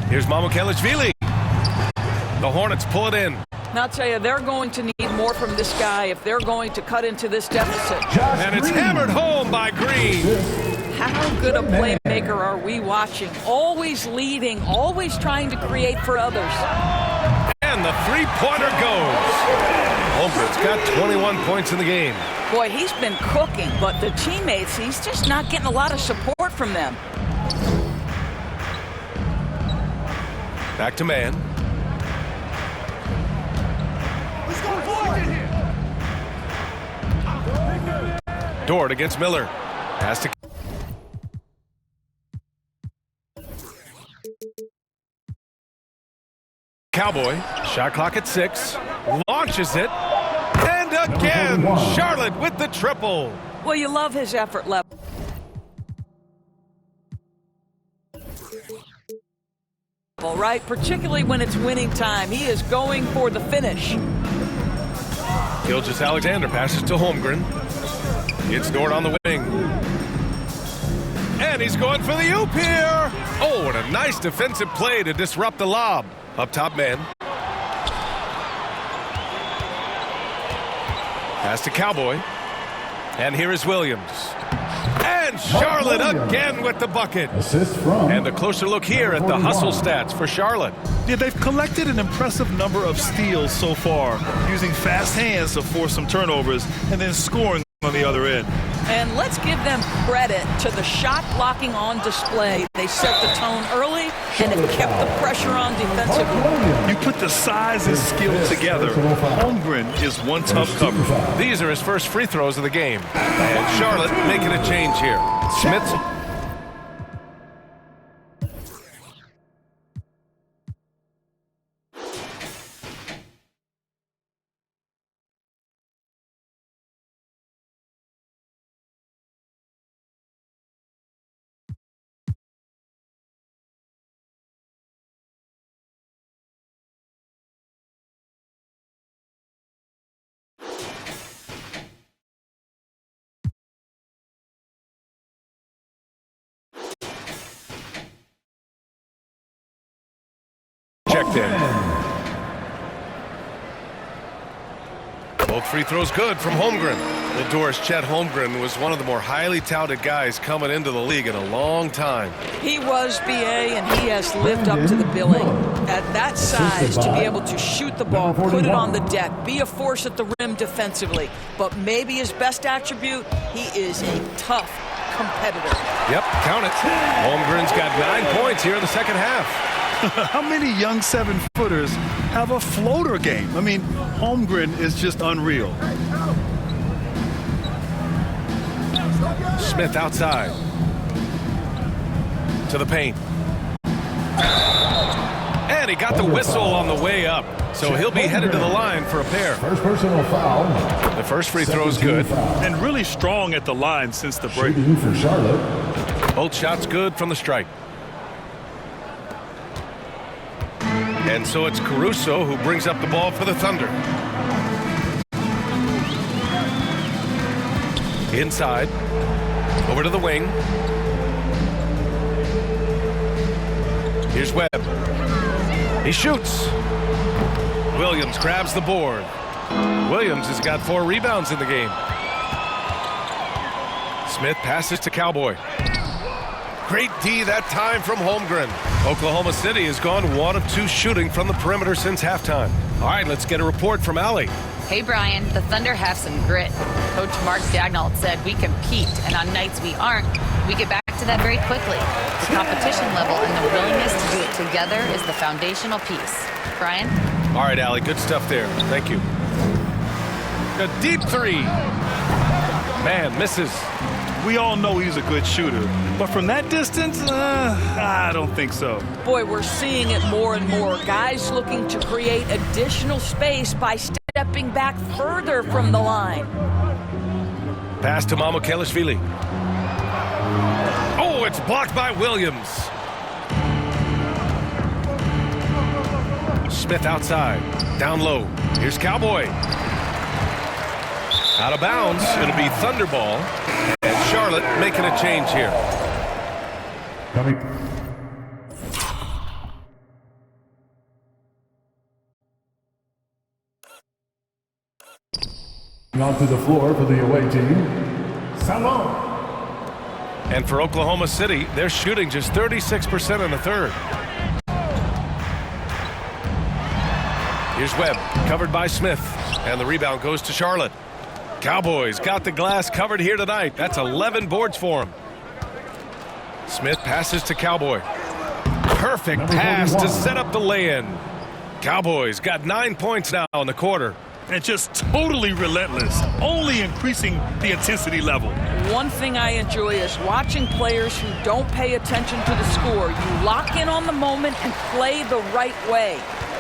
Here's Mamukelashvili. The Hornets pull it in. And I'll tell you, they're going to need more from this guy if they're going to cut into this deficit. And it's hammered home by Green. How good a playmaker are we watching? Always leading, always trying to create for others. And the three-pointer goes. Holmgren's got 21 points in the game. Boy, he's been cooking, but the teammates, he's just not getting a lot of support from them. Back to Mann. Dort against Miller. Pass to Cowboy. Shot clock at 6. Launches it. And again, Charlotte with the triple. Well, you love his effort level. Right? Particularly when it's winning time. He is going for the finish. Gilgeous-Alexander passes to Holmgren. It's Dort on the wing. And he's going for the oop here. Oh, and a nice defensive play to disrupt the lob. Up top, man. Pass to Cowboy. And here is Williams. And Charlotte again with the bucket. Assist from. And a closer look here at the hustle stats for Charlotte. Yeah, they've collected an impressive number of steals so far, using fast hands to force some turnovers and then scoring on the other end. And let's give them credit to the shot blocking on display. They set the tone early and it kept the pressure on defensively. You put the size and skill together. Holmgren is one tough cover. These are his first free throws of the game. And Charlotte making a change here. Smith end. Both free throws good from Holmgren. Well, Doris, Chet Holmgren was one of the more highly touted guys coming into the league in a long time. He was, BA, and he has lived up to the billing. At that size, to be able to shoot the ball, put it on the deck, be a force at the rim defensively. But maybe his best attribute, he is a tough competitor. Yep, count it. Holmgren's got 9 points here in the second half. How many young 7-footers have a floater game? I mean, Holmgren is just unreal. Smith outside. To the paint. And he got the whistle on the way up. So he'll be headed to the line for a pair. First personal foul. The first free throw is good. And really strong at the line since the break. Shooting for Charlotte. Both shots good from the stripe. And so it's Caruso who brings up the ball for the Thunder. Inside. Over to the wing. Here's Webb. He shoots. Williams grabs the board. Williams has got 4 rebounds in the game. Smith passes to Cowboy. Great D that time from Holmgren. Oklahoma City has gone 1 of 2 shooting from the perimeter since halftime. All right, let's get a report from Allie. Hey, Brian, the Thunder have some grit. Coach Mark Daignault said we compete, and on nights we aren't, we get back to that very quickly. The competition level and the willingness to do it together is the foundational piece. Brian? All right, Allie, good stuff there. Thank you. A deep 3. Man, misses. We all know he's a good shooter, but from that distance, I don't think so. Boy, we're seeing it more and more. Guys looking to create additional space by stepping back further from the line. Pass to Mamukelashvili. Oh, it's blocked by Williams. Smith outside. Down low. Here's Cowboy. Out of bounds. It'll be Thunder ball. And Charlotte making a change here. Coming. Onto the floor for the away team, Salon. And for Oklahoma City, they're shooting just 36% in the third. Here's Webb, covered by Smith. And the rebound goes to Charlotte. Cowboys got the glass covered here tonight. That's 11 boards for them. Smith passes to Cowboy. Perfect pass to set up the lay-in. Cowboys got 9 points now in the quarter. And just totally relentless, only increasing the intensity level. One thing I enjoy is watching players who don't pay attention to the score. You lock in on the moment and play the right way.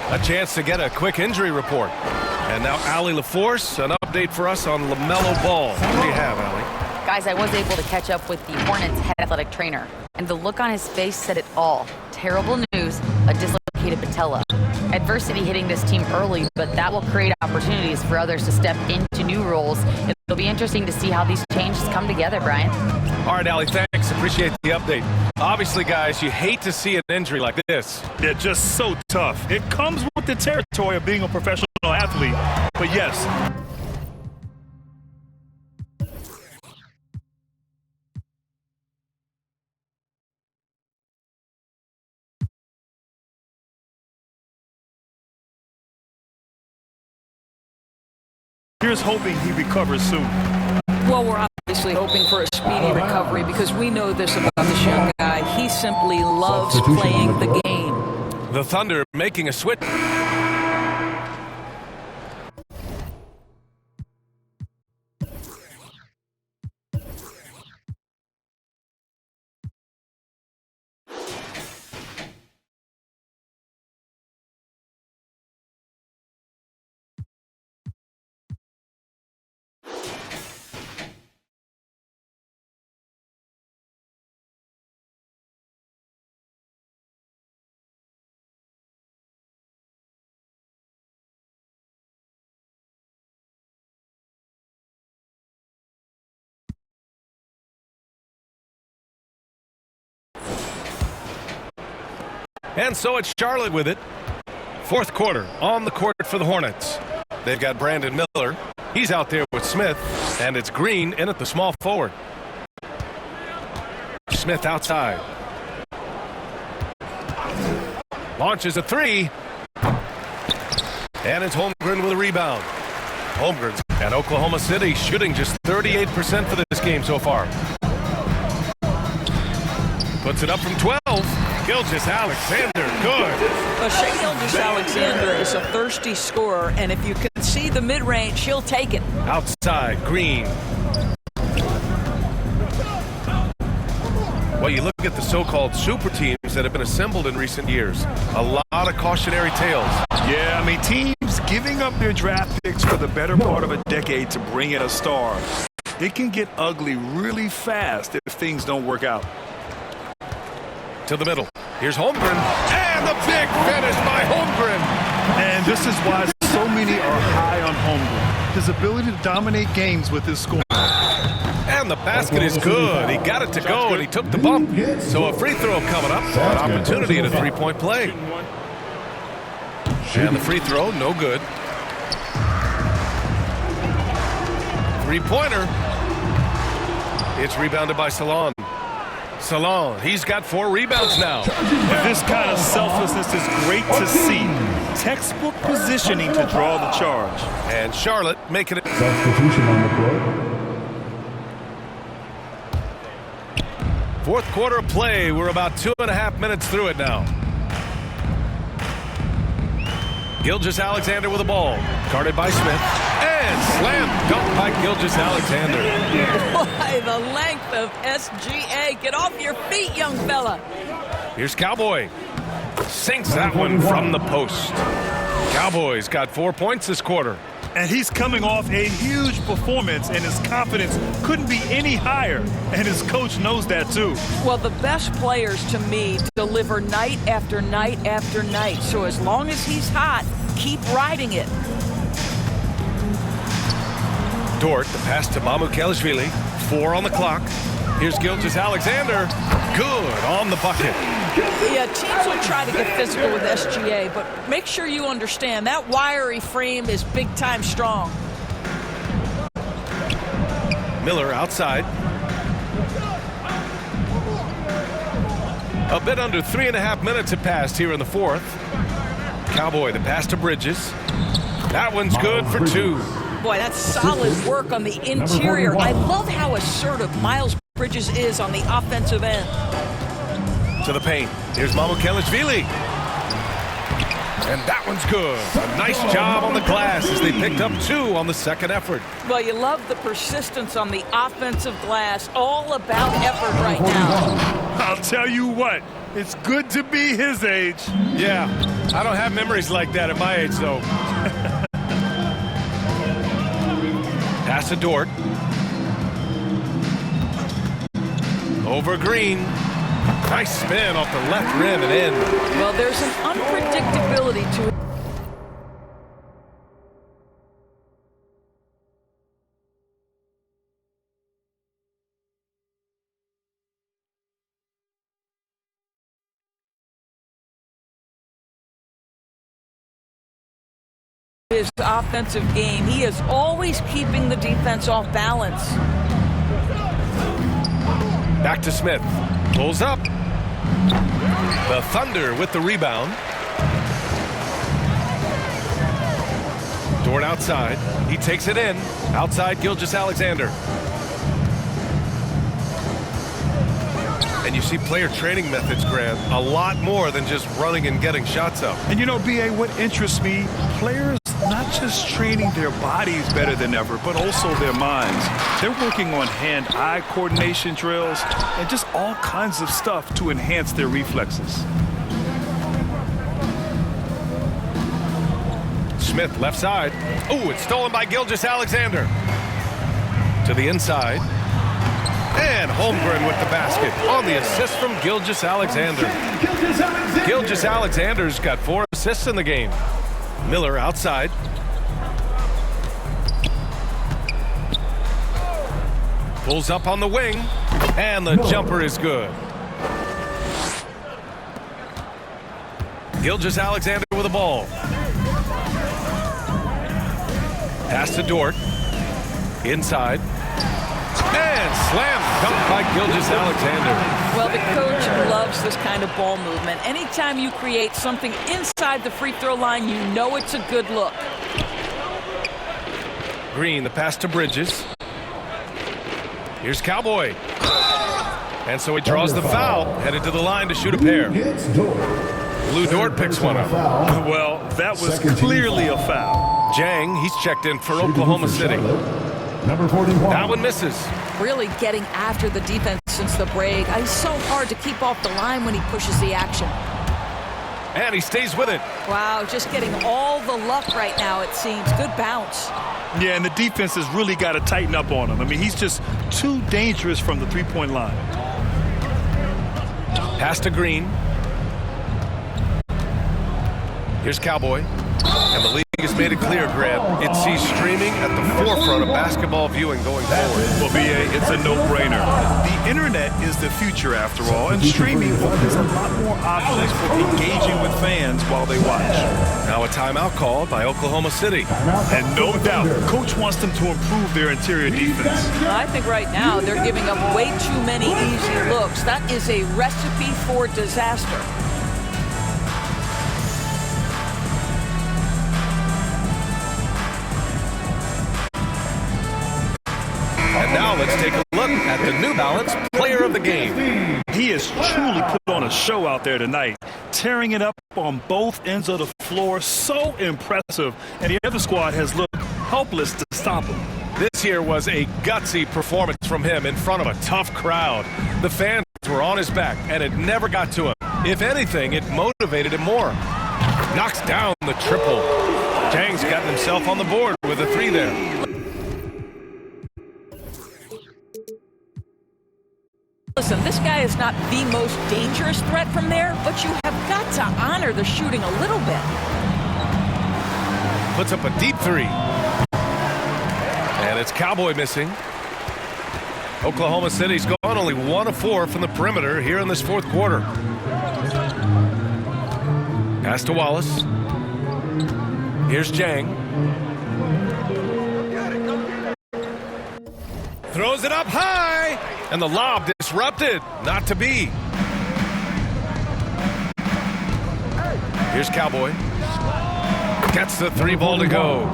A chance to get a quick injury report. And now Allie LaForce, an update for us on LaMelo Ball. What do you have, Allie? Guys, I was able to catch up with the Hornets head athletic trainer, and the look on his face said it all. Terrible news, a dislocated patella. Adversity hitting this team early, but that will create opportunities for others to step into new roles. It'll be interesting to see how these changes come together, Brian. All right, Allie, thanks. Appreciate the update. Obviously, guys, you hate to see an injury like this. They're just so tough. It comes with the territory of being a professional athlete. But yes. Here's hoping he recovers soon. Well, we're obviously hoping for a speedy recovery because we know this about this young guy. He simply loves playing the game. The Thunder making a switch. And so it's Charlotte with it. Fourth quarter on the court for the Hornets. They've got Brandon Miller. He's out there with Smith, and it's Green in at the small forward. Smith outside. Launches a three. And it's Holmgren with a rebound. Holmgren and Oklahoma City shooting just 38% for this game so far. Puts it up from 12. Gilgeous-Alexander, good. Well, Shai Gilgeous-Alexander is a thirsty scorer, and if you can see the mid-range, he'll take it. Outside, Green. Well, you look at the so-called super teams that have been assembled in recent years. A lot of cautionary tales. Yeah, I mean, teams giving up their draft picks for the better part of a decade to bring in a star. It can get ugly really fast if things don't work out. To the middle. Here's Holmgren. And the big finish by Holmgren. And this is why so many are high on Holmgren. His ability to dominate games with his score. And the basket is good. He got it to go, and he took the bump. So a free throw coming up. An opportunity at a three-point play. And the free throw, no good. Three-pointer. It's rebounded by Salon. Salon, he's got 4 rebounds now. And this kind of selflessness is great to see. Textbook positioning to draw the charge. And Charlotte making it. Substitution on the court. Fourth quarter of play. We're about 2.5 minutes through it now. Gilgeous-Alexander with the ball. Guarded by Smith. And slam dunk by Gilgeous-Alexander. Boy, the length of SGA. Get off your feet, young fella. Here's Cowboy. Sinks that one from the post. Cowboys got 4 points this quarter. And he's coming off a huge performance, and his confidence couldn't be any higher. And his coach knows that, too. Well, the best players, to me, deliver night after night after night. So as long as he's hot, keep riding it. Dort, the pass to Mamukelashvili. 4 on the clock. Here's Gilgeous-Alexander. Good on the bucket. Yeah, teams will try to get physical with SGA, but make sure you understand that wiry frame is big-time strong. Miller outside. A bit under 3.5 minutes have passed here in the fourth. Cowboy, the pass to Bridges. That one's good for 2. Boy, that's solid work on the interior. I love how assertive Miles Bridges is on the offensive end. To the paint. Here's Mamukelashvili. And that one's good. A nice job on the glass as they picked up 2 on the second effort. Well, you love the persistence on the offensive glass. All about effort right now. I'll tell you what, it's good to be his age. Yeah, I don't have memories like that at my age, though. Pass to Dort. Over Green. Nice spin off the left rim and in. Well, there's an unpredictability to it. His offensive game. He is always keeping the defense off balance. Back to Smith. Pulls up. The Thunder with the rebound. Dort outside. He takes it in. Outside Gilgeous-Alexander. And you see player training methods, Grant, a lot more than just running and getting shots up. And you know, B.A., what interests me, players not just training their bodies better than ever, but also their minds. They're working on hand-eye coordination drills and just all kinds of stuff to enhance their reflexes. Smith left side. Oh, it's stolen by Gilgeous-Alexander. To the inside. And Holmgren with the basket on the assist from Gilgeous-Alexander. Gilgeous-Alexander's got 4 assists in the game. Miller outside. Pulls up on the wing. And the jumper is good. Gilgeous-Alexander with the ball. Pass to Dort. Inside. And slam dunked by Gilgeous-Alexander. Well, the coach loves this kind of ball movement. Anytime you create something inside the free throw line, you know it's a good look. Green, the pass to Bridges. Here's Cowboy. And so he draws the foul, headed to the line to shoot a pair. Lou Dort picks one up. Well, that was clearly a foul. Jang, he's checked in for Oklahoma City. Number 41. That one misses. Really getting after the defense since the break. It's so hard to keep off the line when he pushes the action. And he stays with it. Wow, just getting all the luck right now, it seems. Good bounce. Yeah, and the defense has really got to tighten up on him. I mean, he's just too dangerous from the three-point line. Pass to Green. Here's Cowboy. And the league has made it clear, Grant. It sees streaming at the forefront of basketball viewing going forward. Well, BA, it's a no-brainer. The internet is the future, after all, and streaming opens a lot more options for engaging with fans while they watch. Now a timeout called by Oklahoma City. And no doubt, Coach wants them to improve their interior defense. I think right now they're giving up way too many easy looks. That is a recipe for disaster. And now let's take a look at the New Balance Player of the Game. He has truly put on a show out there tonight, tearing it up on both ends of the floor. So impressive. And the other squad has looked helpless to stop him. This here was a gutsy performance from him in front of a tough crowd. The fans were on his back, and it never got to him. If anything, it motivated him more. Knocks down the triple. Jang's gotten himself on the board with a three there. Listen, this guy is not the most dangerous threat from there, but you have got to honor the shooting a little bit. Puts up a deep three. And it's Cowboy missing. Oklahoma City's gone only 1 of 4 from the perimeter here in this fourth quarter. Pass to Wallace. Here's Jang. Throws it up high. And the lob disrupted. Not to be. Here's Cowboy. Gets the three ball to go.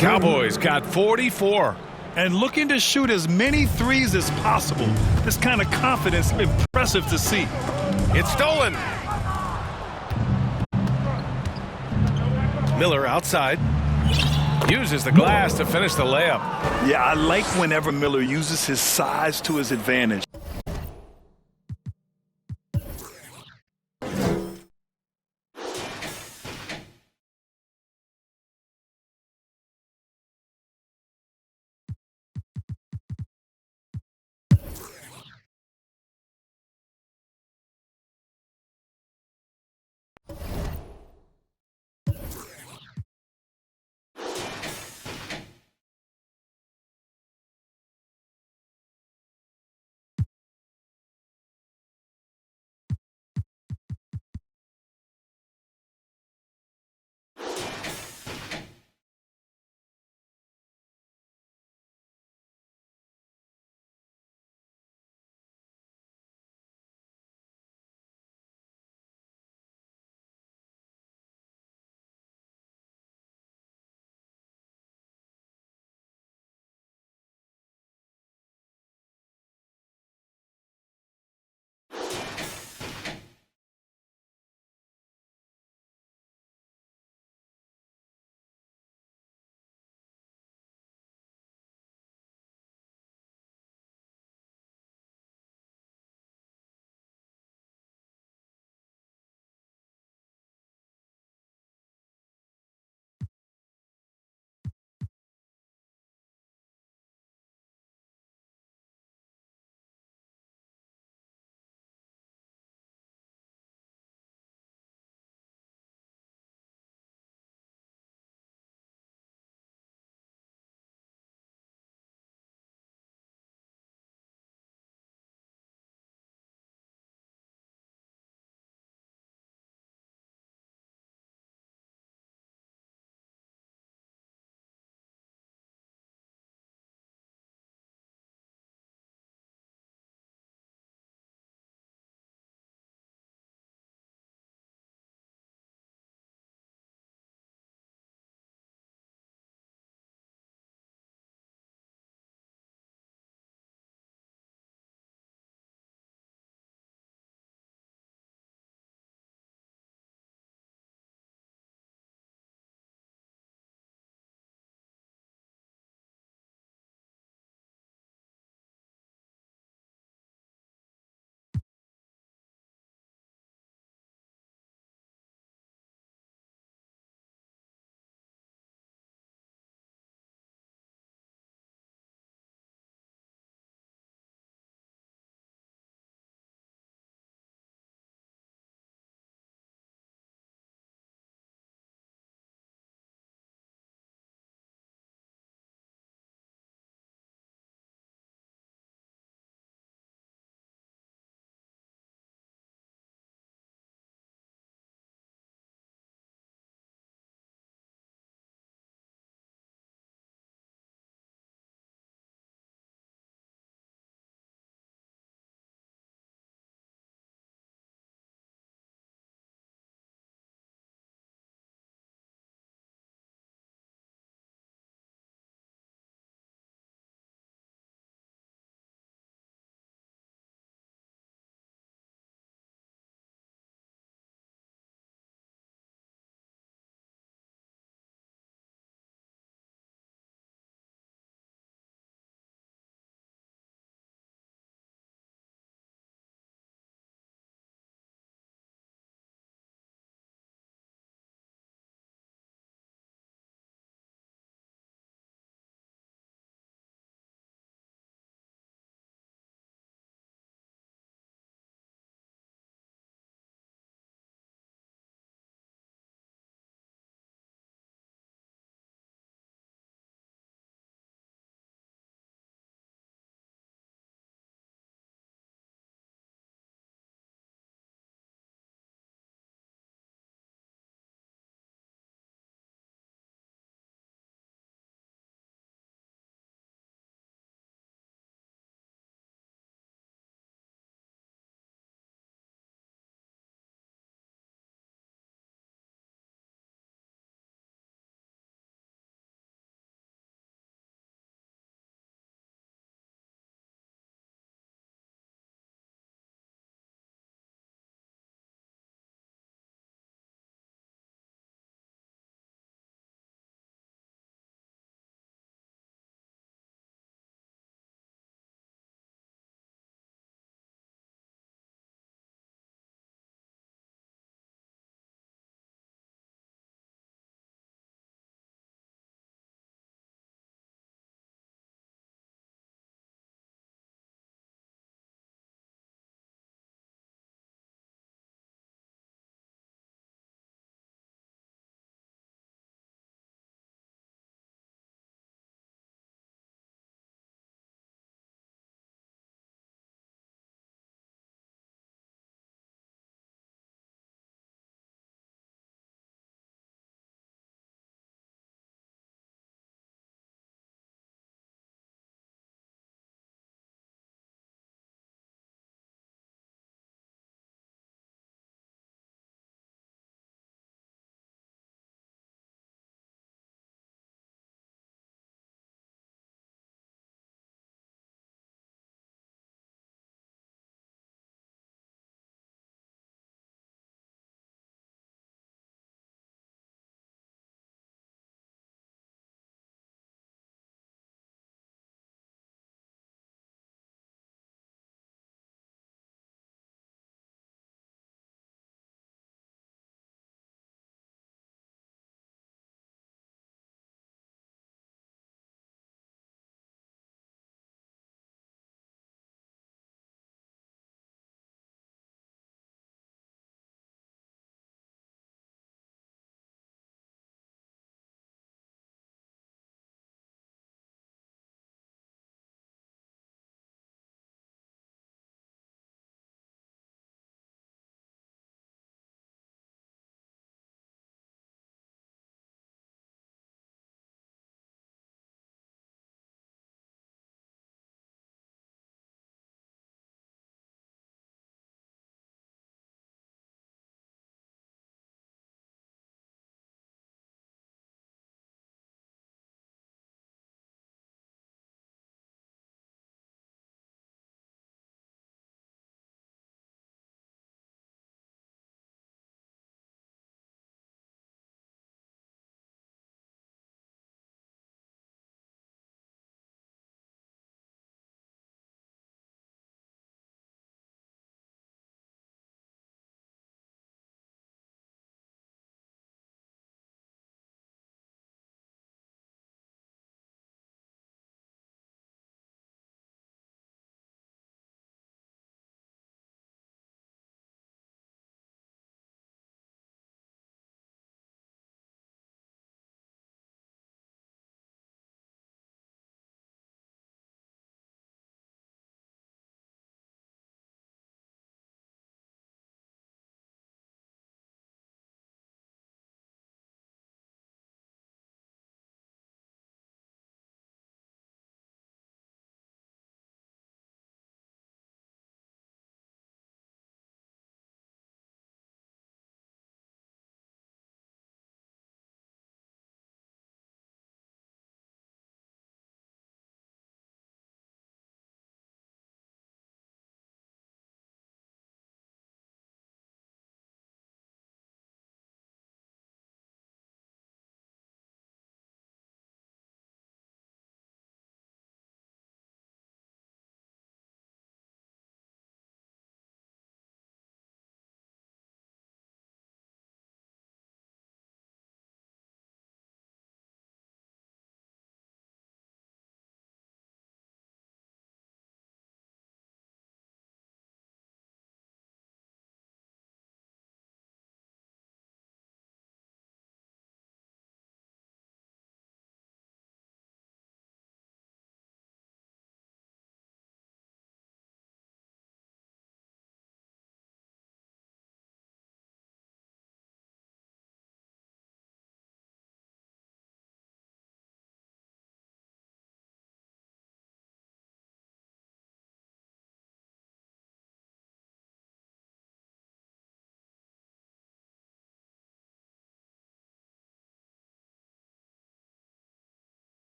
Cowboys got 44. And looking to shoot as many threes as possible. This kind of confidence, impressive to see. It's stolen. Miller outside. Uses the glass to finish the layup. Yeah, I like whenever Miller uses his size to his advantage.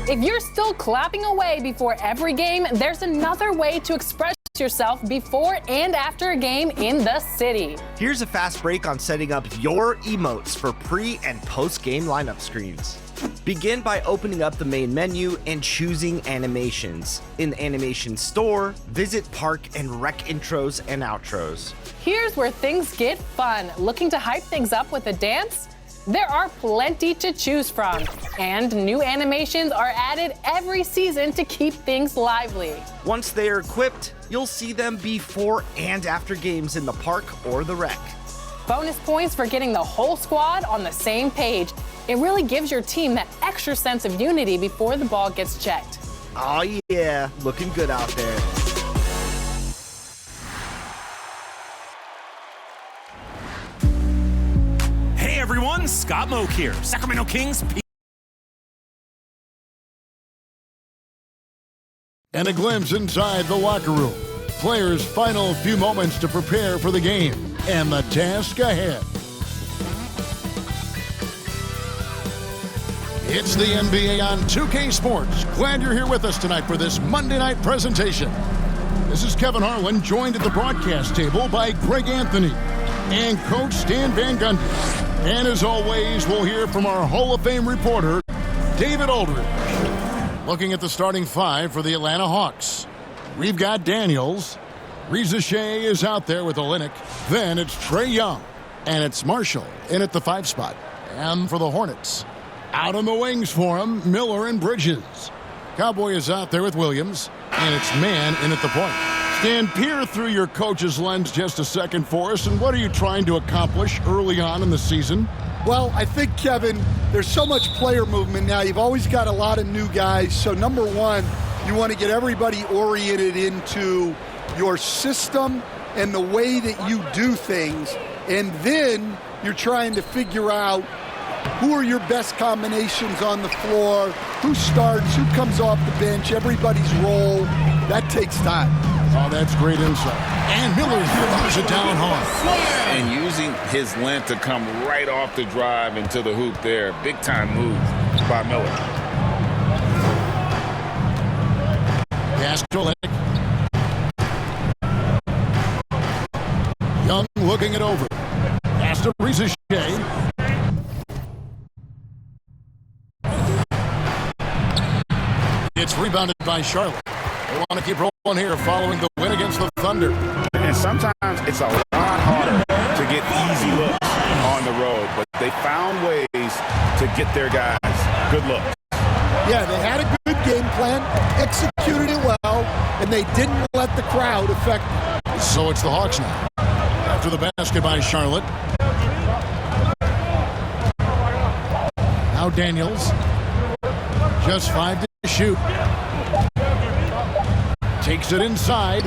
If you're still clapping away before every game, there's another way to express yourself before and after a game in the city. Here's a fast break on setting up your emotes for pre- and post-game lineup screens. Begin by opening up the main menu and choosing animations. In the animation store, visit park and rec intros and outros. Here's where things get fun. Looking to hype things up with a dance? There are plenty to choose from, and new animations are added every season to keep things lively. Once they are equipped, you'll see them before and after games in the park or the rec. Bonus points for getting the whole squad on the same page. It really gives your team that extra sense of unity before the ball gets checked. Oh yeah, looking good out there. Hey everyone, Scott Moak here, Sacramento Kings. And a glimpse inside the locker room. Players' final few moments to prepare for the game and the task ahead. It's the NBA on 2K Sports. Glad you're here with us tonight for this Monday night presentation. This is Kevin Harlan, joined at the broadcast table by Greg Anthony and Coach Stan Van Gundy. And as always, we'll hear from our Hall of Fame reporter, David Aldridge. Looking at the starting five for the Atlanta Hawks. We've got Daniels. Reza Shea is out there with Olynyk. Then it's Trae Young. And it's Marshall in at the 5 spot. And for the Hornets, out on the wings for him, Miller and Bridges. Cowboy is out there with Williams. And it's Mann in at the point. Stan, peer through your coach's lens just a second for us. And what are you trying to accomplish early on in the season? Well, I think, Kevin, there's so much player movement now. You've always got a lot of new guys. So, number one, you want to get everybody oriented into your system and the way that you do things. And then you're trying to figure out who are your best combinations on the floor, who starts, who comes off the bench, everybody's role. That takes time. Oh, that's great insight. And Miller throws it down hard. And using his length to come right off the drive into the hoop there. Big time move by Miller. Pass to Olynyk. Young looking it over. Pass to Reza Shea. It's rebounded by Charlotte. They want to keep rolling here following the win against the Thunder. And sometimes it's a lot harder to get easy looks on the road, but they found ways to get their guys good looks. Yeah, they had a good game plan, executed it well, and they didn't let the crowd affect them. So it's the Hawks now. After the basket by Charlotte. Now Daniels. Just 5 to shoot. Takes it inside,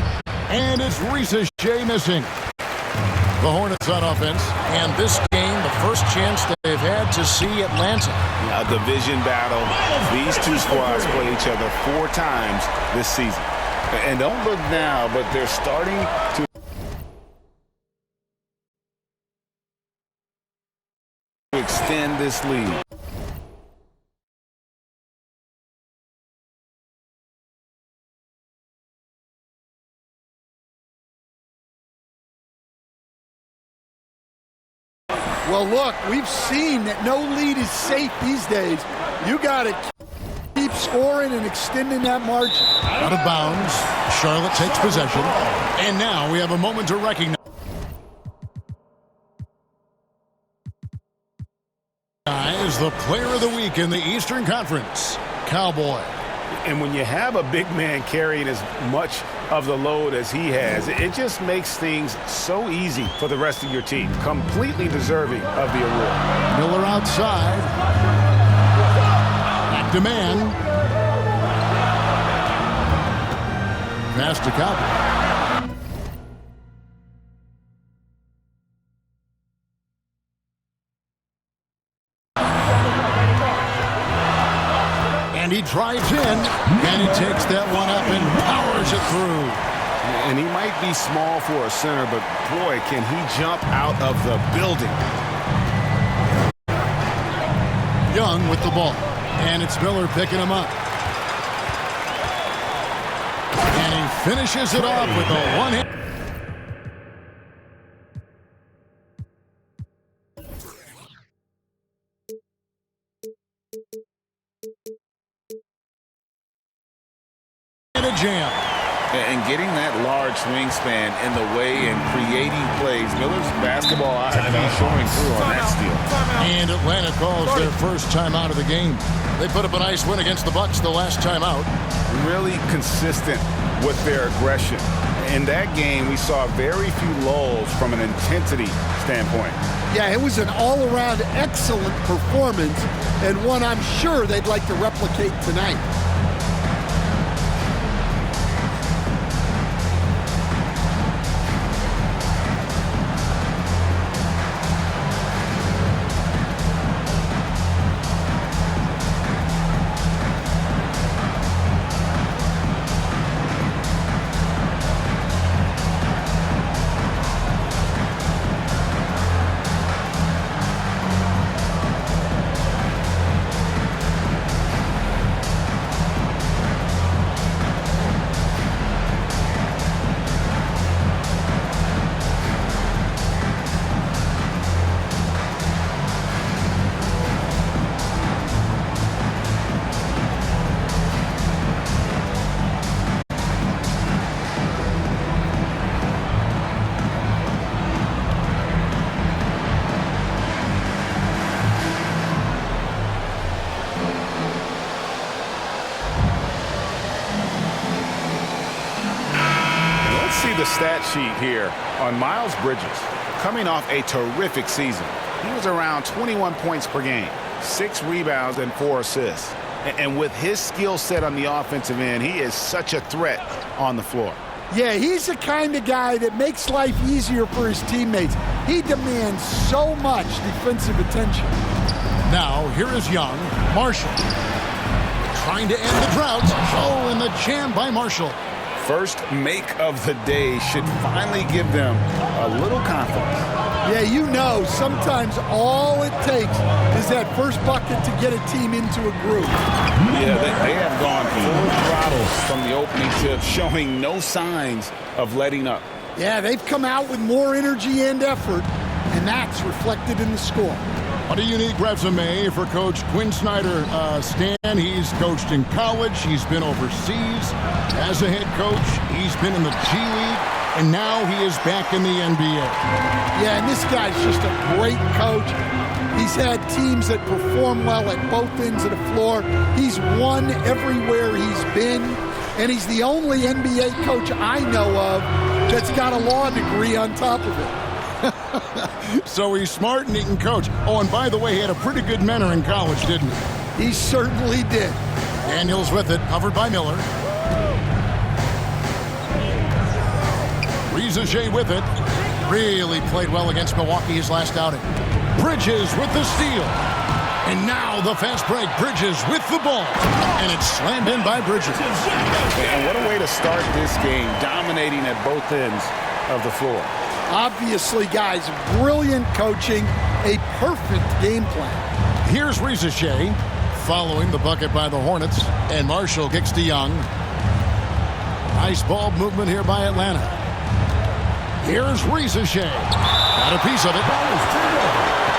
and it's Reza Shea missing. The Hornets on offense, and this game, the first chance they've had to see Atlanta. A division battle. These two squads play each other 4 times this season. And don't look now, but they're starting to extend this lead. Well, look, we've seen that no lead is safe these days. You got to keep scoring and extending that margin. Out of bounds. Charlotte takes possession. And now we have a moment to recognize the player of the week in the Eastern Conference, Cowboy. And when you have a big man carrying as much of the load as he has, it just makes things so easy for the rest of your team. Completely deserving of the award. Miller outside. Back to man. Pass to Cowboy. And he drives in, and he takes that one up and powers it through. And he might be small for a center, but boy, can he jump out of the building. Young with the ball, and it's Miller picking him up. finishes it off with a one-hit. And a jam. And getting that large wingspan in the way and creating plays. Miller's basketball IQ showing through on that steal. And Atlanta calls their first timeout of the game. They put up a nice win against the Bucks the last timeout. Really consistent with their aggression. In that game, we saw very few lulls from an intensity standpoint. Yeah, it was an all-around excellent performance, and one I'm sure they'd like to replicate tonight. The stat sheet here on Miles Bridges. Coming off a terrific season, he was around 21 points per game, 6 rebounds and 4 assists. And with his skill set on the offensive end, he is such a threat on the floor. Yeah, he's the kind of guy that makes life easier for his teammates. He demands so much defensive attention. Now, here is Young. Marshall trying to end the drought. Oh, and the jam by Marshall. First make of the day should finally give them a little confidence. Yeah, you know, sometimes all it takes is that first bucket to get a team into a groove. Yeah, they have gone full throttle from the opening tip, showing no signs of letting up. Yeah, they've come out with more energy and effort, and that's reflected in the score. What a unique resume for Coach Quinn Snyder. Stan, he's coached in college. He's been overseas as a head coach. He's been in the G League, and now he is back in the NBA. Yeah, and this guy's just a great coach. He's had teams that perform well at both ends of the floor. He's won everywhere he's been, and he's the only NBA coach I know of that's got a law degree on top of it. So he's smart and he can coach. Oh, and by the way, he had a pretty good mentor in college, didn't he? He certainly did. Daniels with it, covered by Miller. Rizaje with it. Really played well against Milwaukee his last outing. Bridges with the steal. And now the fast break. Bridges with the ball. And it's slammed in by Bridges. And what a way to start this game, dominating at both ends of the floor. Obviously, guys, brilliant coaching, a perfect game plan. Here's Rizaje following the bucket by the Hornets, and Marshall kicks to Young. Nice ball movement here by Atlanta. Here's Rizaje. Got a piece of it.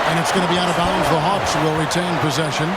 And it's going to be out of bounds. The Hawks will retain possession.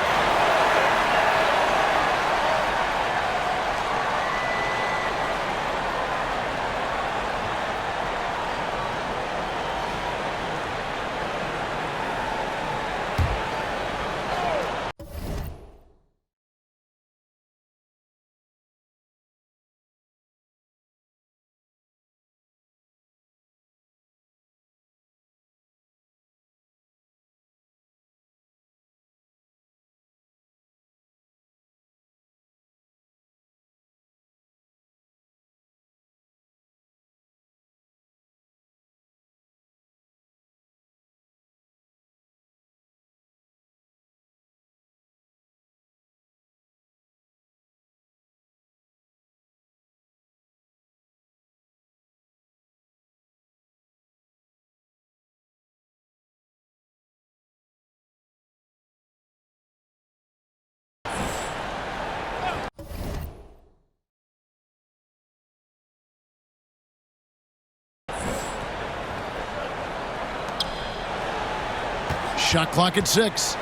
Shot clock at 6.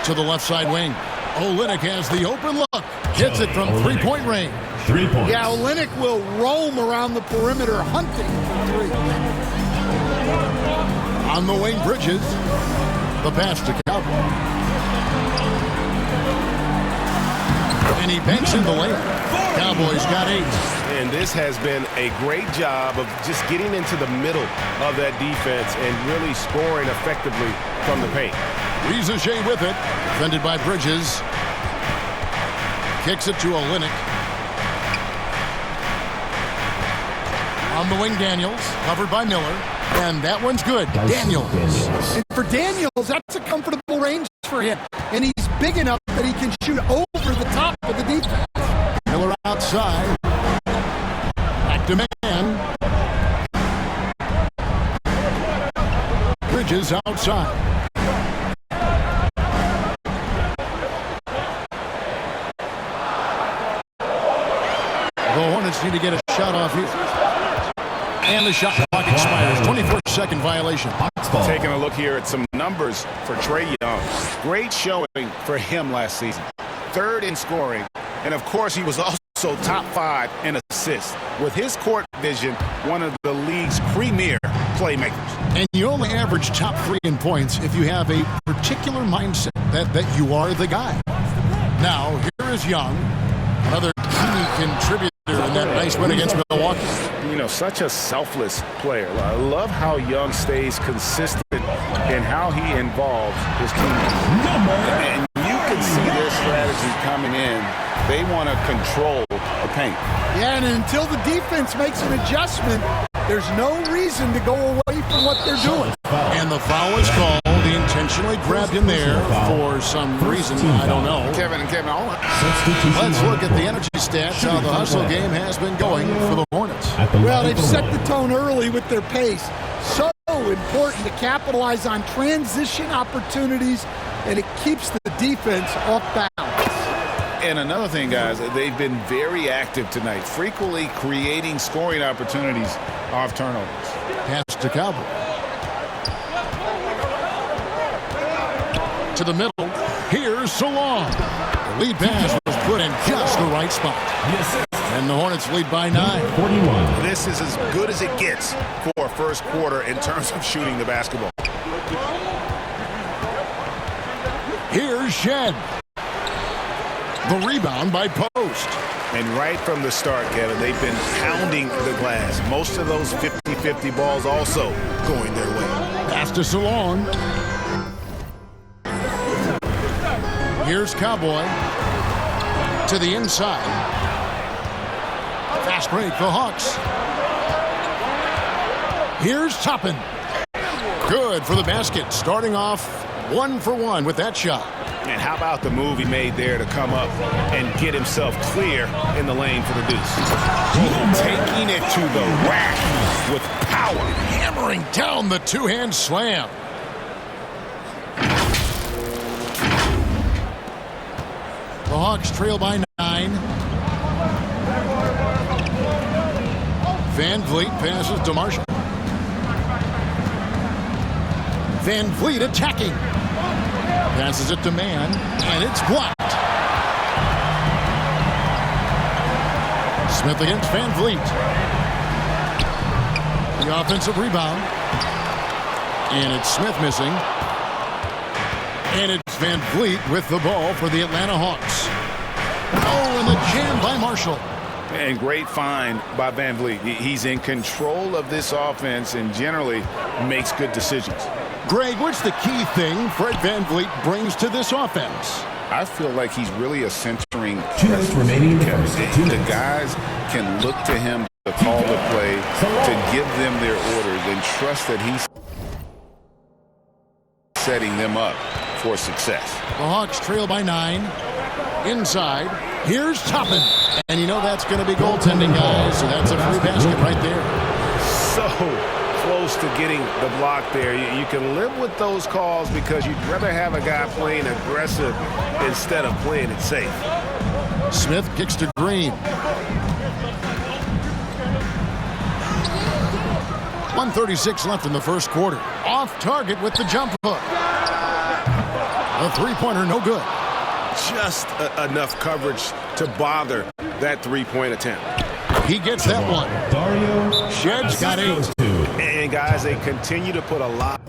To the left side wing. Olynyk has the open look. Hits it from three-point range. 3 points. Yeah, Olynyk will roam around the perimeter hunting for 3. On the wing, Bridges. The pass to Cowboy. And he banks in the lane. Cowboys got 8. And this has been a great job of just getting into the middle of that defense and really scoring effectively from the paint. Rizachet with it. Defended by Bridges. Kicks it to Olynyk. On the wing, Daniels. Covered by Miller. And that one's good. Daniels. And for Daniels, that's a comfortable range for him. And he's big enough that he can shoot over the top of the defense. Miller outside. Back to man. Bridges outside. The Hornets need to get a shot off here. And the shot clock expires. 24-second violation. Taking a look here at some numbers for Trae Young. Great showing for him last season. 3rd in scoring. And, of course, he was also top 5 in assists. With his court vision, one of the league's premier playmakers. And you only average top 3 in points if you have a particular mindset that you are the guy. Now, here is Young, another key contributor in that nice win against Milwaukee. You know, such a selfless player. I love how Young stays consistent in how he involves his teammates. And you can see their strategy coming in. They want to control the paint. Yeah, and until the defense makes an adjustment, there's no reason to go away from what they're doing. And the foul is called. He intentionally grabbed him there for some reason. I don't know. Kevin, let's look at the energy stats, how the hustle game has been going for the Hornets. Well, they've set the tone early with their pace. So important to capitalize on transition opportunities, and it keeps the defense off balance. And another thing, guys, they've been very active tonight, frequently creating scoring opportunities off turnovers. Pass to Cowboy. To the middle. Here's Salon. The lead pass was put in just the right spot. And the Hornets lead by 9. 41. This is as good as it gets for a first quarter in terms of shooting the basketball. Here's Shed. The rebound by Post. And right from the start, Kevin, they've been pounding the glass. Most of those 50-50 balls also going their way. Pass to Salon. Here's Cowboy. To the inside. Fast break for Hawks. Here's Toppin. Good for the basket. Starting off 1 for 1 with that shot. And how about the move he made there to come up and get himself clear in the lane for the deuce? Taking it to the rack with power. Hammering down the two-hand slam. The Hawks trail by 9. Van Vliet passes to Marshall. Van Vliet attacking. Passes it to Man, and it's blocked. Smith against Van Vliet. The offensive rebound. And it's Smith missing. And it's Van Vliet with the ball for the Atlanta Hawks. Oh, and the jam by Marshall. And great find by Van Vliet. He's in control of this offense and generally makes good decisions. Greg, what's the key thing Fred Van Vliet brings to this offense? I feel like he's really a centering. 2 minutes remaining in the first. The guys can look to him to call the play, to give them their orders, and trust that he's setting them up for success. The Hawks trail by 9. Inside. Here's Toppin. And you know that's going to be goaltending, guys. So that's a free basket right there. So close to getting the block there. You can live with those calls because you'd rather have a guy playing aggressive instead of playing it safe. Smith kicks to Green. 1:36 left in the first quarter. off target with the jump hook. A three-pointer, no good. Just enough coverage to bother that three-point attempt. He gets that one. Shed's got 8. And guys, they continue to put a lot.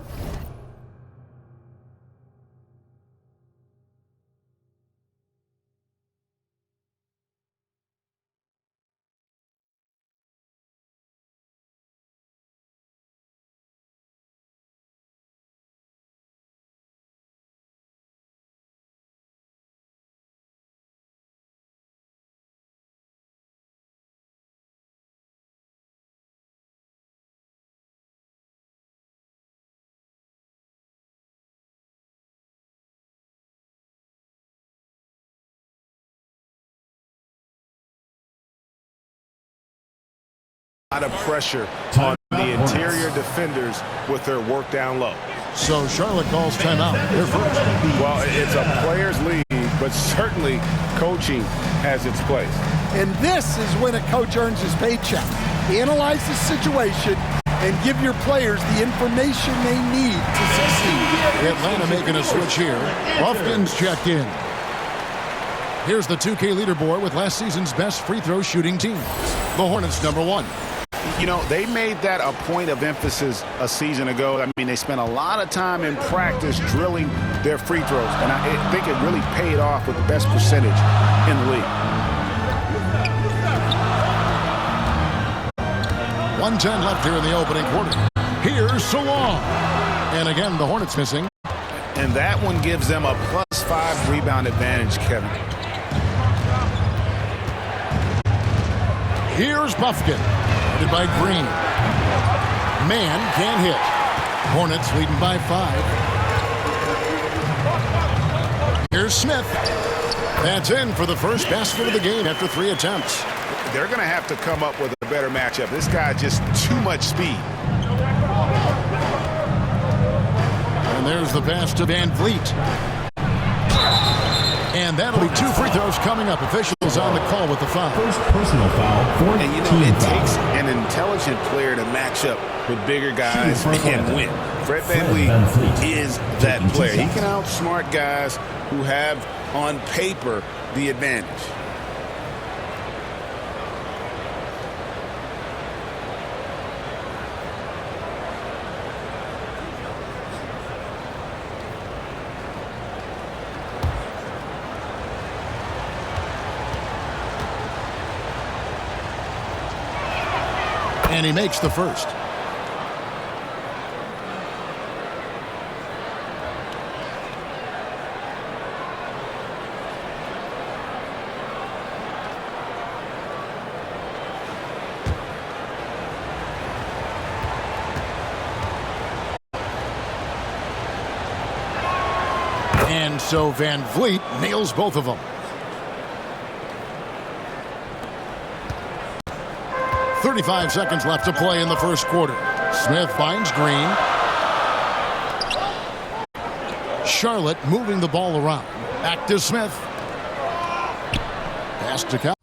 A lot of pressure on the interior defenders with their work down low. So Charlotte calls timeout. They're first. Well, it's a player's league, but certainly coaching has its place. And this is when a coach earns his paycheck. Analyze the situation and give your players the information they need to succeed. Atlanta making a switch here. Buffkin's checked in. Here's the 2K leaderboard with last season's best free throw shooting teams. The Hornets number 1. You know, they made that a point of emphasis a season ago. I mean, they spent a lot of time in practice drilling their free throws, and I think it really paid off with the best percentage in the league. 1:10 left here in the opening quarter. Here's Salong. And again, the Hornets missing. And that one gives them a +5 rebound advantage, Kevin. Here's Buffkin. Headed by Green. Man can't hit. Hornets leading by 5. Here's Smith. That's in for the first basket of the game after 3 attempts. They're going to have to come up with a better matchup. This guy just too much speed. And there's the pass to Van Vliet. And that'll be 2 free throws coming up. Officials on the call with the foul. First personal foul. And you know, it takes an intelligent player to match up with bigger guys and win. Fred VanVleet is that player. He can outsmart guys who have, on paper, the advantage. And he makes the first. And so Van Vliet nails both of them. 35 seconds left to play in the first quarter. Smith finds Green. Charlotte moving the ball around. Back to Smith. Pass to Cal.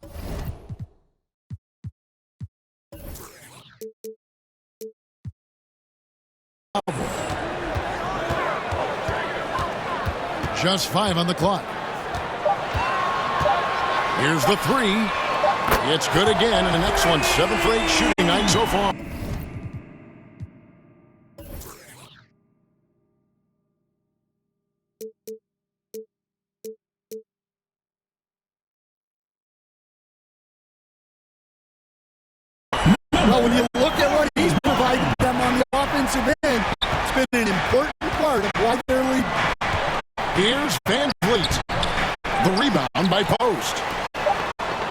Just 5 on the clock. Here's the 3. It's good again, and the next one, 7 for 8 shooting night so far. Well, when you look at what he's provided them on the offensive end, it's been an important part of why they're leading. Here's Van Vliet. The rebound by Post.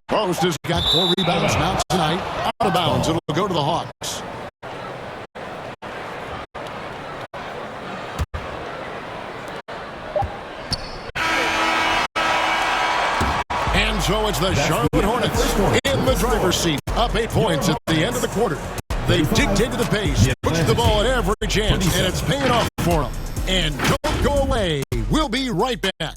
Post has got 4 rebounds now tonight. Out of bounds. It'll go to the Hawks. And so it's the Charlotte Hornets in the driver's seat. Up 8 points at the end of the quarter. They've dictated the pace, pushed the ball at every chance, and it's paying off for them. And don't go away. We'll be right back.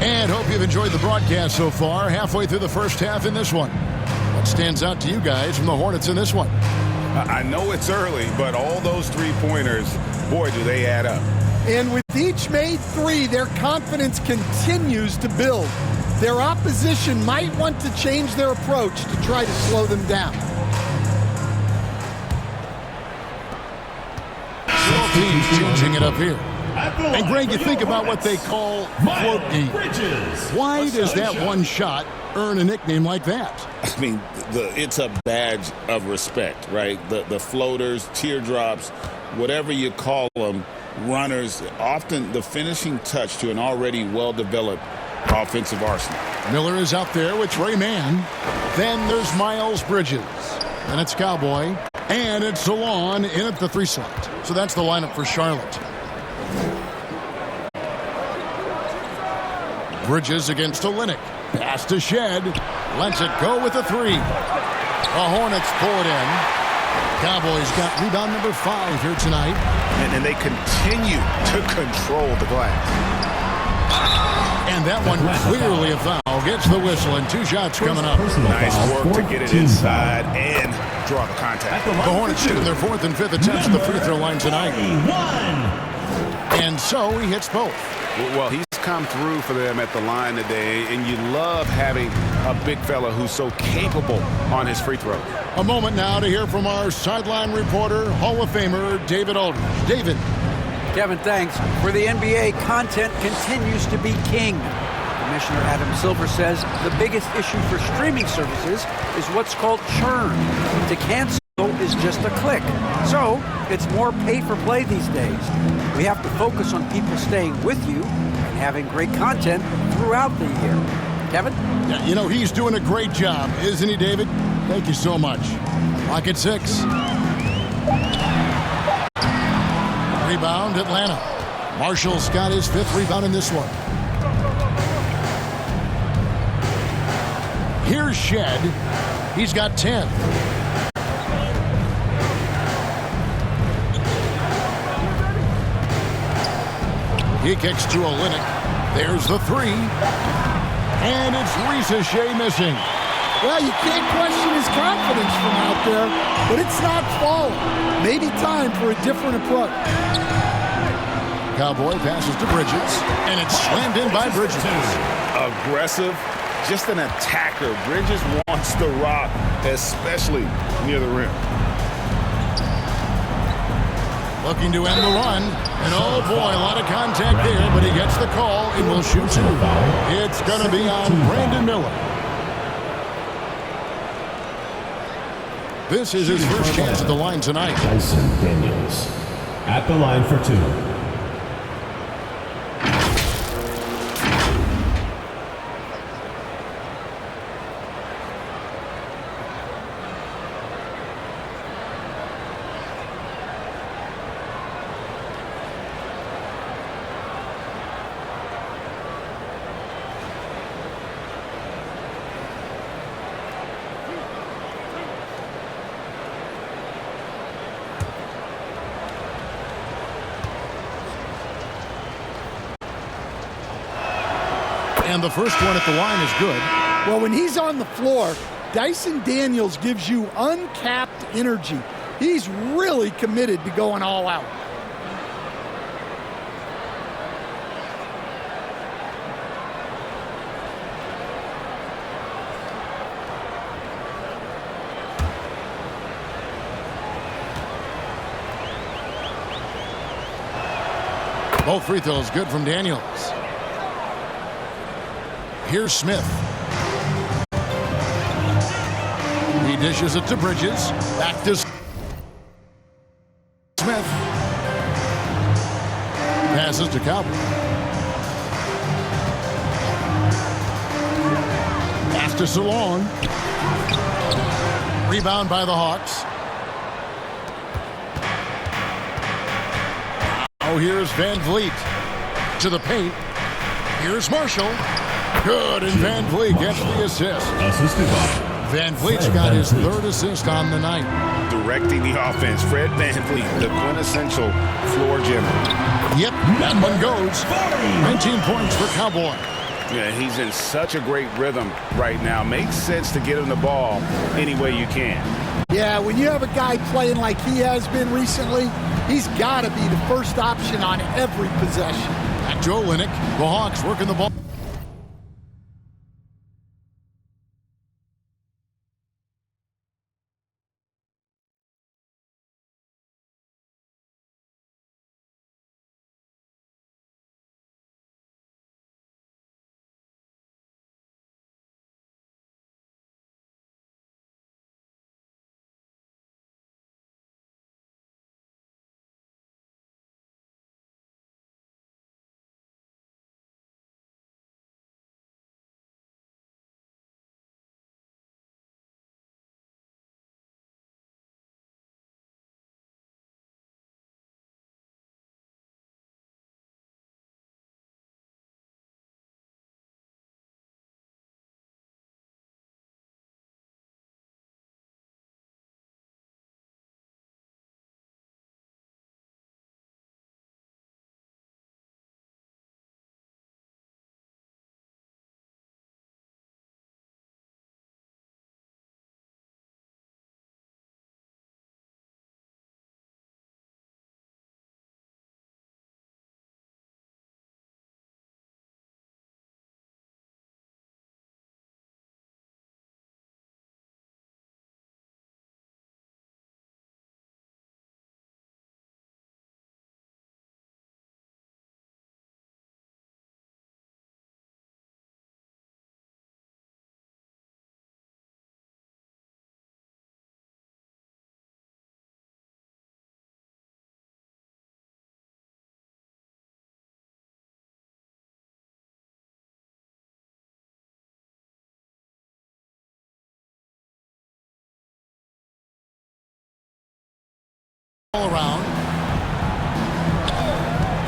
And hope you've enjoyed the broadcast so far. Halfway through the first half in this one. What stands out to you guys from the Hornets in this one? I know it's early, but all those three-pointers, boy, do they add up. And with each made three, their confidence continues to build. Their opposition might want to change their approach to try to slow them down. Both teams changing it up here. And Greg, you think about what they call float game. Why does that one shot earn a nickname like that? I mean, it's a badge of respect, right? The floaters, teardrops, whatever you call them, runners, often the finishing touch to an already well-developed offensive arsenal. Miller is out there with Trey Mann. Then there's Miles Bridges. And it's Cowboy. And it's Salon in at the 3 slot. So that's the lineup for Charlotte. Bridges against Olynyk. Pass to Shed. Lets it go with a 3. The Hornets pull it in. Cowboys got rebound number 5 here tonight. And they continue to control the glass. And that one clearly a foul. Gets the whistle and 2 shots coming up. Nice work to get it inside and draw the contact. The Hornets shooting their 4th and 5th attempts at the free throw line tonight. And so he hits both. Well, he's come through for them at the line today, and you love having a big fella who's so capable on his free throw. A moment now to hear from our sideline reporter, Hall of Famer David Aldridge. David. Kevin, thanks. For the NBA, content continues to be king. Commissioner Adam Silver says the biggest issue for streaming services is what's called churn. To cancel is just a click. So it's more pay for play these days. We have to focus on people staying with you and having great content throughout the year. Kevin? Yeah, you know, he's doing a great job, isn't he, David? Thank you so much. Clock at 6. Rebound, Atlanta. Marshall's got his 5th rebound in this one. Here's Shed. He's got 10. He kicks to Olynyk. There's the 3. And it's Ricochet missing. Well, you can't question his confidence from out there, but it's not falling. Maybe time for a different approach. Cowboy passes to Bridges, and it's slammed in by Bridges. Aggressive, just an attacker. Bridges wants the rock, especially near the rim. Looking to end the run, and oh boy, a lot of contact there, but he gets the call and will shoot 2. It's going to be on Brandon Miller. This is his first chance at the line tonight. Dyson Daniels at the line for 2. And the first one at the line is good. Well, when he's on the floor, Dyson Daniels gives you uncapped energy. He's really committed to going all out. Both free throws good from Daniels. Here's Smith. He dishes it to Bridges. Back to Smith. Passes to Cowboy. Pass to Salon. Rebound by the Hawks. Oh, here's Van Vliet to the paint. Here's Marshall. Good, and Van Vliet gets the assist. Van Vliet's got his 3rd assist on the night. Directing the offense, Fred Van Vliet, the quintessential floor general. Yep, that one goes. 19 points for Cowboy. Yeah, he's in such a great rhythm right now. Makes sense to get him the ball any way you can. Yeah, when you have a guy playing like he has been recently, he's got to be the first option on every possession. At Joe Linnick, the Hawks working the ball. All around.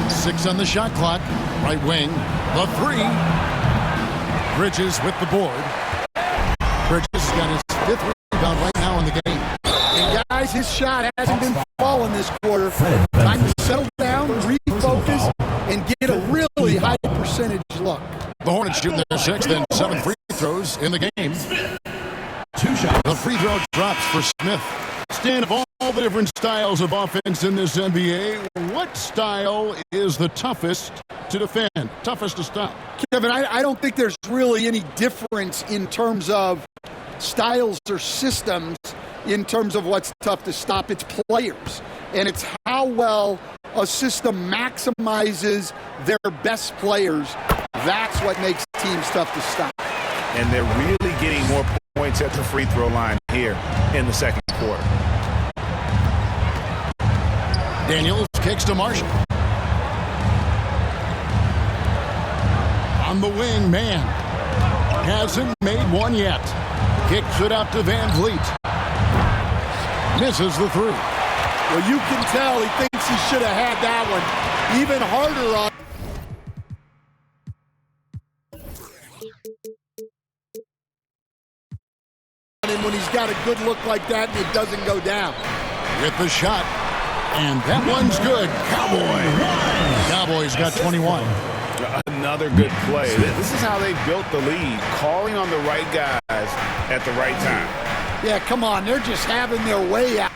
6 on the shot clock. Right wing. The 3. Bridges with the board. Bridges has got his 5th rebound right now in the game. And guys, his shot hasn't been falling this quarter. Time to settle down, refocus, and get a really high percentage look. The Hornets shooting their 6th and 7th free throws in the game. 2 shots. The free throw drops for Smith. Stan, of all the different styles of offense in this NBA, what style is the toughest to defend, toughest to stop? Kevin, I don't think there's really any difference in terms of styles or systems in terms of what's tough to stop. It's players, and it's how well a system maximizes their best players. That's what makes teams tough to stop. And they're really getting more points at the free throw line here in the second quarter. Daniels kicks to Marshall. On the wing, man. Hasn't made one yet. Kicks it out to Van Vliet. Misses the 3. Well, you can tell he thinks he should have had that one. Even harder on him when he's got a good look like that and it doesn't go down. With the shot. And that one's good. Cowboys got 21. Another good play. This is how they built the lead, calling on the right guys at the right time. Yeah, come on. They're just having their way out.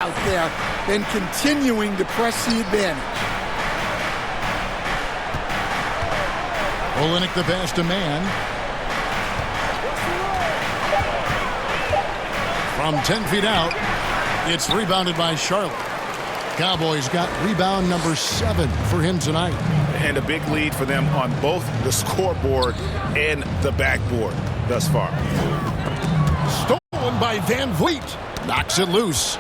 out there than continuing to press the advantage. Olenek the pass to man. From 10 feet out, it's rebounded by Charlotte. Cowboys got rebound number 7 for him tonight. And a big lead for them on both the scoreboard and the backboard thus far. Stolen by Van Vliet. Knocks it loose.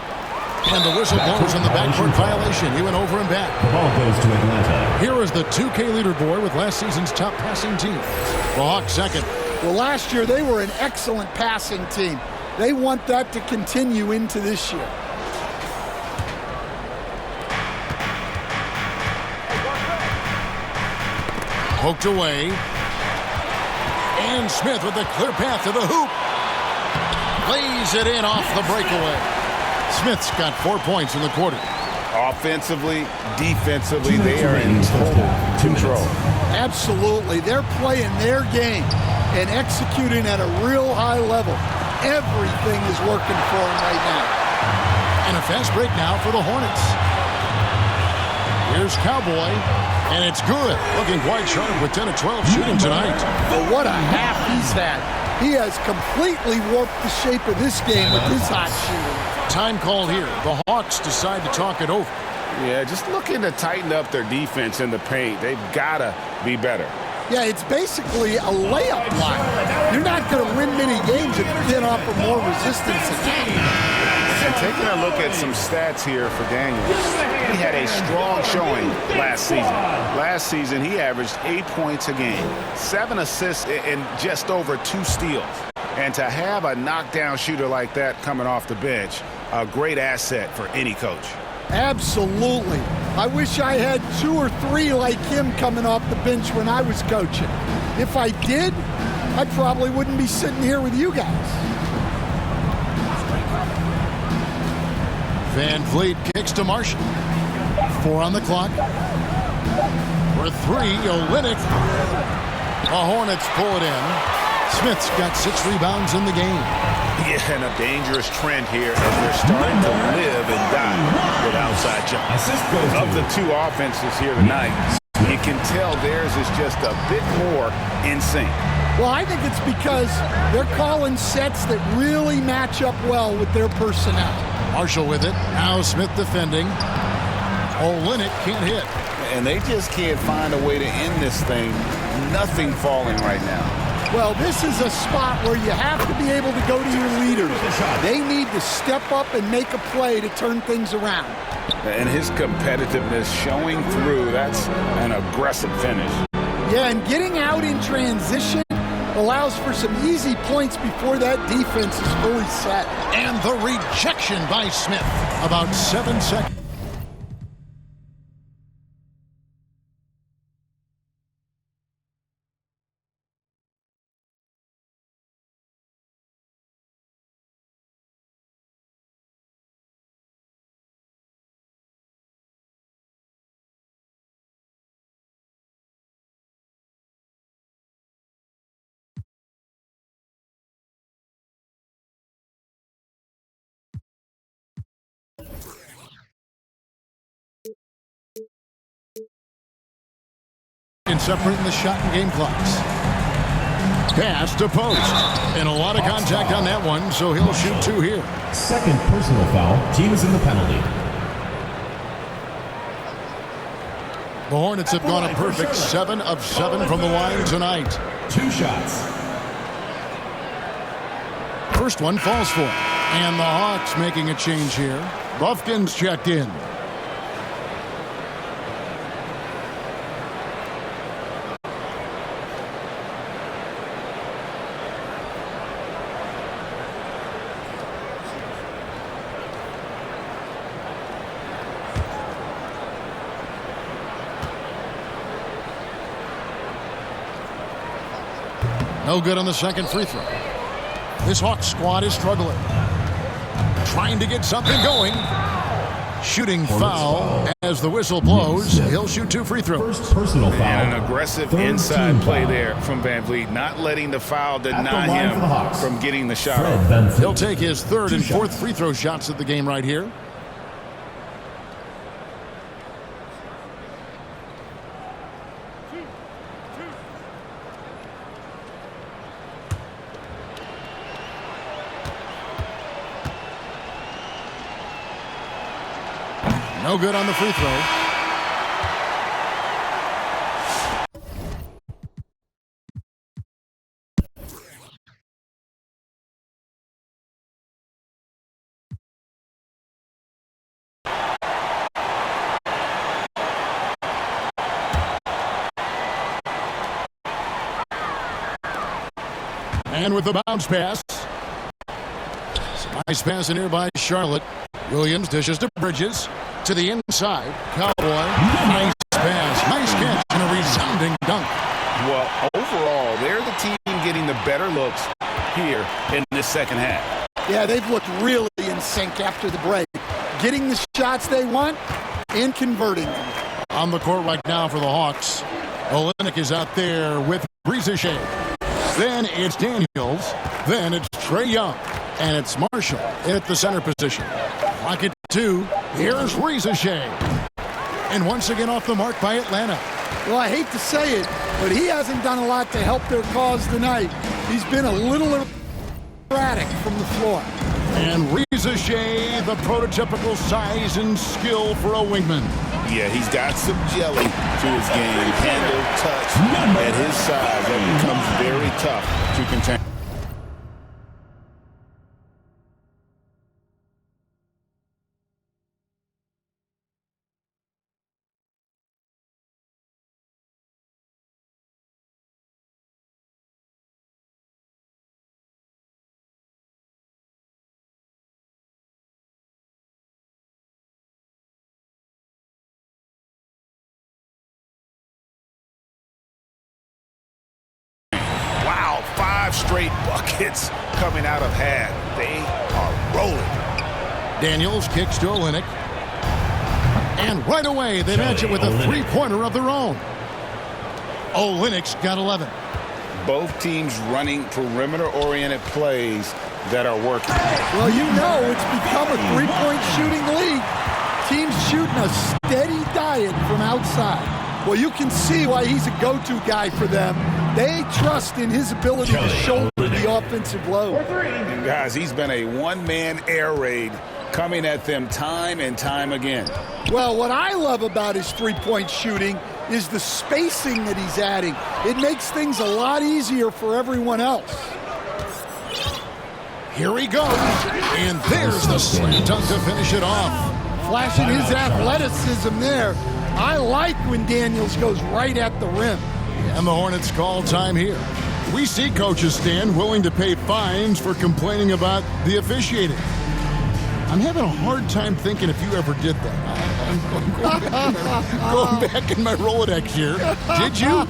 And the whistle blows on the backcourt violation. He went over and back. The ball goes to Atlanta. Here is the 2K leaderboard with last season's top passing team. The Hawks second. Well, last year they were an excellent passing team. They want that to continue into this year. Poked away. And Smith with a clear path to the hoop. Lays it in off the breakaway. Smith's got 4 points in the quarter. Offensively, defensively, they are in total control. Absolutely. They're playing their game and executing at a real high level. Everything is working for them right now. And a fast break now for the Hornets. Here's Cowboy, and it's good. Looking quite sharp with 10 of 12 shooting tonight. Well, what a half he's had. He has completely warped the shape of this game with his hot shooting. Time called here. The Hawks decide to talk it over. Yeah, just looking to tighten up their defense in the paint. They've got to be better. Yeah, it's basically a layup line. You're not going to win many games if you can't offer more resistance. And taking a look at some stats here for Daniels, he had a strong showing last season. Last season, he averaged 8 points a game, 7 assists, and just over 2 steals. And to have a knockdown shooter like that coming off the bench, a great asset for any coach. Absolutely. I wish I had 2 or 3 like him coming off the bench when I was coaching. If I did, I probably wouldn't be sitting here with you guys. Van Vliet kicks to Marshall. 4 on the clock. For 3, Olenek. The Hornets pull it in. Smith's got 6 rebounds in the game. Yeah, and a dangerous trend here as they're starting to live and die with outside jumps. Of the 2 offenses here tonight, you can tell theirs is just a bit more in sync. Well, I think it's because they're calling sets that really match up well with their personnel. Marshall with it. Now Smith defending. Olenek can't hit. And they just can't find a way to end this thing. Nothing falling right now. Well, this is a spot where you have to be able to go to your leaders. They need to step up and make a play to turn things around. And his competitiveness showing through. That's an aggressive finish. Yeah, and getting out in transition allows for some easy points before that defense is fully set. And the rejection by Smith. About 7 seconds. And separating the shot and game clocks. Pass to post. And a lot of contact on that one, so he'll shoot 2 here. Second personal foul. Team is in the penalty. The Hornets have gone a perfect 7 of 7 from the line tonight. 2 shots. First one falls for. And the Hawks making a change here. Buffkin's checked in. No good on the second free throw. This Hawks squad is struggling. Trying to get something going. Shooting foul as the whistle blows. He'll shoot 2 free throws. First personal foul. And an aggressive inside play there from Van Vliet, not letting the foul deny him from getting the shot off. He'll take his 3rd and 4th free throw shots of the game right here. No good on the free throw. And with the bounce pass. Nice pass in here by Charlotte. Williams dishes to Bridges. To the inside. Cowboy. Nice pass. Nice catch and a resounding dunk. Well, overall, they're the team getting the better looks here in this second half. Yeah, they've looked really in sync after the break. Getting the shots they want and converting them. On the court right now for the Hawks. Olynyk is out there with Rizichet. Then it's Daniels. Then it's Trae Young. And it's Marshall at the center position. Lock it 2. Here's Rizichet. And once again off the mark by Atlanta. Well, I hate to say it, but he hasn't done a lot to help their cause tonight. He's been a little erratic from the floor. And Rizichet, the prototypical size and skill for a wingman. Yeah, he's got some jelly to his game. Handle, touch, at his size, that becomes very tough to contain. Wow, 5 straight buckets coming out of half. They are rolling. Daniels kicks to Olynyk. And right away, they match it with a three-pointer of their own. Olynyk's got 11. Both teams running perimeter-oriented plays that are working. Well, you know it's become a three-point shooting league. Teams shooting a steady diet from outside. Well, you can see why he's a go-to guy for them. They trust in his ability to shoulder the offensive load. And guys, he's been a one-man air raid coming at them time and time again. Well, what I love about his three-point shooting is the spacing that he's adding. It makes things a lot easier for everyone else. Here he goes. And there's the slam dunk to finish it off. Flashing his athleticism there. I like when Daniels goes right at the rim. And the Hornets call time here. We see coaches stand willing to pay fines for complaining about the officiating. I'm having a hard time thinking if you ever did that. I'm going back in my Rolodex here. Did you?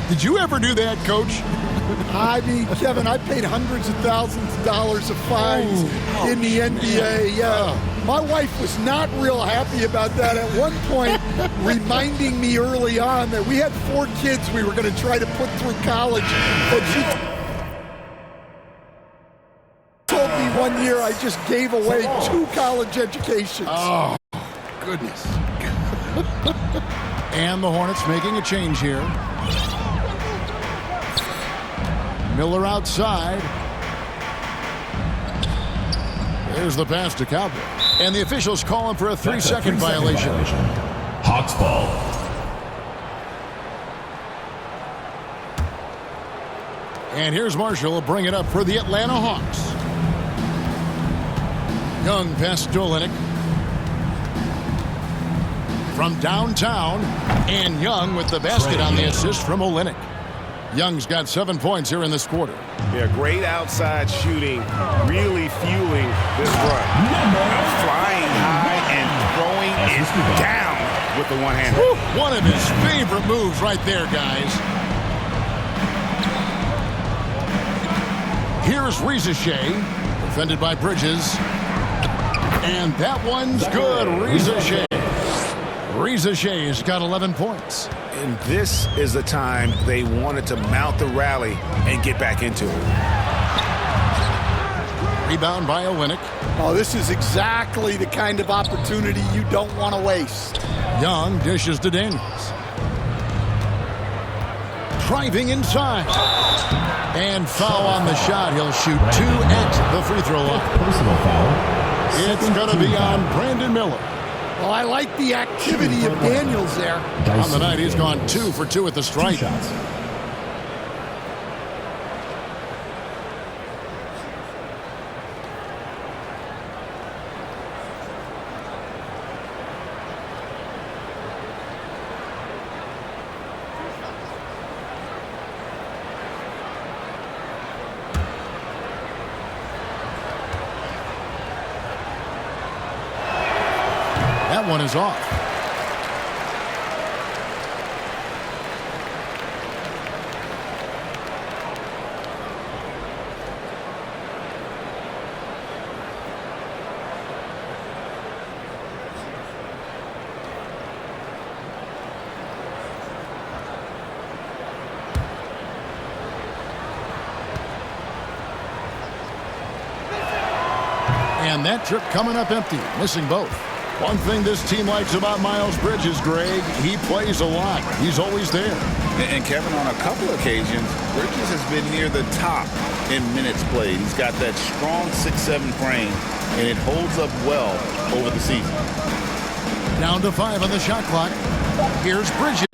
Did you ever do that, Coach? I mean, Kevin, I paid hundreds of thousands of dollars of fines in the NBA. Yeah. My wife was not real happy about that at one point, reminding me early on that we had 4 kids we were going to try to put through college. But she told me one year I just gave away 2 college educations. Oh, goodness. And the Hornets making a change here. Miller outside. There's the pass to Cowboy. And the officials calling for a 3-second violation. Hawks ball. And here's Marshall will bring it up for the Atlanta Hawks. Young pass to Olynyk. From downtown. And Young with the basket on the assist from Olynyk. Young's got 7 points here in this quarter. Yeah, great outside shooting, really fueling this run. Flying high and throwing it down with the one-hander. One of his favorite moves right there, guys. Here's Rizichet, defended by Bridges. And that one's good. Rizichet's got 11 points. And this is the time they wanted to mount the rally and get back into it. Rebound by Olynyk. Oh, this is exactly the kind of opportunity you don't want to waste. Young dishes to Daniels. Driving inside. And foul on the shot. He'll shoot 2 at the free throw line. Personal foul. It's going to be on Brandon Miller. Well, I like the activity of Daniels there. On the night, he's gone 2 for 2 at the stripe. That one is off. And that trip coming up empty, missing both. One thing this team likes about Miles Bridges, Greg, he plays a lot. He's always there. And Kevin, on a couple occasions, Bridges has been near the top in minutes played. He's got that strong 6'7" frame, and it holds up well over the season. Down to 5 on the shot clock. Here's Bridges.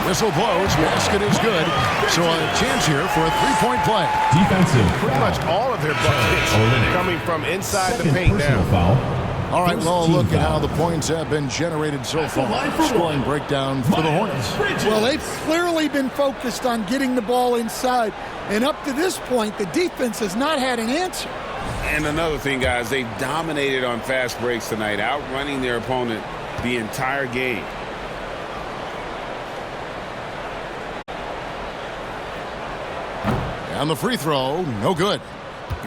Whistle blows. Basket is good. So a chance here for a three-point play. Defensive. Pretty much all of their buckets coming from inside the paint now. All right, well, look at how the points have been generated so far. Scoring breakdown for the Hornets. Well, they've clearly been focused on getting the ball inside. And up to this point, the defense has not had an answer. And another thing, guys, they've dominated on fast breaks tonight, outrunning their opponent the entire game. And the free throw, no good.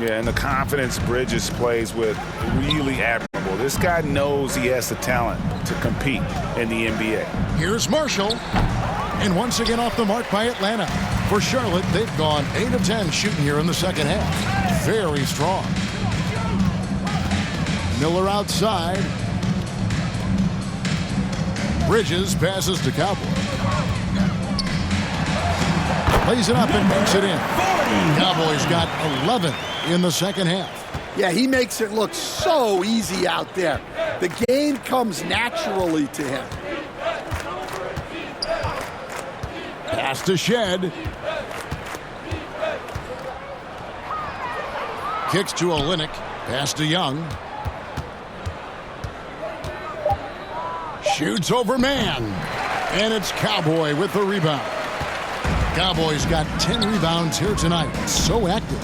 Yeah, and the confidence Bridges plays with, really admirable. This guy knows he has the talent to compete in the NBA. Here's Marshall. And once again off the mark by Atlanta. For Charlotte, they've gone 8 of 10 shooting here in the second half. Very strong. Miller outside. Bridges passes to Cowboy. Plays it up and makes it in. Cowboys got 11 in the second half. Yeah, he makes it look so easy out there. The game comes naturally to him. Pass to Shed. Kicks to Olynyk. Pass to Young. Shoots over man. And it's Cowboy with the rebound. Cowboys got 10 rebounds here tonight. So active.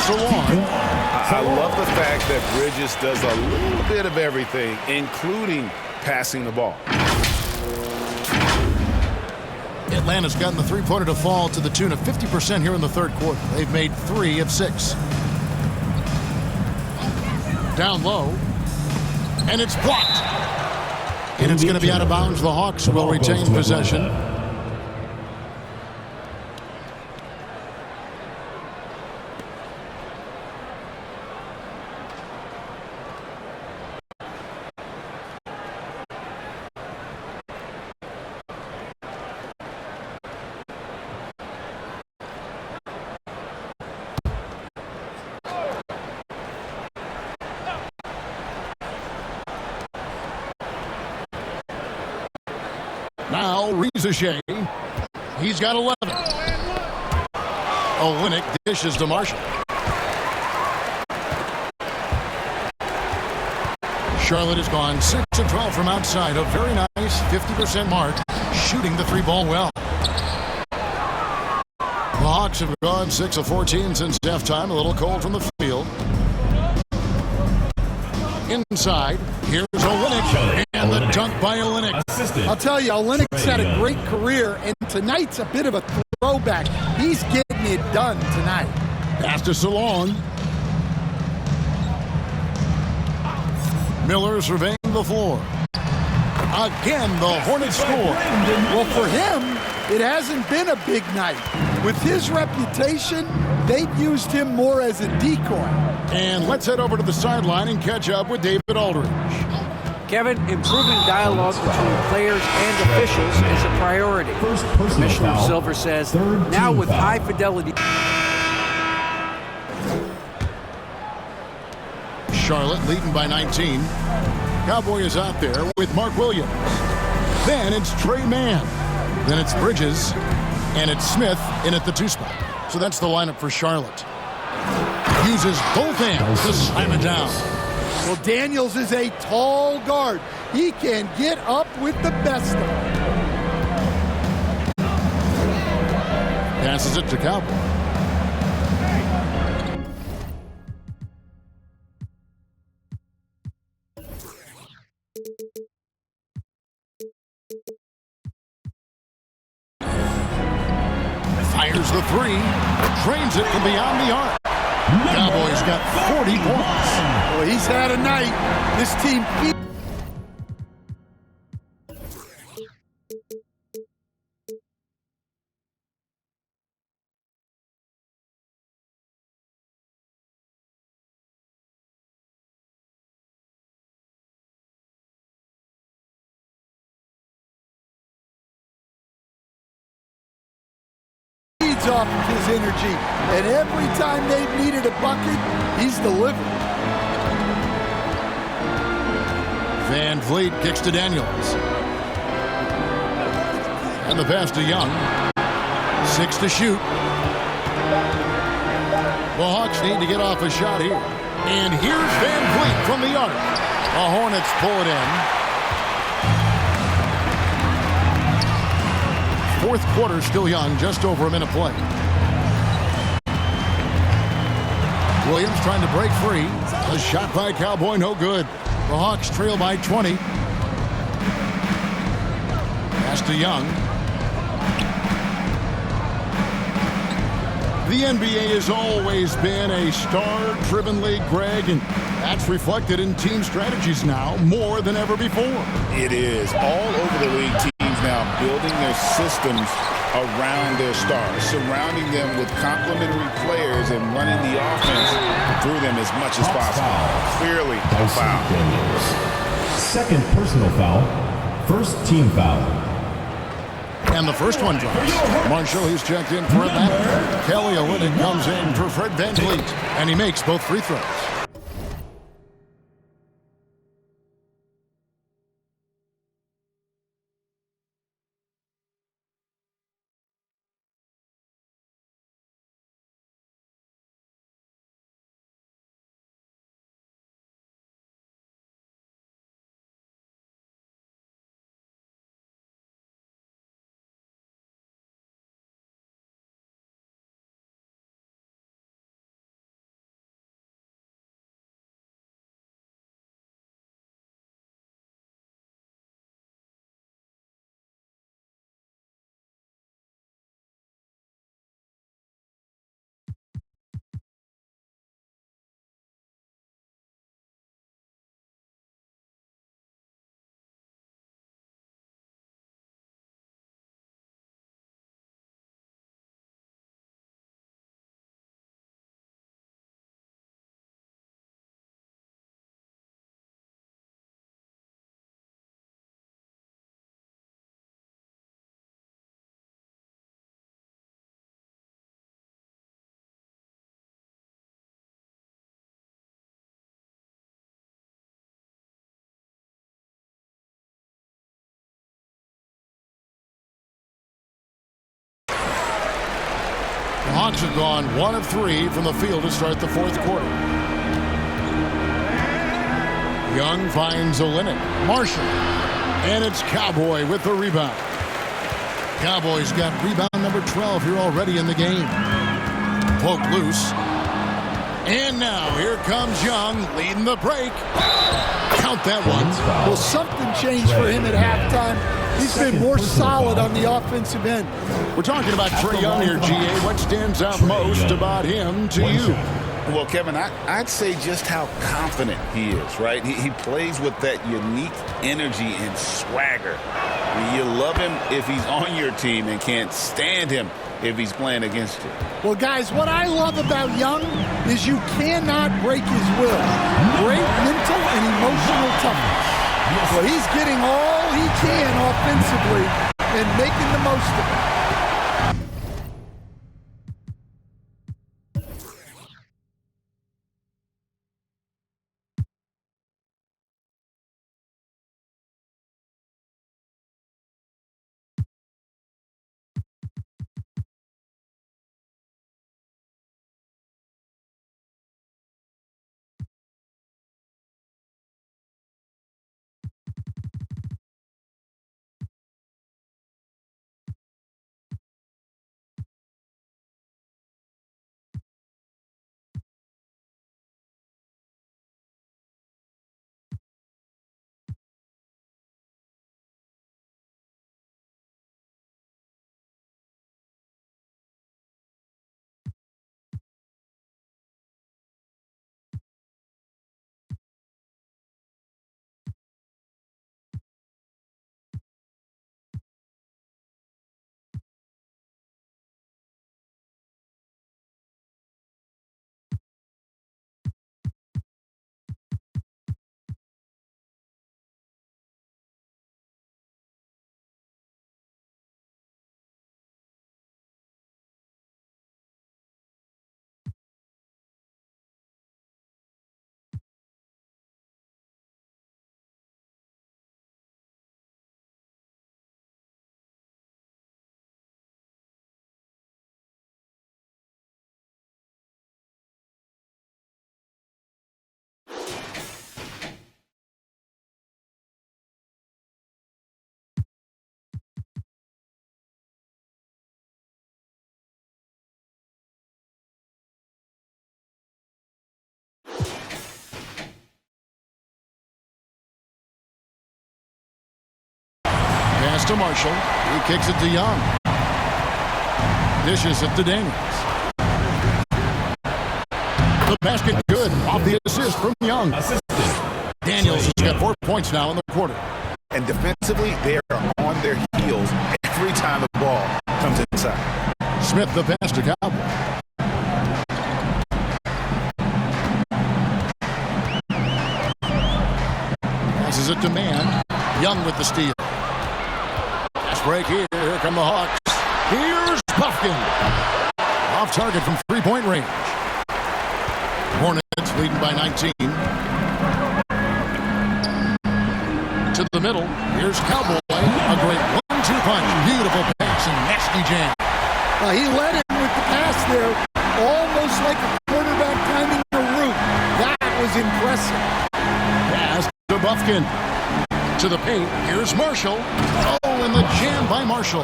So long. I love the fact that Bridges does a little bit of everything, including passing the ball. Atlanta's gotten the three-pointer to fall to the tune of 50% here in the third quarter. They've made 3 of 6. Down low. And it's blocked. And it's going to be out of bounds. The Hawks will retain possession. Now, Shea. He's got 11. Olynyk dishes to Marshall. Charlotte has gone 6 of 12 from outside. A very nice 50% mark. Shooting the 3-ball well. The Hawks have gone 6 of 14 since halftime. A little cold from the field. Inside, here's Olynyk, and the dunk by Olynyk. I'll tell you, Olynyk's had a great career, and tonight's a bit of a throwback. He's getting it done tonight. Pass to Salong. Miller surveying the floor. Again, the Hornets score. Well, for him, it hasn't been a big night. With his reputation, they've used him more as a decoy. And let's head over to the sideline and catch up with David Aldridge. Kevin, improving dialogue between players and officials is a priority. Commissioner Silver says, now with high fidelity. Charlotte leading by 19. Cowboy is out there with Mark Williams. Then it's Trey Mann. Then it's Bridges. And it's Smith in at the 2 spot. So that's the lineup for Charlotte. Uses both hands to slam it down. Well, Daniels is a tall guard. He can get up with the best of them. Passes it to Cowboy. Fires the 3. Drains it from beyond the arc. Cowboys got 40 points. Well, he's had a night. This team feeds off of his energy. And every time they've needed a bucket, he's delivered. Van Vliet kicks to Daniels. And the pass to Young. 6 to shoot. The Hawks need to get off a shot here. And here's Van Vliet from the arc. The Hornets pull it in. Fourth quarter still young, just over a minute play. Williams trying to break free. A shot by Cowboy, no good. The Hawks trail by 20. Pass to Young. The NBA has always been a star-driven league, Greg, and that's reflected in team strategies now more than ever before. It is. All over the league, teams now building their systems around their stars, surrounding them with complementary players and running the offense through them as much as possible. Clearly a foul. Second personal foul. First team foul. And the first one drops. Marshall, he's checked in for that. Kelly Olynyk comes in for Fred VanVleet, and he makes both free throws. The Hawks have gone 1 of 3 from the field to start the fourth quarter. Young finds Olynyk. Marshall. And it's Cowboy with the rebound. Cowboys got rebound number 12 here already in the game. Poke loose. And now here comes Young leading the break. Count that one. Well, something changed for him at halftime. He's been more solid on the offensive end. We're talking about Trae Young here, GA. What stands out most about him to you? Well, Kevin, I'd say just how confident he is, right? He plays with that unique energy and swagger. You love him if he's on your team and can't stand him if he's playing against you. Well, guys, what I love about Young is you cannot break his will. Great mental and emotional toughness. Well, he's getting all he can offensively and making the most of it. Pass to Marshall. He kicks it to Young. Dishes it to Daniels. The basket good off the assist from Young. Daniels has got 4 points now in the quarter. And defensively, they are on their heels every time the ball comes inside. Smith the pass to Cowboy. Passes it to Man. Young with the steal. Fast break here. Here come the Hawks. Here's Buffkin. Off target from three-point range. Hornets leading by 19. To the middle. Here's Cowboy. A great 1-2 punch. Beautiful pass and nasty jam. He led him with the pass there, almost like a quarterback timing the route. That was impressive. Pass to Buffkin. To the paint. Here's Marshall. Oh, and the jam by Marshall.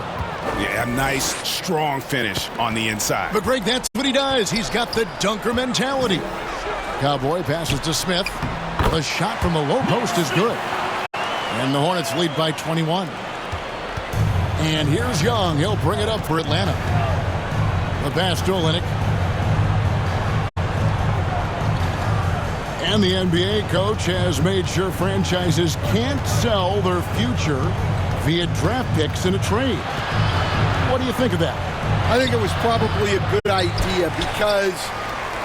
Yeah, a nice, strong finish on the inside. But Greg, that's what he does. He's got the dunker mentality. Cowboy passes to Smith. The shot from the low post is good. And the Hornets lead by 21. And here's Young. He'll bring it up for Atlanta. The pass to Olynyk. And the NBA coach has made sure franchises can't sell their future via draft picks in a trade. What do you think of that? I think it was probably a good idea because,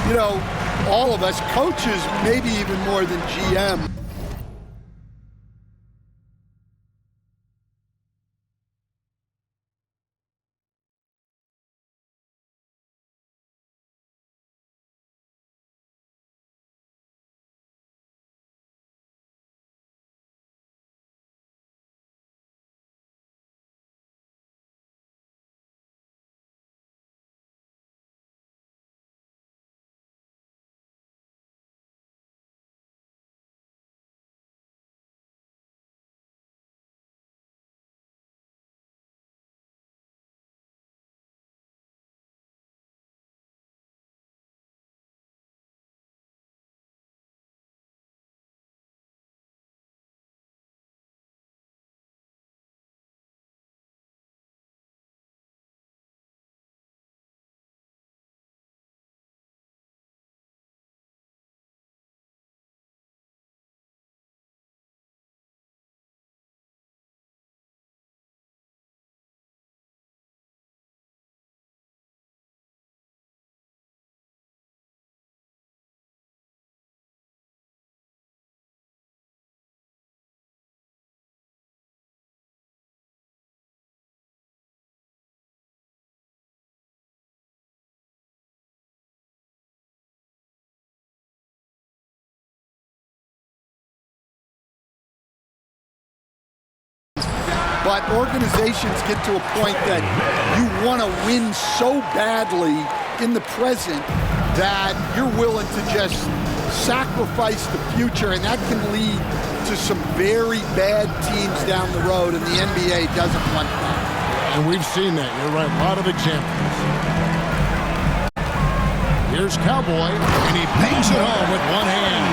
you know, all of us, coaches, maybe even more than GM, but organizations get to a point that you want to win so badly in the present that you're willing to just sacrifice the future, and that can lead to some very bad teams down the road, and the NBA doesn't want that. And we've seen that. You're right. A lot of examples. Here's Cowboy, and he bangs it home with one hand.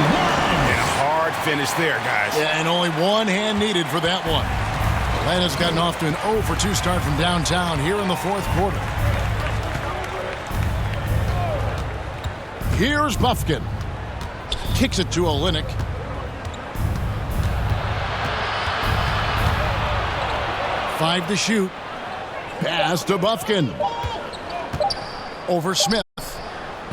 And a hard finish there, guys. Yeah, and only one hand needed for that one. Atlanta's gotten off to an 0-for-2 start from downtown here in the fourth quarter. Here's Buffkin. Kicks it to Olynyk. Five to shoot. Pass to Buffkin. Over Smith.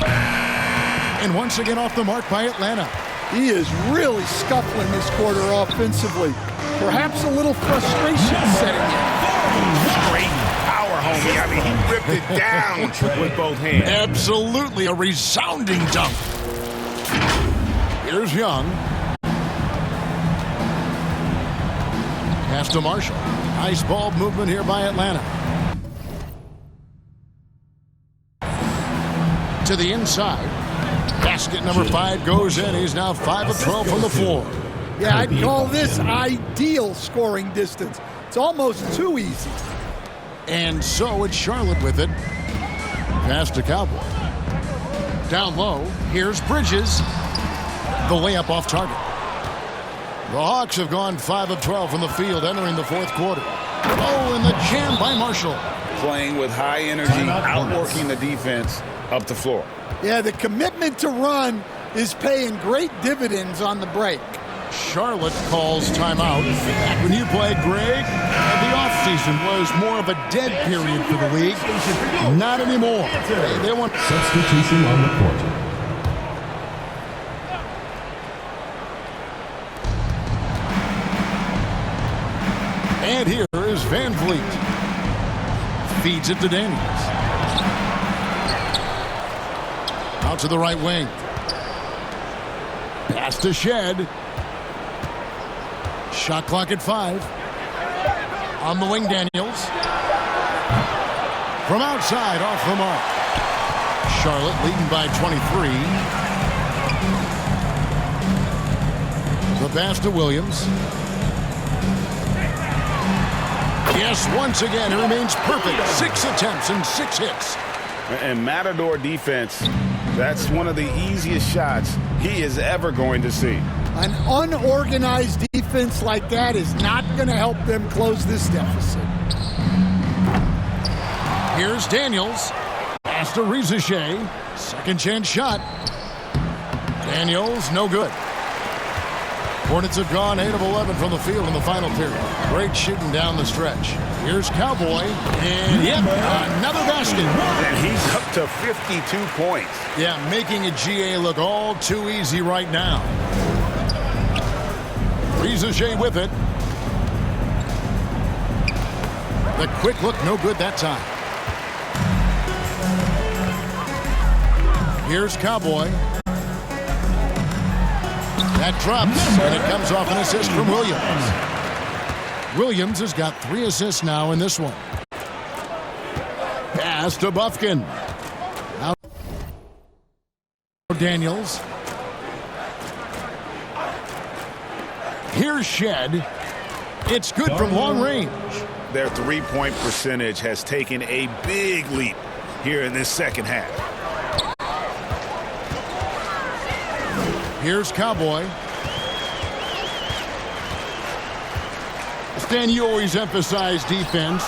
And once again off the mark by Atlanta. He is really scuffling this quarter offensively. Perhaps a little frustration setting in. Great power, homie. I mean, he ripped it down with both hands. Absolutely a resounding dunk. Here's Young. Pass to Marshall. Nice ball movement here by Atlanta. To the inside. Basket number 5 goes in. He's now 5 of 12 from the floor. Yeah, I'd call this ideal scoring distance. It's almost too easy. And so it's Charlotte with it. Pass to Cowboy. Down low. Here's Bridges. The layup off target. The Hawks have gone 5 of 12 from the field entering the fourth quarter. Oh, and the jam by Marshall. Playing with high energy, outworking the defense up the floor. Yeah, the commitment to run is paying great dividends on the break. Charlotte calls timeout. Back when you played, Greg, the offseason was more of a dead period for the league. Not anymore. They want Substitution on the court. And here is Van Vliet. Feeds it to Daniels. Out to the right wing. Pass to Shed. Shot clock at 5. On the wing, Daniels. From outside, off the mark. Charlotte leading by 23. The pass to Williams. Yes, once again, it remains perfect. 6 attempts and 6 hits. And Matador defense, that's one of the easiest shots he is ever going to see. An unorganized defense like that is not going to help them close this deficit. Here's Daniels. Pass to Rizachet. Second chance shot. Daniels, no good. Hornets have gone 8 of 11 from the field in the final period. Great shooting down the stretch. Here's Cowboy. And yep, another basket. And he's up to 52 points. Yeah, making a GA look all too easy right now. Rizachet with it. The quick look, no good that time. Here's Cowboy. That drops, and it comes off an assist from Williams. Williams has got 3 assists now in this one. Pass to Bufkin. Out Daniels. Here's Shed. It's good from long range. Their three-point percentage has taken a big leap here in this second half. Here's Cowboy. Stan, you always emphasize defense.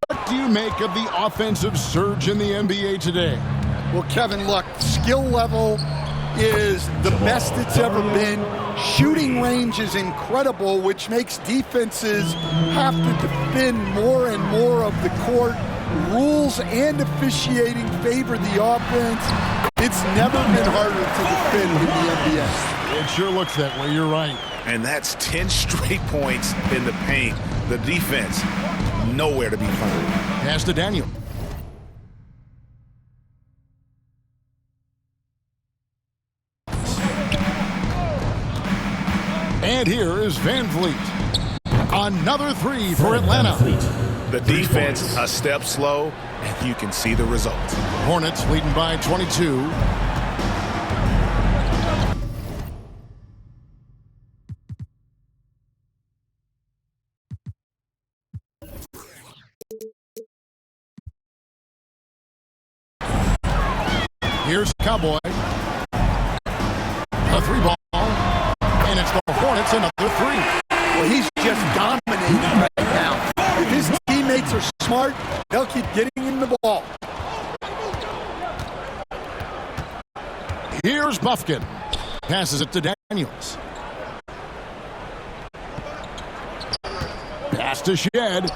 What do you make of the offensive surge in the NBA today? Well, Kevin, look, skill level is the best it's ever been. Shooting range is incredible, which makes defenses have to defend more and more of the court. Rules and officiating favor the offense. It's never been harder to defend in the NBA. It sure looks that way. You're right. And that's 10 straight points in the paint. The defense, nowhere to be found. Pass to Daniel. And here is Van Vliet. Another 3 for Atlanta. The defense a step slow, and you can see the results. Hornets leading by 22. Here's Cowboy. A 3 ball. And it's the Hornets another 3. Well, he's just dominating right now. If his teammates are smart, they'll keep getting him the ball. Here's Bufkin. Passes it to Daniels. Pass to Shed.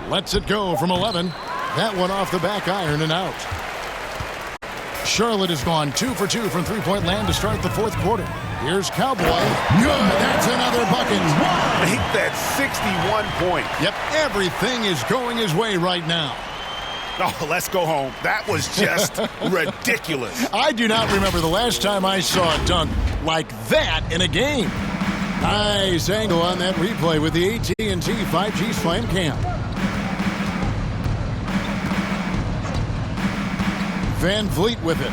Lets it go from 11. That one off the back iron and out. Charlotte has gone 2 for 2 from three-point land to start the fourth quarter. Here's Cowboy. Good. That's another bucket. Make that 61 point. Yep, everything is going his way right now. Oh, let's go home. That was just ridiculous. I do not remember the last time I saw a dunk like that in a game. Nice angle on that replay with the AT&T 5G Slam Cam. Van Vliet with it.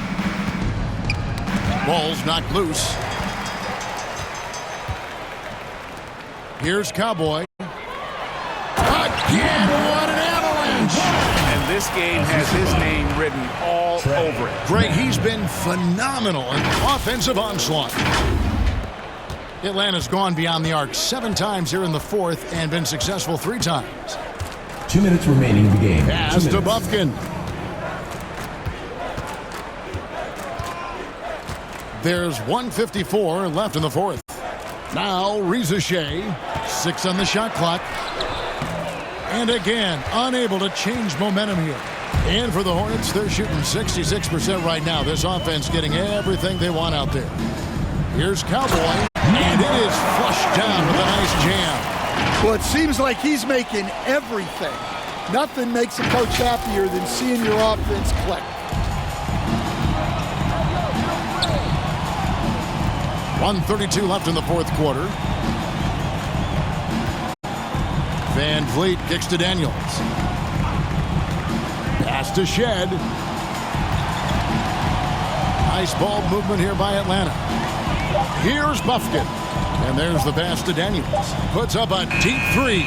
Ball's knocked loose. Here's Cowboy. Again, what an avalanche! And this game has his name written all over it. Greg, he's been phenomenal in offensive onslaught. Atlanta's gone beyond the arc 7 times here in the fourth and been successful 3 times. 2 minutes remaining in the game. Pass to Bufkin. There's 1:54 left in the fourth. Now Reza Shea, 6 on the shot clock. And again, unable to change momentum here. And for the Hornets, they're shooting 66% right now. This offense getting everything they want out there. Here's Cowboy, and it is flushed down with a nice jam. Well, it seems like he's making everything. Nothing makes a coach happier than seeing your offense click. 1:32 left in the fourth quarter. Van Vliet kicks to Daniels. Pass to Shed. Nice ball movement here by Atlanta. Here's Bufkin. And there's the pass to Daniels. Puts up a deep 3.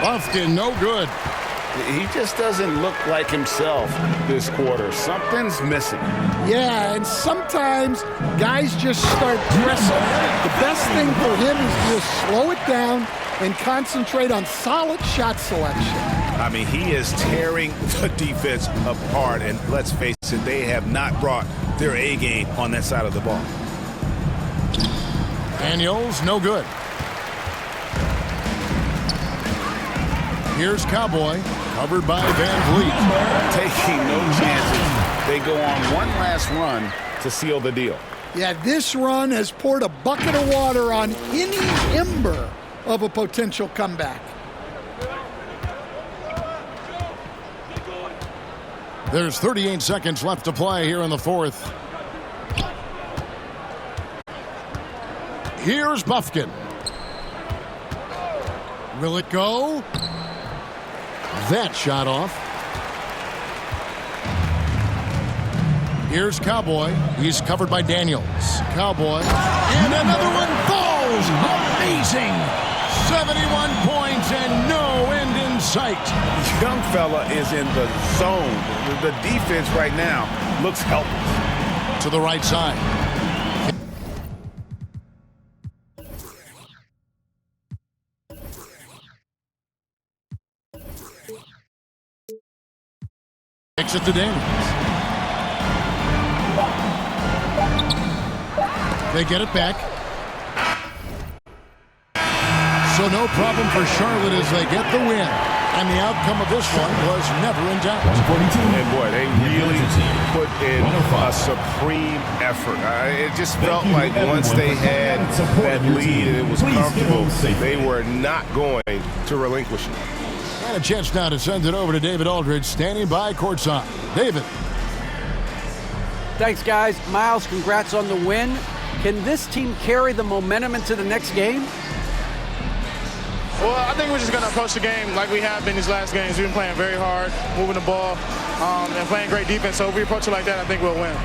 Bufkin, no good. He just doesn't look like himself this quarter. Something's missing. Yeah, and sometimes guys just start dressing. The best thing for him is to just slow it down and concentrate on solid shot selection. I mean, he is tearing the defense apart, and let's face it, they have not brought their A game on that side of the ball. Daniels, no good. Here's Cowboy, covered by Van Vliet. Taking no chances. They go on one last run to seal the deal. Yeah, this run has poured a bucket of water on any ember of a potential comeback. There's 38 seconds left to play here in the fourth. Here's Bufkin. Will it go? That shot off. Here's Cowboy. He's covered by Daniels. Cowboy. And another one falls. Amazing. 71 points and no end in sight. Young fella is in the zone. The defense right now looks helpless. To the right side. Takes it to Daniels. They get it back. So no problem for Charlotte as they get the win. And the outcome of this one was never in doubt. And boy, they really put in a supreme effort. It just felt like once they had that lead and it was comfortable, they were not going to relinquish it. And a chance now to send it over to David Aldridge, standing by courtside. David. Thanks, guys. Miles, congrats on the win. Can this team carry the momentum into the next game? Well, I think we're just going to approach the game like we have been these last games. We've been playing very hard, moving the ball, and playing great defense. So if we approach it like that, I think we'll win.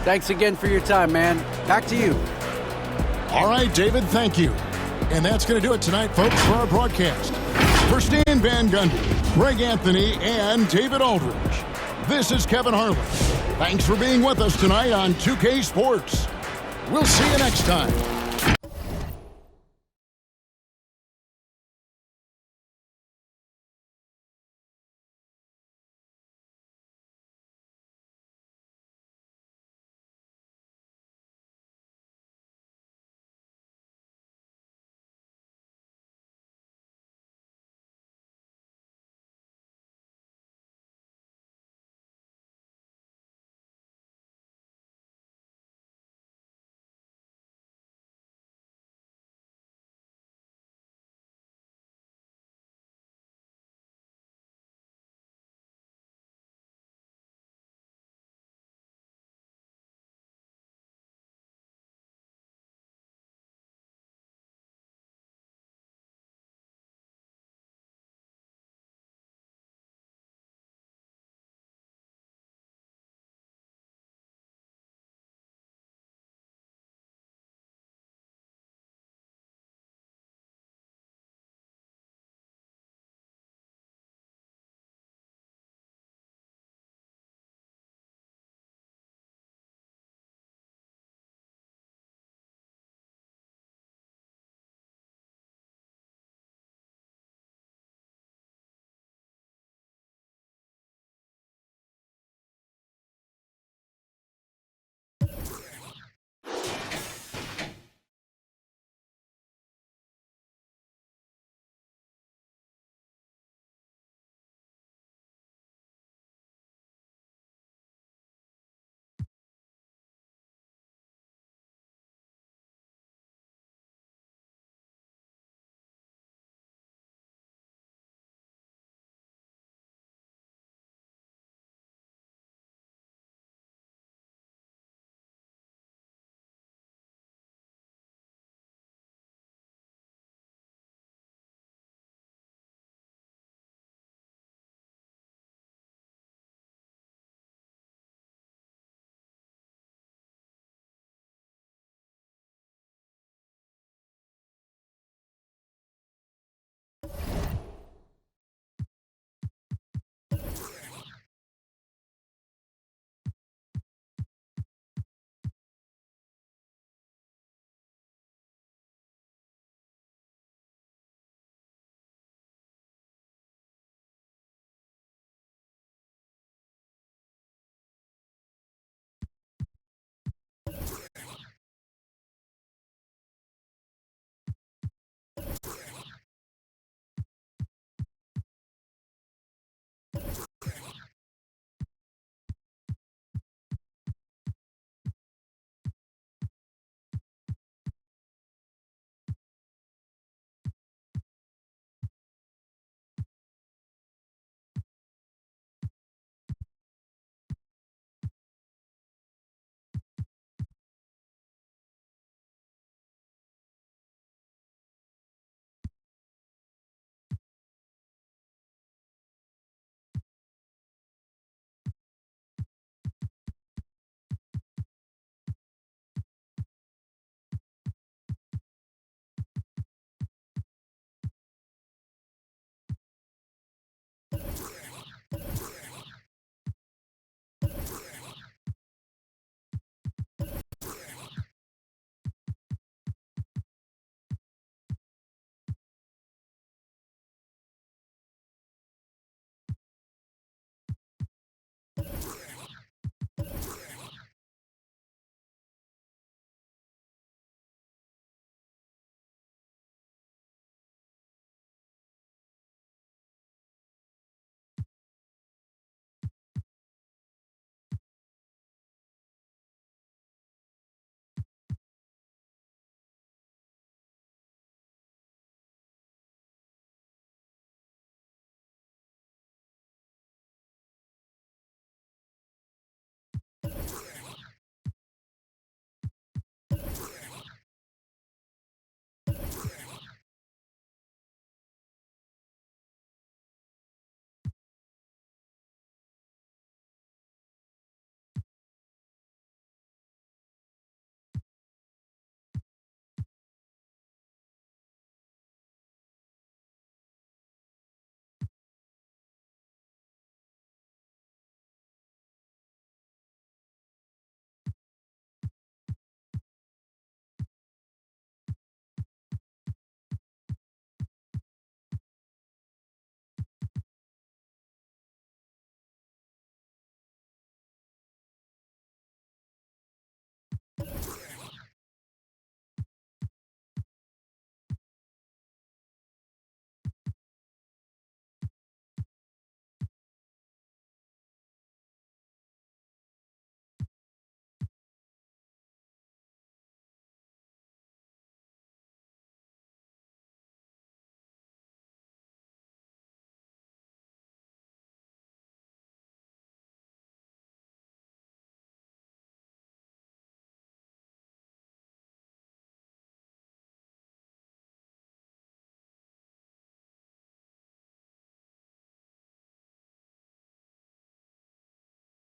Thanks again for your time, man. Back to you. All right, David, thank you. And that's going to do it tonight, folks, for our broadcast. For Stan Van Gundy, Greg Anthony, and David Aldridge, this is Kevin Harlan. Thanks for being with us tonight on 2K Sports. We'll see you next time.